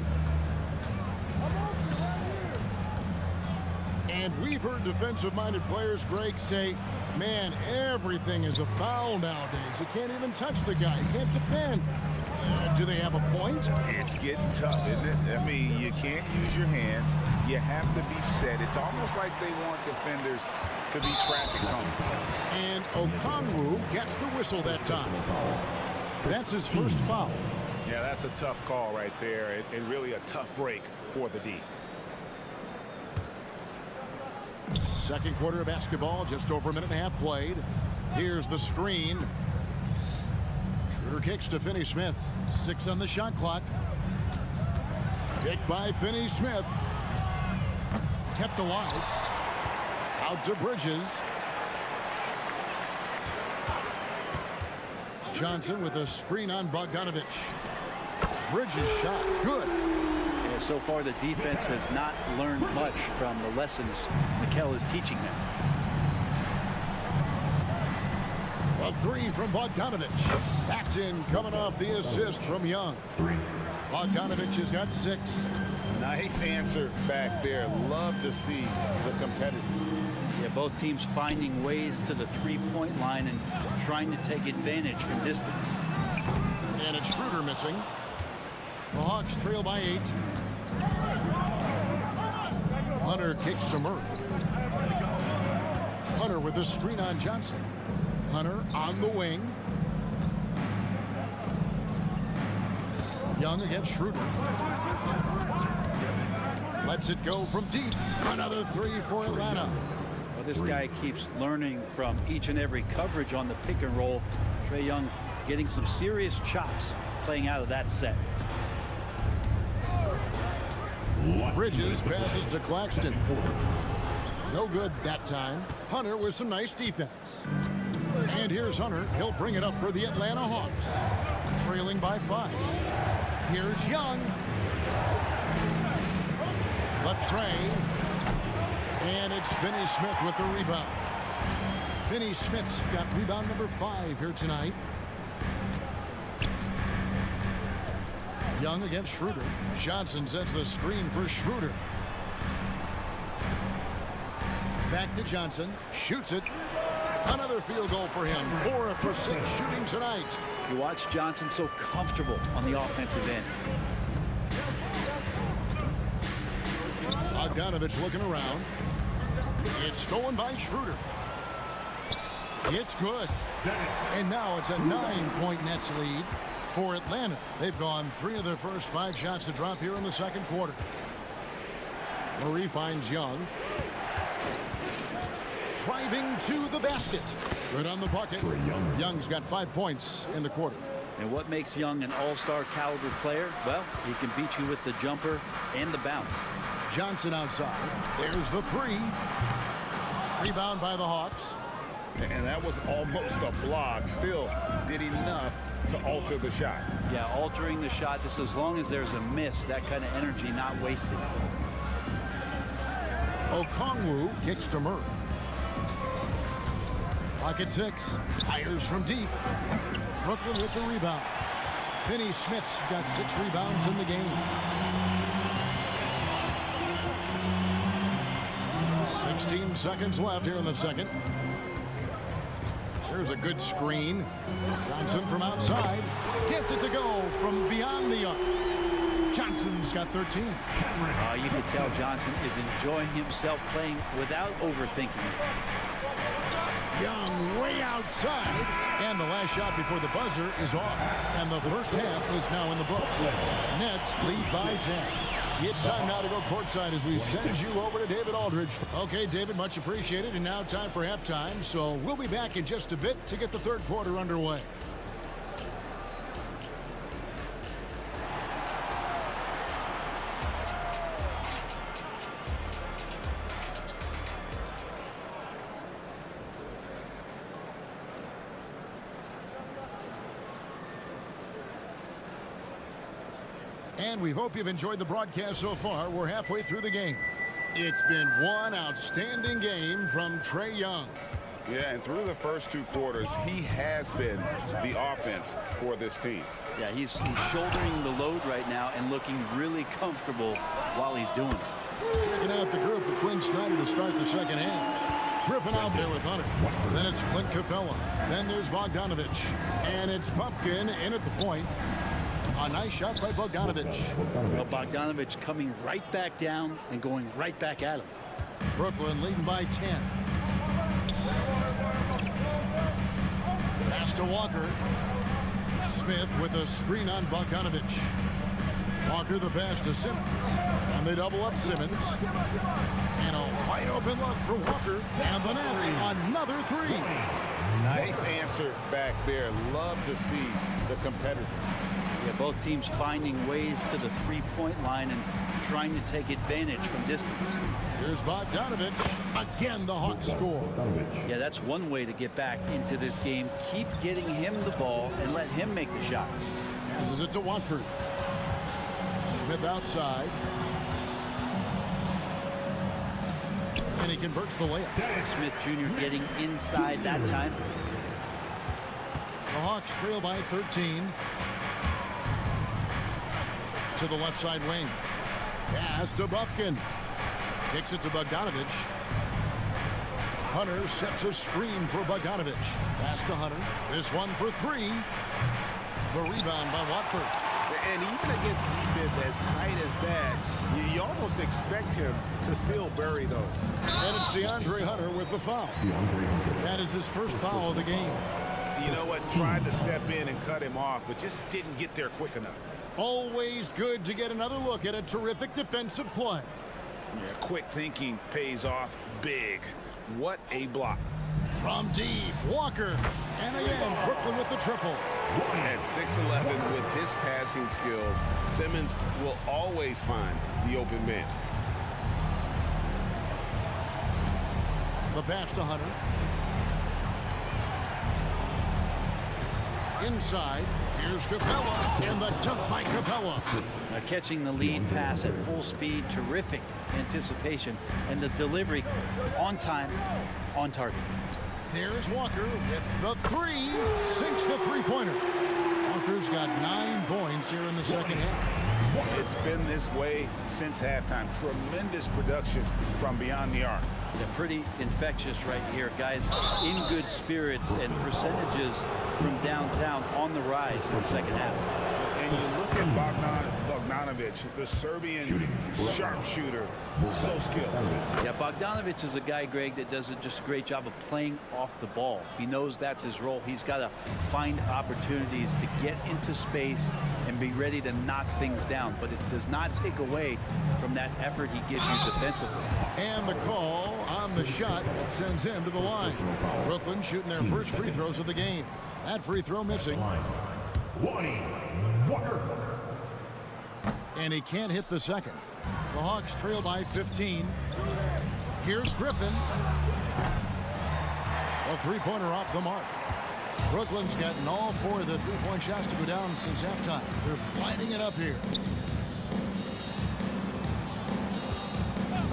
And we've heard defensive-minded players, Greg, say, man, everything is a foul nowadays. You can't even touch the guy. You can't defend. Do they have a point? It's getting tough, isn't it? I mean, you can't use your hands. You have to be set. It's almost like they want defenders to be traffic cones. And Okongwu gets the whistle that time. That's his first foul. Yeah, that's a tough call right there, and really a tough break for the D. Second quarter of basketball, just over a minute and a half played. Here's the screen. Schroeder kicks to Finney-Smith. 6 on the shot clock. Kick by Finney-Smith. Kept alive. Out to Bridges. Johnson with a screen on Bogdanovich. Bridges shot. Good. Yeah, so far the defense has not learned much from the lessons Mikal is teaching them. A 3 from Bogdanovich. That's in, coming off the assist from Young. Bogdanovich has got 6. Nice answer back there. Love to see the competitors. Yeah, both teams finding ways to the three-point line and trying to take advantage from distance. And it's Schroeder missing. The Hawks trail by 8. Hunter kicks to Murray. Hunter with a screen on Johnson. Hunter on the wing. Young against Schroeder. Lets it go from deep. Another 3 for Atlanta. Well, this guy keeps learning from each and every coverage on the pick and roll. Trae Young getting some serious chops playing out of that set. Bridges passes to Claxton. No good that time. Hunter with some nice defense. And here's Hunter. He'll bring it up for the Atlanta Hawks. Trailing by 5. Here's Young. Trae. And it's Finney-Smith with the rebound. Finney-Smith's got rebound number 5 here tonight. Young against Schroeder. Johnson sets the screen for Schroeder. Back to Johnson. Shoots it. Another field goal for him. 4 for 6 shooting tonight. You watch Johnson so comfortable on the offensive end. Bogdanovich looking around. It's stolen by Schroeder. It's good. And now it's a 9-point Nets lead for Atlanta. They've gone 3 of their first 5 shots to drop here in the second quarter. Murray finds Young. Driving to the basket. Good on the bucket. Young's got 5 points in the quarter. And what makes Young an all-star caliber player? Well, he can beat you with the jumper and the bounce. Johnson outside. There's the 3. Rebound by the Hawks. And that was almost a block. Still did enough to alter the shot. Yeah, altering the shot just as long as there's a miss. That kind of energy not wasted. Okongwu kicks to Murray. Pocket 6. Fires from deep. Brooklyn with the rebound. Finney-Smith's got 6 rebounds in the game. 16 seconds left here in the second. There's a good screen. Johnson from outside. Gets it to go from beyond the arc. Johnson's got 13. You can tell Johnson is enjoying himself playing without overthinking it. Young way outside. And the last shot before the buzzer is off. And the first half is now in the books. Nets lead by 10. It's time now to go courtside as we send you over to David Aldridge. Okay, David, much appreciated. And now time for halftime. So we'll be back in just a bit to get the third quarter underway. And we hope you've enjoyed the broadcast so far. We're halfway through the game. It's been one outstanding game from Trae Young. Yeah, and through the first 2 quarters, he has been the offense for this team. Yeah, he's shouldering the load right now and looking really comfortable while he's doing it. Checking out the group for Quinn Snyder to start the second half. Griffin out there with Hunter. Then it's Clint Capella. Then there's Bogdanovich. And it's Pumpkin in at the point. A nice shot by Bogdanovich. Well, Bogdanovich coming right back down and going right back at him. Brooklyn leading by 10. Pass to Walker. Smith with a screen on Bogdanovich. Walker the pass to Simmons. And they double up Simmons. And a wide open look for Walker. And the Nets another 3. Nice answer back there. Love to see the competitors. Yeah, both teams finding ways to the three-point line and trying to take advantage from distance. Here's Bogdanovich. Again, the Hawks score. Yeah, that's one way to get back into this game. Keep getting him the ball and let him make the shots. Passes it to Watford. Smith outside. And he converts the layup. Smith Jr. getting inside that time. The Hawks trail by 13. To the left side wing. Pass to Bufkin. Kicks it to Bogdanovich. Hunter sets a screen for Bogdanovich. Pass to Hunter. This one for 3. The rebound by Watford. And even against defense as tight as that, you almost expect him to still bury those. And it's DeAndre Hunter with the foul. That is his first foul of the game. You know what? Tried to step in and cut him off, but just didn't get there quick enough. Always good to get another look at a terrific defensive play. Yeah, quick thinking pays off big. What a block. From deep, Walker. And again, Brooklyn with the triple. At 6'11" with his passing skills, Simmons will always find the open man. The pass to Hunter. Inside, here's Capella, and the dunk by Capella. Catching the lead pass at full speed, terrific anticipation, and the delivery on time, on target. There's Walker with the 3, sinks the three-pointer. Walker's got got 9 points here in the second half. It's been this way since halftime. Tremendous production from beyond the arc. They're pretty infectious right here. Guys in good spirits and percentages from downtown on the rise in the second half. And you look at Bogdanovic, the Serbian sharpshooter, so skilled. Yeah, Bogdanovic is a guy, Greg, that does just a great job of playing off the ball. He knows that's his role. He's got to find opportunities to get into space and be ready to knock things down. But it does not take away from that effort he gives you defensively. And the call on the shot that sends him to the line. Brooklyn shooting their first free throws of the game. That free throw missing. And he can't hit the second. The Hawks trail by 15. Here's Griffin. A three-pointer off the mark. Brooklyn's gotten all 4 of the three-point shots to go down since halftime. They're lighting it up here.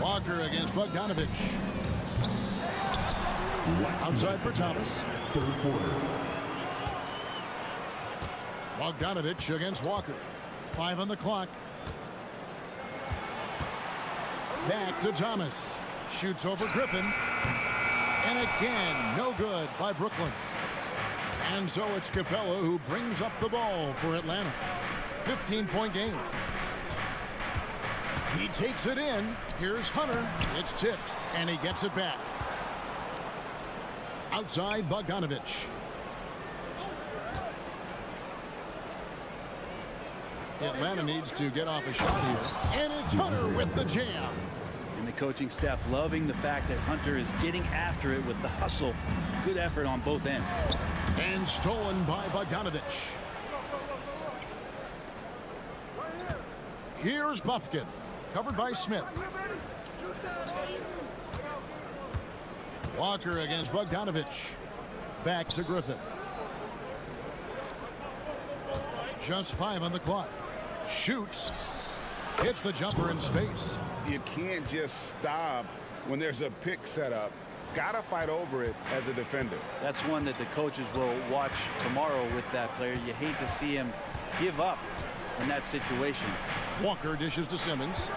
Walker against Bogdanovic. Outside for Thomas. Bogdanovic against Walker. 5 on the clock. Back to Thomas. Shoots over Griffin. And again, no good by Brooklyn. And so it's Capella who brings up the ball for Atlanta. 15-point game. He takes it in. Here's Hunter. It's tipped, and he gets it back. Outside Bogdanovic. Atlanta needs to get off a shot here. And it's Hunter with the jam. And the coaching staff loving the fact that Hunter is getting after it with the hustle. Good effort on both ends. And stolen by Bogdanovic. Here's Bufkin. Covered by Smith. Walker against Bogdanovic. Back to Griffin. Just 5 on the clock. Shoots. Hits the jumper in space. You can't just stop when there's a pick set up. Gotta fight over it as a defender. That's one that the coaches will watch tomorrow with that player. You hate to see him give up in that situation. Walker dishes to Simmons.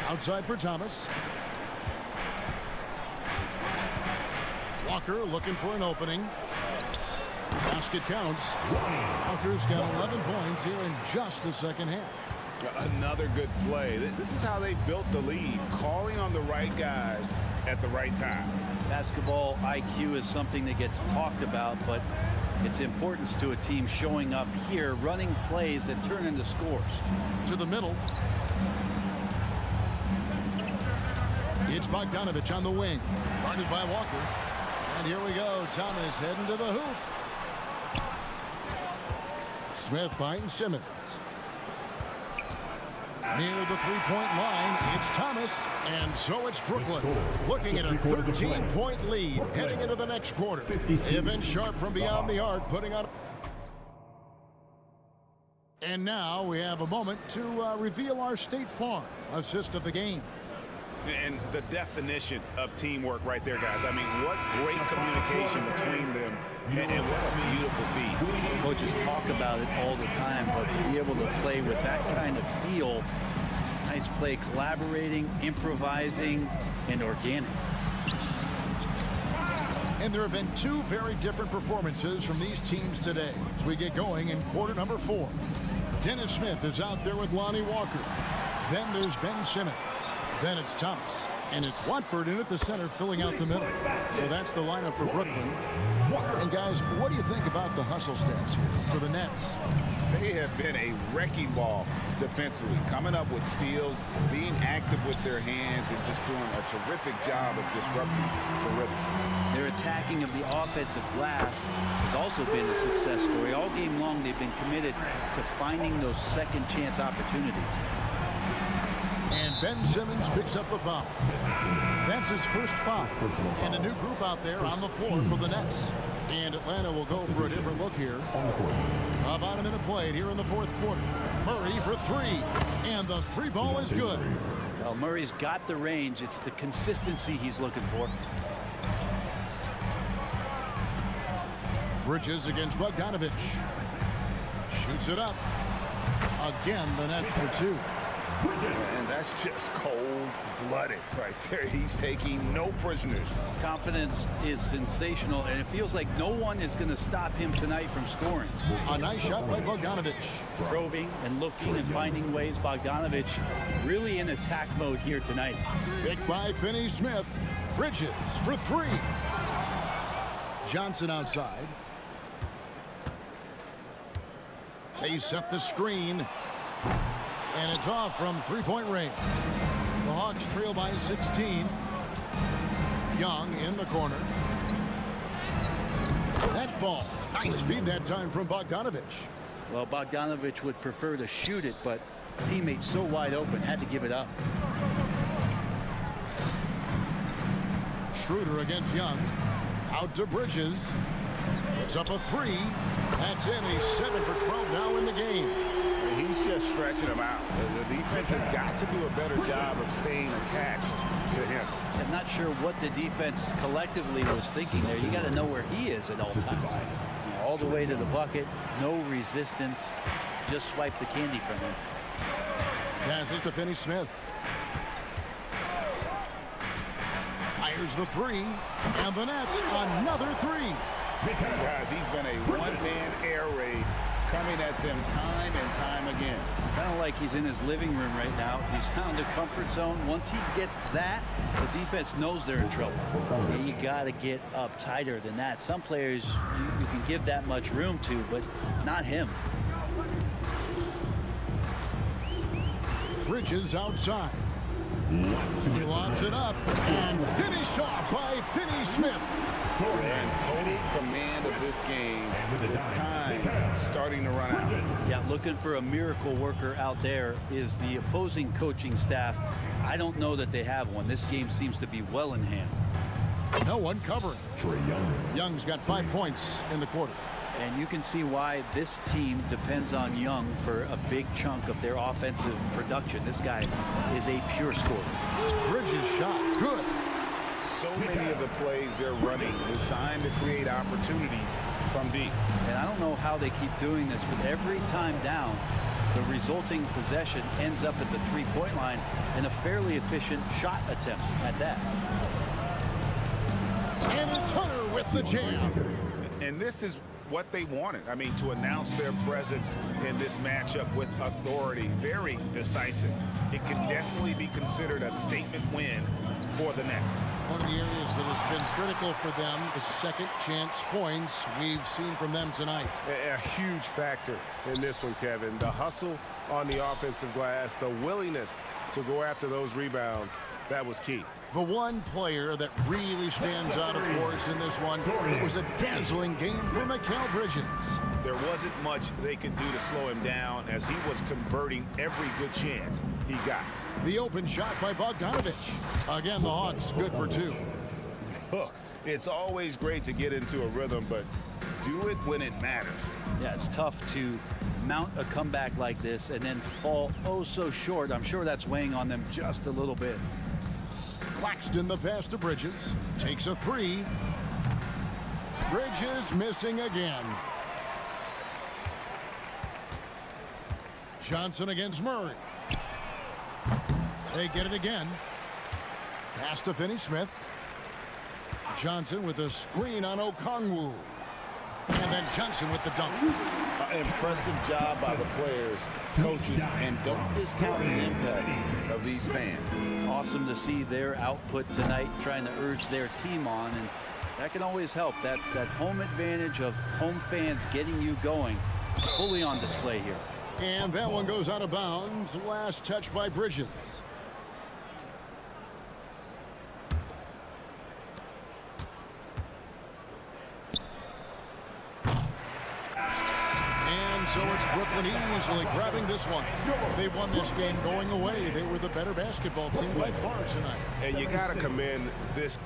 Outside for Thomas. Walker looking for an opening. Basket counts. Walker's got 11 points here in just the second half. Another good play. This is how they built the lead, calling on the right guys at the right time. Basketball IQ is something that gets talked about, but its importance to a team showing up here, running plays that turn into scores. To the middle. It's Bogdanovic on the wing. Guarded by Walker. And here we go. Thomas heading to the hoop. Smith finds Simmons. Near the three-point line, it's Thomas. And so it's Brooklyn. Looking at a 13-point lead heading into the next quarter. They've been sharp from beyond the arc, putting on. And now we have a moment to reveal our State Farm assist of the game. And the definition of teamwork right there, guys. I mean, what great communication between them, and what a beautiful feed. Coaches talk about it all the time, but to be able to play with that kind of feel, nice play, collaborating, improvising, and organic. And there have been 2 very different performances from these teams today as we get going in quarter number 4. Dennis Smith is out there with Lonnie Walker. Then there's Ben Simmons. Then it's Thomas. And it's Watford in at the center filling out the middle. So that's the lineup for Brooklyn. And guys, what do you think about the hustle stats here for the Nets? They have been a wrecking ball defensively, coming up with steals, being active with their hands, and just doing a terrific job of disrupting the rhythm. Their attacking of the offensive glass has also been a success story. All game long, they've been committed to finding those second chance opportunities. And Ben Simmons picks up a foul. That's his first foul. And a new group out there on the floor for the Nets. And Atlanta will go for a different look here. About a minute played here in the fourth quarter. Murray for 3. And the 3 ball is good. Well, Murray's got the range. It's the consistency he's looking for. Bridges against Bogdanovich. Shoots it up. Again, the Nets for two. And that's just cold-blooded right there. He's taking no prisoners. Confidence is sensational, and it feels like no one is going to stop him tonight from scoring. A nice shot by Bogdanovich. Probing and looking and finding ways. Bogdanovich really in attack mode here tonight. Picked by Finney-Smith. Bridges for three. Johnson outside. They set the screen. And it's off from three-point range. The Hawks trail by 16. Young in the corner. That ball. Nice feed that time from Bogdanovich. Well, Bogdanovich would prefer to shoot it, but teammates so wide open, had to give it up. Schroeder against Young. Out to Bridges. It's up a three. That's in. He's 7 for 12 now in the game. He's just stretching him out. The defense has got to do a better job of staying attached to him. I'm not sure what the defense collectively was thinking there. You got to know where he is at all times. All the way to the bucket, no resistance, just swipe the candy from him. Passes to Finney-Smith. Fires the three, and the Nets another three. Guys, he's been a one-man air raid coming at them time and time again. Kind of like he's in his living room right now. He's found a comfort zone. Once he gets that, the defense knows they're in trouble. And you got to get up tighter than that. Some players you can give that much room to, but not him. Bridges outside. He lobs it up and finish off by Finney-Smith. And total command of this game. The time starting to run out. Yeah, looking for a miracle worker out there is the opposing coaching staff. I don't know that they have one. This game seems to be well in hand. No one covering. Young's got 5 points in the quarter. And you can see why this team depends on Young for a big chunk of their offensive production. This guy is a pure scorer. Bridges shot. Good. So many of the plays they're running designed to create opportunities from deep. And I don't know how they keep doing this, but every time down, the resulting possession ends up at the three-point line in a fairly efficient shot attempt at that. And it's Hunter with the jam. And this is what they wanted. I mean, to announce their presence in this matchup with authority. Very decisive. It can definitely be considered a statement win for the Nets. One of the areas that has been critical for them is second chance points we've seen from them tonight. A huge factor in this one, Kevin. The hustle on the offensive glass, the willingness to go after those rebounds, that was key. The one player that really stands out, of course, in this one, it was a dazzling game for Mikal Bridges. There wasn't much they could do to slow him down as he was converting every good chance he got. The open shot by Bogdanovich. Again, the Hawks good for two. Look, it's always great to get into a rhythm, but do it when it matters. Yeah, it's tough to mount a comeback like this and then fall oh so short. I'm sure that's weighing on them just a little bit. Claxton the pass to Bridges. Takes a three. Bridges missing again. Johnson against Murray. They get it again. Pass to Finney-Smith. Johnson with a screen on Okongwu. And then Johnson with the dunk. Impressive job by the players, coaches, and don't discount the impact of these fans. Awesome to see their output tonight, trying to urge their team on, and that can always help. That home advantage of home fans getting you going, fully on display here. And that one goes out of bounds. Last touch by Bridges. So it's Brooklyn easily grabbing this one. They won this game going away. They were the better basketball team by far tonight. And you got to commend this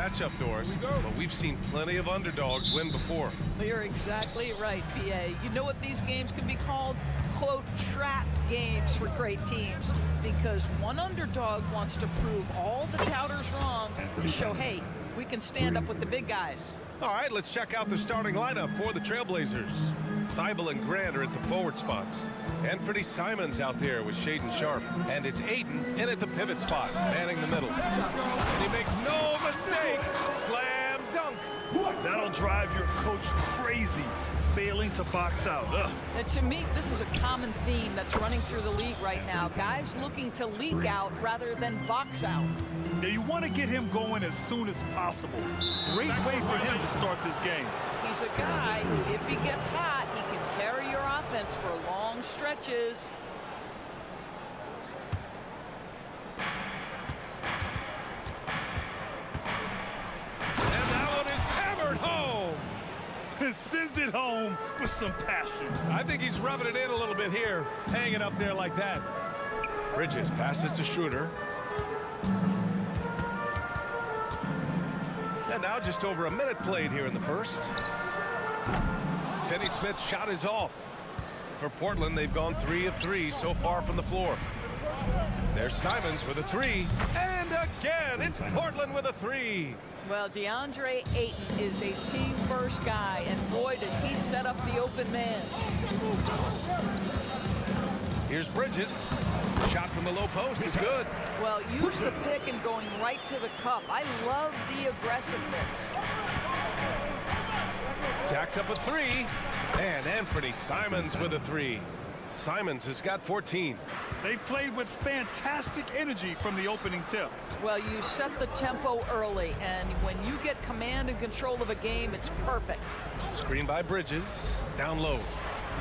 matchup, Doris, but we've seen plenty of underdogs win before. You're exactly right, B.A. You know what these games can be called? Quote, trap games for great teams, because one underdog wants to prove all the doubters wrong to show, hey, we can stand up with the big guys. All right, let's check out the starting lineup for the Trailblazers. Thibault and Grant are at the forward spots. Anthony Simons out there with Shaden Sharp. And it's Aiden in at the pivot spot, manning the middle. And he makes no mistake. Slam dunk. That'll drive your coach crazy, failing to box out. And to me, this is a common theme that's running through the league right now. Guys looking to leak out rather than box out. Now you want to get him going as soon as possible. Great way for him to start this game. He's a guy who, if he gets hot, he can carry your offense for long stretches. And that one is hammered home. And sends it home with some passion. I think he's rubbing it in a little bit here, hanging up there like that. Bridges passes to Schroeder. And now just over a minute played here in the first. Finney-Smith's shot is off. For Portland, they've gone 3 of 3 so far from the floor. There's Simons with a 3. And again, it's Portland with a 3. Well, DeAndre Ayton is a team-first guy, and boy, does he set up the open man. Here's Bridges. Shot from the low post is good. Well, use the pick and going right to the cup. I love the aggressiveness. Jacks up a 3. And Anthony Simons with a 3. Simons has got 14. They played with fantastic energy from the opening tip. Well, you set the tempo early, and when you get command and control of a game, it's perfect. Screen by Bridges. Down low.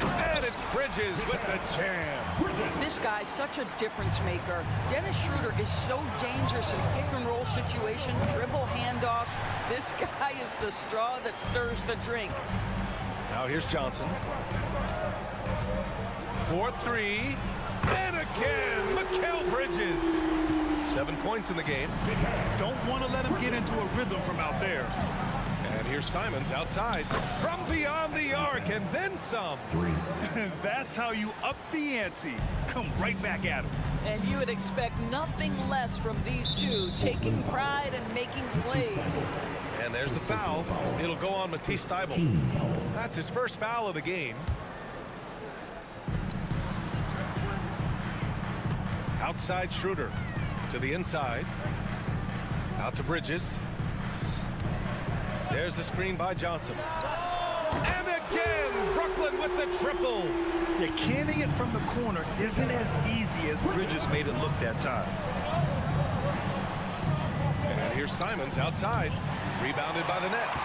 And it's Bridges with the jam. This guy's such a difference maker. Dennis Schroeder is so dangerous in pick-and-roll situation, dribble handoffs. This guy is the straw that stirs the drink. Now here's Johnson. 4-3. And again, Mikal Bridges. 7 points in the game. Don't want to let him get into a rhythm from out there. And here's Simons outside from beyond the arc and then some. That's how you up the ante. Come right back at him. And you would expect nothing less from these two, taking pride and making plays. And there's the foul. It'll go on Matisse Thybulle. That's his first foul of the game. Outside Schroeder to the inside. Out to Bridges. There's the screen by Johnson. And again, Brooklyn with the triple. Yeah, canning it from the corner isn't as easy as Bridges made it look that time. And here's Simons outside. Rebounded by the Nets.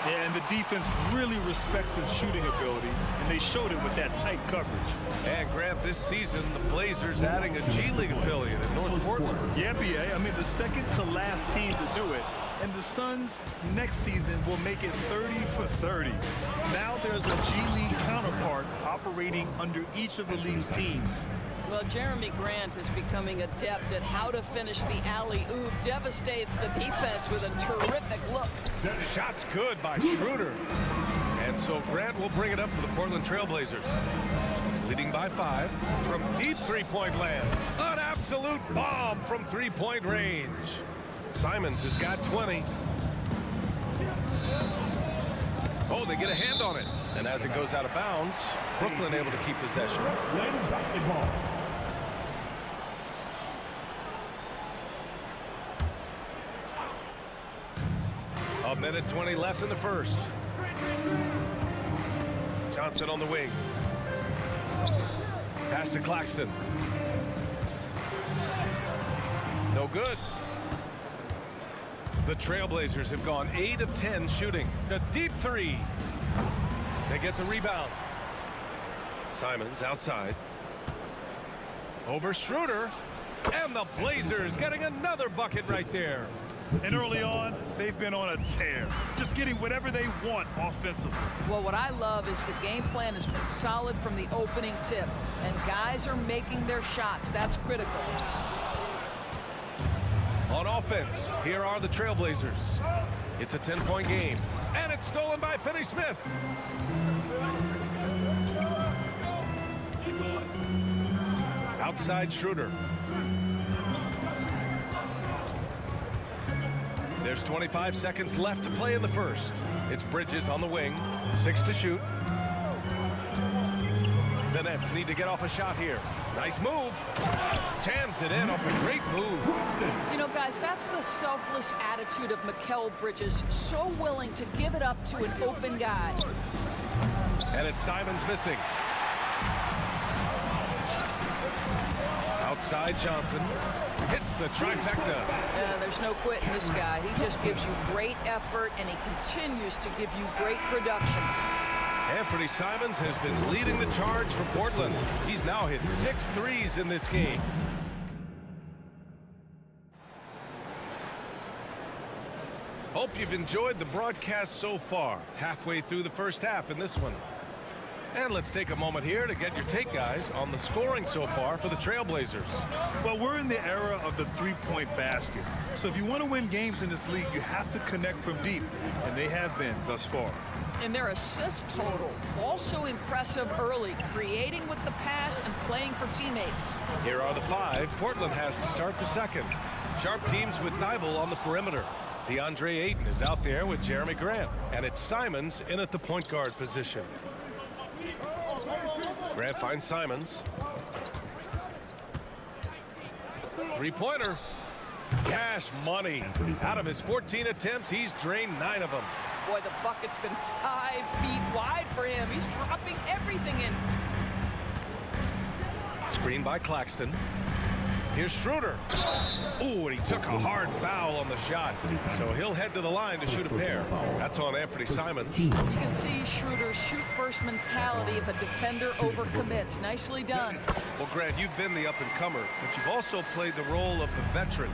Yeah, and the defense really respects his shooting ability, and they showed it with that tight coverage. And Grant, this season, the Blazers adding a G League affiliate in North Portland. Yeah, BA. I mean, the second to last team to do it. And the Suns next season will make it 30 for 30. Now there's a G League counterpart operating under each of the league's teams. Well, Jeremy Grant is becoming adept at how to finish the alley-oop. Devastates the defense with a terrific look. Shot's good by Schroeder. And so Grant will bring it up for the Portland Trailblazers. Leading by 5 from deep three-point land. An absolute bomb from three-point range. Simons has got 20. Oh, they get a hand on it. And as it goes out of bounds, Brooklyn able to keep possession. A minute 20 left in the first. Johnson on the wing. Pass to Claxton. No good. The Trailblazers have gone 8 of 10 shooting. A deep 3. They get the rebound. Simons outside. Over Schroeder. And the Blazers getting another bucket right there. And early on, they've been on a tear. Just getting whatever they want offensively. Well, what I love is the game plan has been solid from the opening tip. And guys are making their shots. That's critical. On offense, here are the Trailblazers. It's a 10-point game, and it's stolen by Finney-Smith. Outside Schroeder. There's 25 seconds left to play in the first. It's Bridges on the wing, 6 to shoot. The Nets need to get off a shot here. Nice move. Jams it in off a great move. You know, guys, that's the selfless attitude of Mikal Bridges. So willing to give it up to an open guy. And it's Simons missing. Outside Johnson. Hits the trifecta. Yeah, there's no quitting this guy. He just gives you great effort, and he continues to give you great production. Anthony Simons has been leading the charge for Portland. He's now hit 6 threes in this game. Hope you've enjoyed the broadcast so far. Halfway through the first half in this one. And let's take a moment here to get your take, guys, on the scoring so far for the Trailblazers. Well, we're in the era of the three-point basket. So if you want to win games in this league, you have to connect from deep, and they have been thus far. And their assist total, also impressive early, creating with the pass and playing for teammates. Here are the 5 Portland has to start the second. Sharp teams with Thibault on the perimeter. DeAndre Ayton is out there with Jeremy Grant, and it's Simons in at the point guard position. Grant finds Simons. Three-pointer. Cash money. Out of his 14 attempts, he's drained 9 of them. Boy, the bucket's been 5 feet wide for him. He's dropping everything in. Screen by Claxton. Here's Schroeder. Ooh, and he took a hard foul on the shot. So he'll head to the line to shoot a pair. That's on Anthony Simons. You can see Schroeder's shoot-first mentality if a defender overcommits. Nicely done. Well, Grant, you've been the up-and-comer, but you've also played the role of the veteran.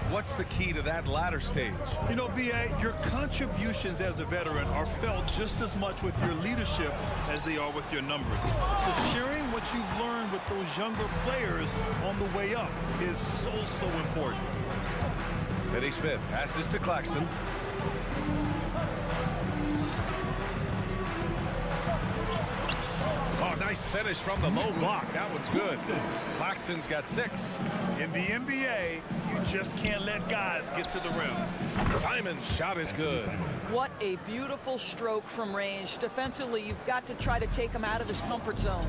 What's the key to that latter stage? You know, B.A., your contributions as a veteran are felt just as much with your leadership as they are with your numbers. So sharing what you've learned with those younger players on the way up is so important. Finney-Smith passes to Claxton. Oh, nice finish from the low block. That one's good. Claxton's got 6. In the NBA, you just can't let guys get to the rim. Simon's shot is good. What a beautiful stroke from range. Defensively, you've got to try to take him out of his comfort zone.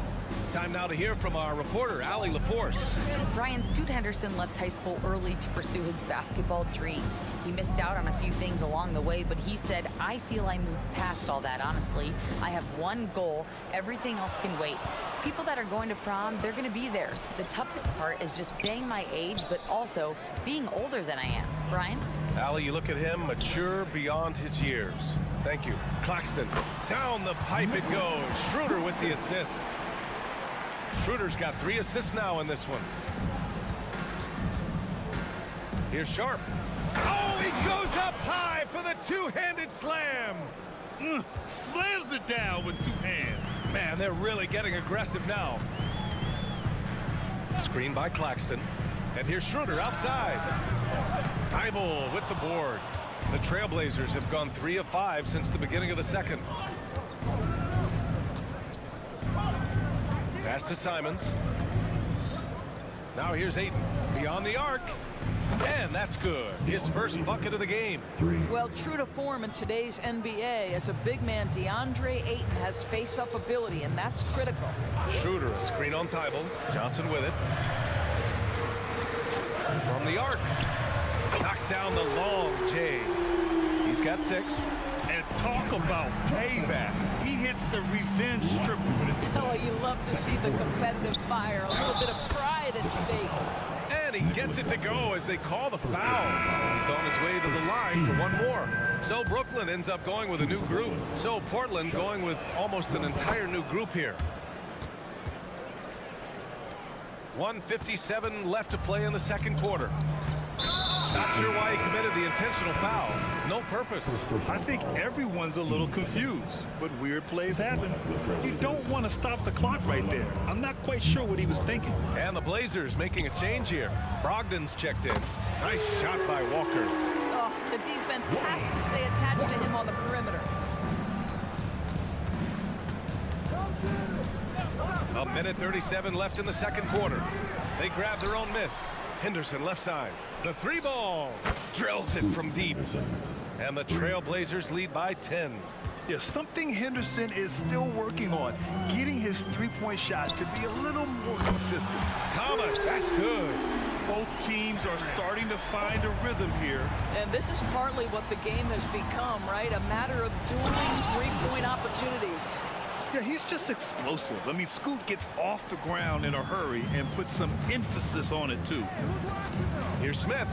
Time now to hear from our reporter, Allie LaForce. Brian, Scoot Henderson left high school early to pursue his basketball dreams. He missed out on a few things along the way, but he said, I feel I moved past all that, honestly. I have one goal. Everything else can wait. People that are going to prom, they're going to be there. The toughest part is just staying my age, but also being older than I am. Brian? Allie, you look at him, mature beyond his years. Thank you. Claxton, down the pipe it goes. Schroeder with the assist. Schroeder's got 3 assists now in this one. Here's Sharp. Oh, he goes up high for the two-handed slam. Slams it down with 2 hands. Man, they're really getting aggressive now. Screen by Claxton. And here's Schroeder outside. Thibault with the board. The Trailblazers have gone 3 of 5 since the beginning of the second. Pass to Simons. Now here's Ayton. Beyond the arc. And that's good. His first bucket of the game. Well, true to form in today's NBA, as a big man, DeAndre Ayton has face-up ability, and that's critical. Schroeder, a screen on Thibault. Johnson with it. From the arc. Knocks down the long J. He's got 6. And talk about payback. He hits the revenge triple with his... Oh, you love to see the competitive fire. A little bit of pride at stake. And he gets it to go as they call the foul. He's on his way to the line for one more. So Brooklyn ends up going with a new group. So Portland going with almost an entire new group here. 1:57 left to play in the second quarter. Not sure why he committed the intentional foul. No purpose. I think everyone's a little confused, but weird plays happen. You don't want to stop the clock right there. I'm not quite sure what he was thinking. And the Blazers making a change here. Brogdon's checked in. Nice shot by Walker. Oh, the defense has to stay attached to him on the perimeter. A minute 37 left in the second quarter. They grab their own miss. Henderson left side. The three ball. Drills it from deep. And the Trailblazers lead by 10. Yeah, something Henderson is still working on. Getting his three-point shot to be a little more consistent. Thomas, that's good. Both teams are starting to find a rhythm here. And this is partly what the game has become, right? A matter of dueling three-point opportunities. Yeah, he's just explosive. I mean, Scoot gets off the ground in a hurry and puts some emphasis on it, too. Here's Smith.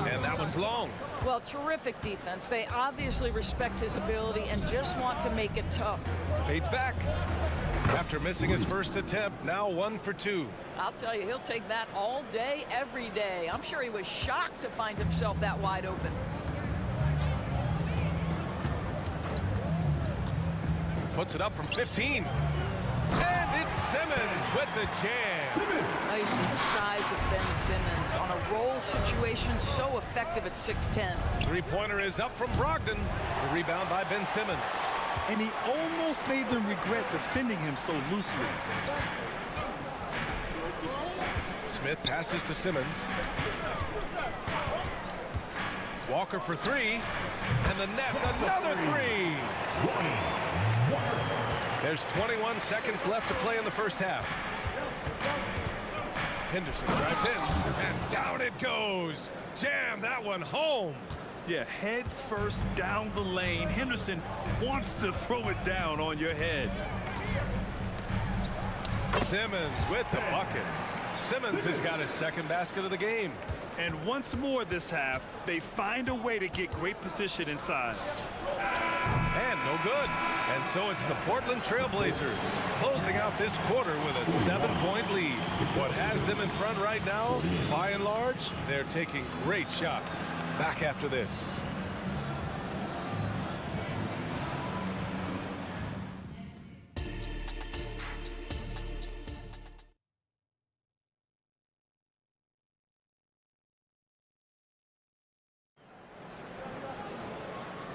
And that one's long. Well, terrific defense. They obviously respect his ability and just want to make it tough. Fades back. After missing his first attempt, now 1 for 2. I'll tell you, he'll take that all day, every day. I'm sure he was shocked to find himself that wide open. Puts it up from 15. And it's Simmons with the jam. Now you see the size of Ben Simmons on a roll situation, so effective at 6'10". Three-pointer is up from Brogdon. The rebound by Ben Simmons. And he almost made them regret defending him so loosely. Smith passes to Simmons. Walker for three. And the Nets another three. There's 21 seconds left to play in the first half. Henderson drives in, and down it goes. Jam that one home. Yeah, head first down the lane. Henderson wants to throw it down on your head. Simmons with the bucket. Simmons has got his second basket of the game. And once more this half, they find a way to get great position inside. And no good. And so it's the Portland Trailblazers closing out this quarter with a 7-point lead. What has them in front right now, by and large, they're taking great shots. Back after this.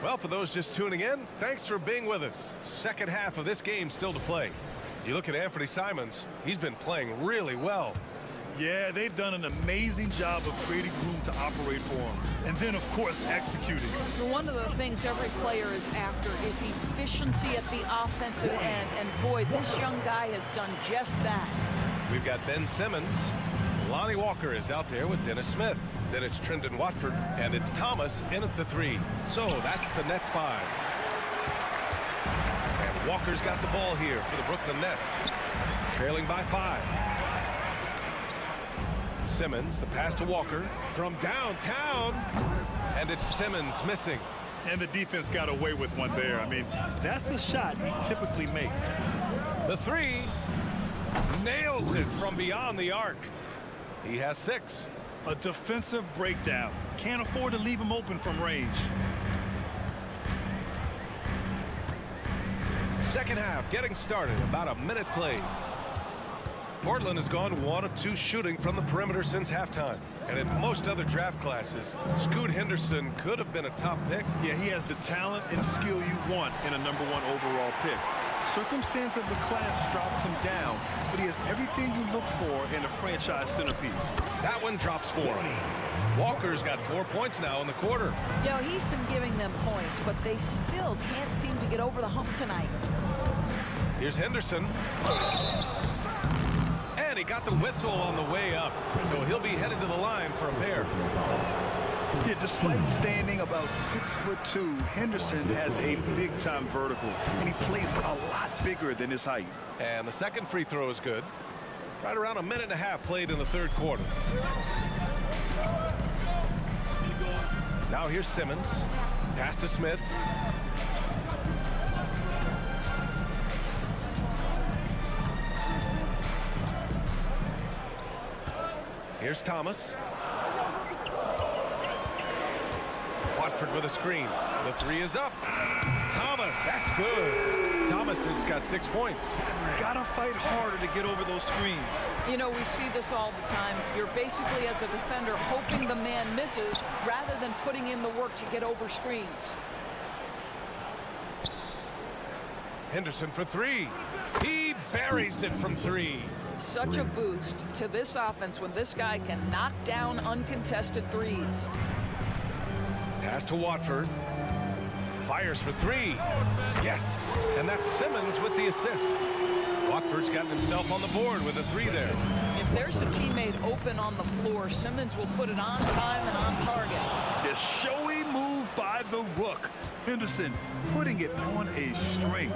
Well, for those just tuning in, thanks for being with us. Second half of this game still to play. You look at Anthony Simons, he's been playing really well. Yeah, they've done an amazing job of creating room to operate for him. And then, of course, executing. One of the things every player is after is efficiency at the offensive end. And boy, this young guy has done just that. We've got Ben Simmons. Lonnie Walker is out there with Dennis Smith. Then it's Trendon Watford, and it's Thomas in at the three. So that's the Nets 5. And Walker's got the ball here for the Brooklyn Nets. Trailing by 5. Simmons, the pass to Walker from downtown. And it's Simmons missing. And the defense got away with one there. I mean, that's a shot he typically makes. The three nails it from beyond the arc. He has 6. A defensive breakdown. Can't afford to leave him open from range. Second half getting started. About a minute played. Portland has gone 1 of 2 shooting from the perimeter since halftime. And in most other draft classes, Scoot Henderson could have been a top pick. Yeah, he has the talent and skill you want in a #1 overall pick. Circumstance of the class drops him down, but he has everything you look for in a franchise centerpiece. That one drops 4. Walker's got 4 points now in the quarter. You know, he's been giving them points, but they still can't seem to get over the hump tonight. Here's Henderson. And he got the whistle on the way up, so he'll be headed to the line for a pair. Yeah, despite standing about 6'2", Henderson has a big-time vertical, and he plays a lot bigger than his height. And the second free throw is good. Right around a minute and a half played in the third quarter. Now here's Simmons. Pass to Smith. Here's Thomas. Watford with a screen. The three is up. Thomas, that's good. Thomas has got 6 points. Gotta fight harder to get over those screens. You know, we see this all the time. You're basically, as a defender, hoping the man misses rather than putting in the work to get over screens. Henderson for three. He buries it from three. Such a boost to this offense when this guy can knock down uncontested threes. Pass to Watford. Fires for three. Yes. And that's Simmons with the assist. Watford's gotten himself on the board with a three there. If there's a teammate open on the floor, Simmons will put it on time and on target. A showy move by the Rook. Henderson putting it on a string.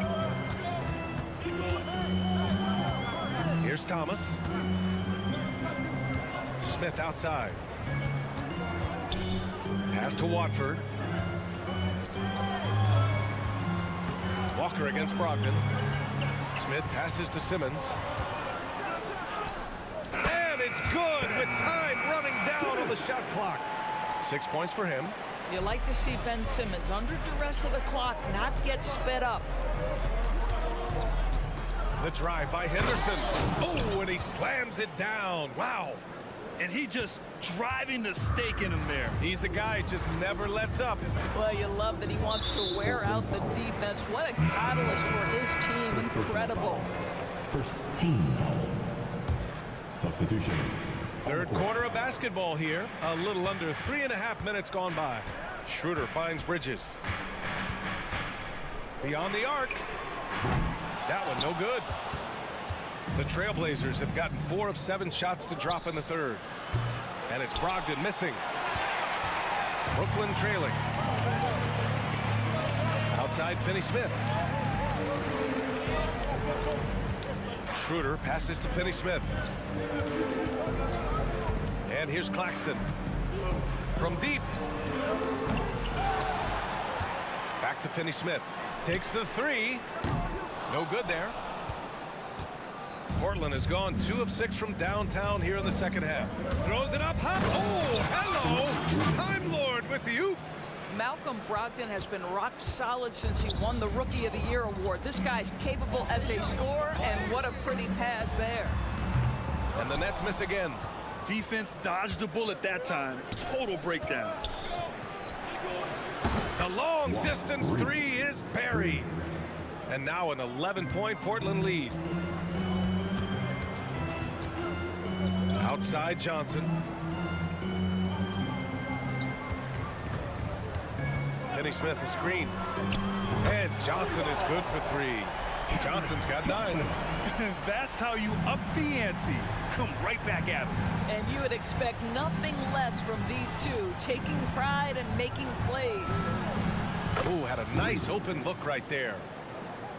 Here's Thomas. Smith outside. Pass to Watford. Walker against Brogdon. Smith passes to Simmons. And it's good with time running down on the shot clock. 6 points for him. You like to see Ben Simmons under duress of the clock not get sped up. The drive by Henderson. Oh, and he slams it down. Wow. And he just driving the stake in him there. He's a guy who just never lets up. Well, you love that he wants to wear out the defense. What a catalyst for his team. Incredible. First team foul. Substitutions. Third quarter of basketball here. A little under 3.5 minutes gone by. Schroeder finds Bridges. Beyond the arc. That one no good. The Trailblazers have gotten 4 of 7 shots to drop in the third. And it's Brogdon missing. Brooklyn trailing. Outside Finney-Smith. Schroeder passes to Finney-Smith. And here's Claxton. From deep. Back to Finney-Smith. Takes the three. No good there. Portland has gone 2 of 6 from downtown here in the second half. Throws it up high. Oh, hello. Time Lord with the oop. Malcolm Brogdon has been rock solid since he won the Rookie of the Year award. This guy's capable as a scorer, and what a pretty pass there. And the Nets miss again. Defense dodged a bullet that time. Total breakdown. The long distance three is buried. And now an 11-point Portland lead. Outside Johnson. Finney-Smith a screen. And Johnson is good for three. Johnson's got 9. That's how you up the ante. Come right back at him. And you would expect nothing less from these two, taking pride and making plays. Oh, had a nice open look right there.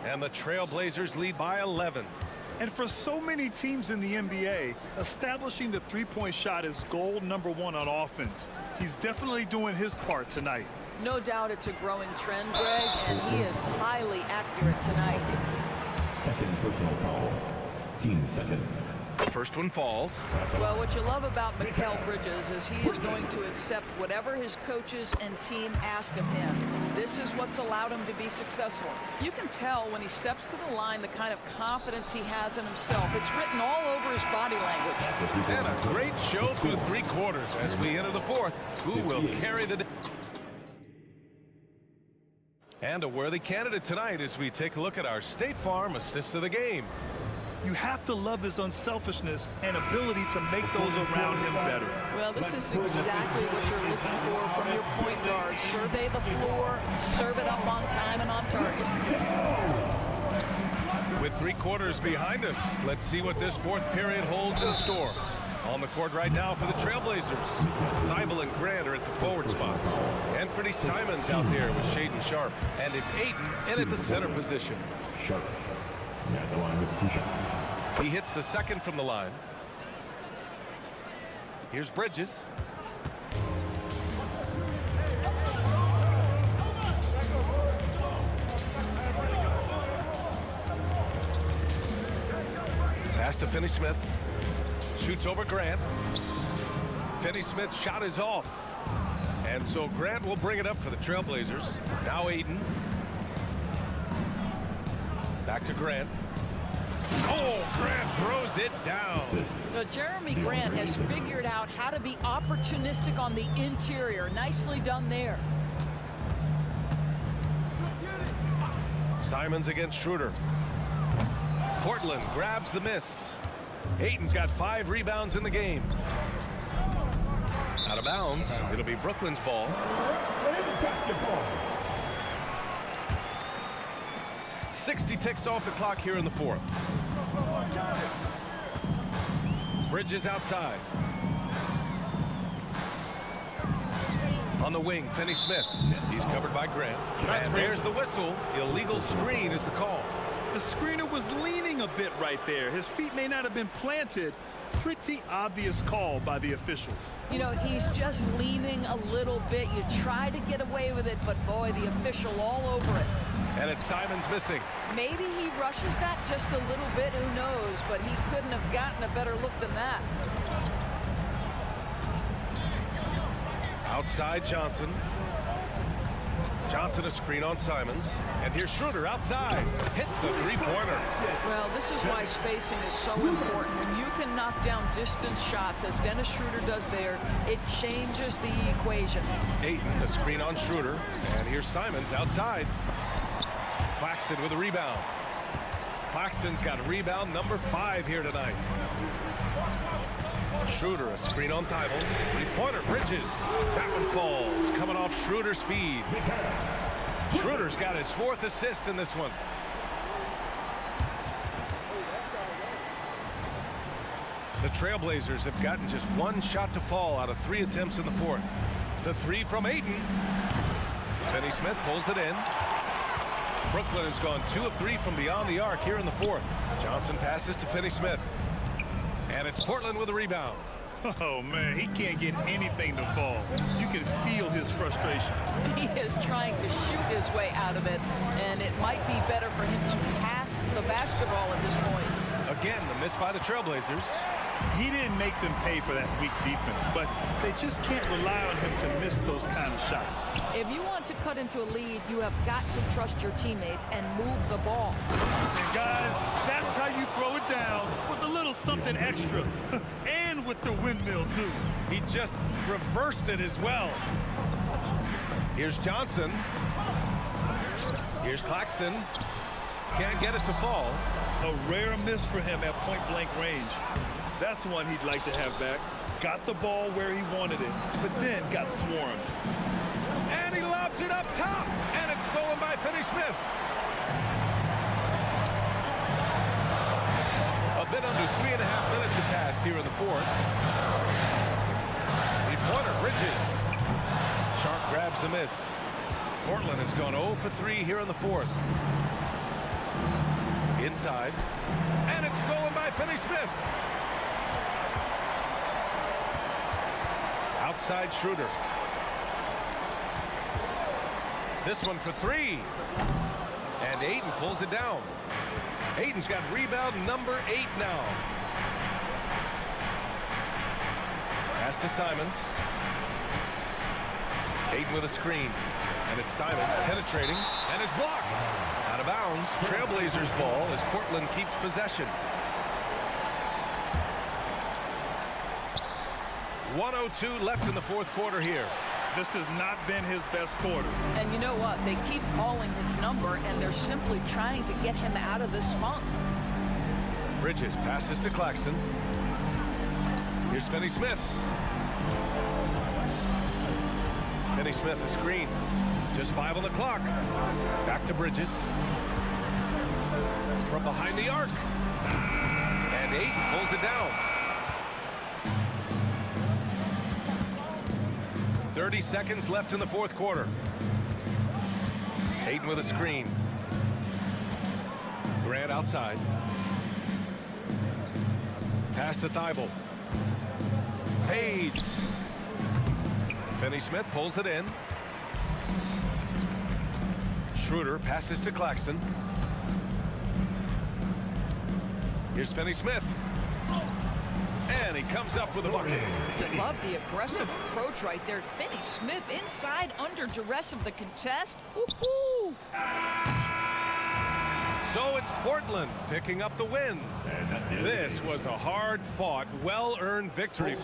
And the Trailblazers lead by 11. And for so many teams in the NBA, establishing the three-point shot is goal number 1 on offense. He's definitely doing his part tonight. No doubt it's a growing trend, Greg, and he is highly accurate tonight. Second personal foul. Team seconds. First one falls. Well, what you love about Mikal Bridges is he is going to accept whatever his coaches and team ask of him. This is what's allowed him to be successful. You can tell when he steps to the line the kind of confidence he has in himself. It's written all over his body language. And a great show through 3 quarters as we enter the fourth. Who will carry the day? And a worthy candidate tonight as we take a look at our State Farm assists of the game. You have to love his unselfishness and ability to make those around him better. Well, this is exactly what you're looking for from your point guard. Survey the floor, serve it up on time and on target. With 3 quarters behind us, let's see what this fourth period holds in store. On the court right now for the Trailblazers. Thibault and Grant are at the forward spots. Anthony Simons out there with Shaden Sharp. And it's Ayton in at the center position. Sharp. At the line with 2 shots. He hits the second from the line. Here's Bridges. Pass to Finney-Smith. Shoots over Grant. Finney-Smith's shot is off. And so Grant will bring it up for the Trailblazers. Now Ayton. Back to Grant. Oh, Grant throws it down. Now, Jeremy Grant has figured out how to be opportunistic on the interior. Nicely done there. Simons against Schroeder. Portland grabs the miss. Ayton's got 5 rebounds in the game. Out of bounds. It'll be Brooklyn's ball. 60 ticks off the clock here in the 4th. Bridges outside. On the wing, Finney-Smith. He's covered by Grant. And there's the whistle. Illegal screen is the call. The screener was leaning a bit right there. His feet may not have been planted. Pretty obvious call by the officials. You know, he's just leaning a little bit. You try to get away with it, but boy, the official all over it. And it's Simons missing. Maybe he rushes that just a little bit, who knows, but he couldn't have gotten a better look than that. Outside Johnson. Johnson a screen on Simons. And here's Schroeder outside. Hits the three-pointer. Well, this is why spacing is so important. When you can knock down distance shots, as Dennis Schroeder does there, it changes the equation. Ayton a screen on Schroeder. And here's Simons outside. Claxton with a rebound. Claxton's got rebound number 5 here tonight. Schroeder a screen on Thibault. Three-pointer, Bridges. That one falls. Coming off Schroeder's feed. Schroeder's got his 4th assist in this one. The Trailblazers have gotten just 1 shot to fall out of 3 attempts in the 4th. The 3 from Ayton. Finney-Smith pulls it in. Brooklyn has gone 2 of 3 from beyond the arc here in the 4th. Johnson passes to Finney-Smith. And it's Portland with a rebound. Oh, man, he can't get anything to fall. You can feel his frustration. He is trying to shoot his way out of it, and it might be better for him to pass the basketball at this point. Again, the miss by the Trailblazers. He didn't make them pay for that weak defense, but they just can't rely on him to miss those kind of shots. If you want to cut into a lead, you have got to trust your teammates and move the ball. And guys, that's how you throw it down, with a little something extra. And with the windmill, too. He just reversed it as well. Here's Johnson. Here's Claxton. Can't get it to fall. A rare miss for him at point-blank range. That's one he'd like to have back. Got the ball where he wanted it, but then got swarmed. And he lobs it up top, and it's stolen by Finney-Smith. A bit under 3.5 minutes have passed here in the 4th. Three-pointer, Bridges. Sharp grabs the miss. Portland has gone 0 for 3 here in the 4th. Inside, and it's stolen by Finney-Smith. Outside Schroeder. This one for 3. And Ayton pulls it down. Ayton's got rebound number 8 now. Pass to Simons. Ayton with a screen. And it's Simons penetrating and is blocked. Out of bounds. Trailblazers ball as Portland keeps possession. 1:02 left in the 4th quarter here. This has not been his best quarter. And you know what? They keep calling his number, and they're simply trying to get him out of this funk. Bridges passes to Claxton. Here's Finney-Smith. Finney-Smith, a screen. Just 5 on the clock. Back to Bridges. From behind the arc. And Ayton pulls it down. 30 seconds left in the 4th quarter. Ayton with a screen. Grant outside. Pass to Thibault. Fades. Finney-Smith pulls it in. Schroeder passes to Claxton. Here's Finney-Smith. And he comes up with a bucket. Love the aggressive approach right there. Finney-Smith inside under duress of the contest. Woo-hoo! So it's Portland picking up the win. This was a hard-fought, well-earned victory.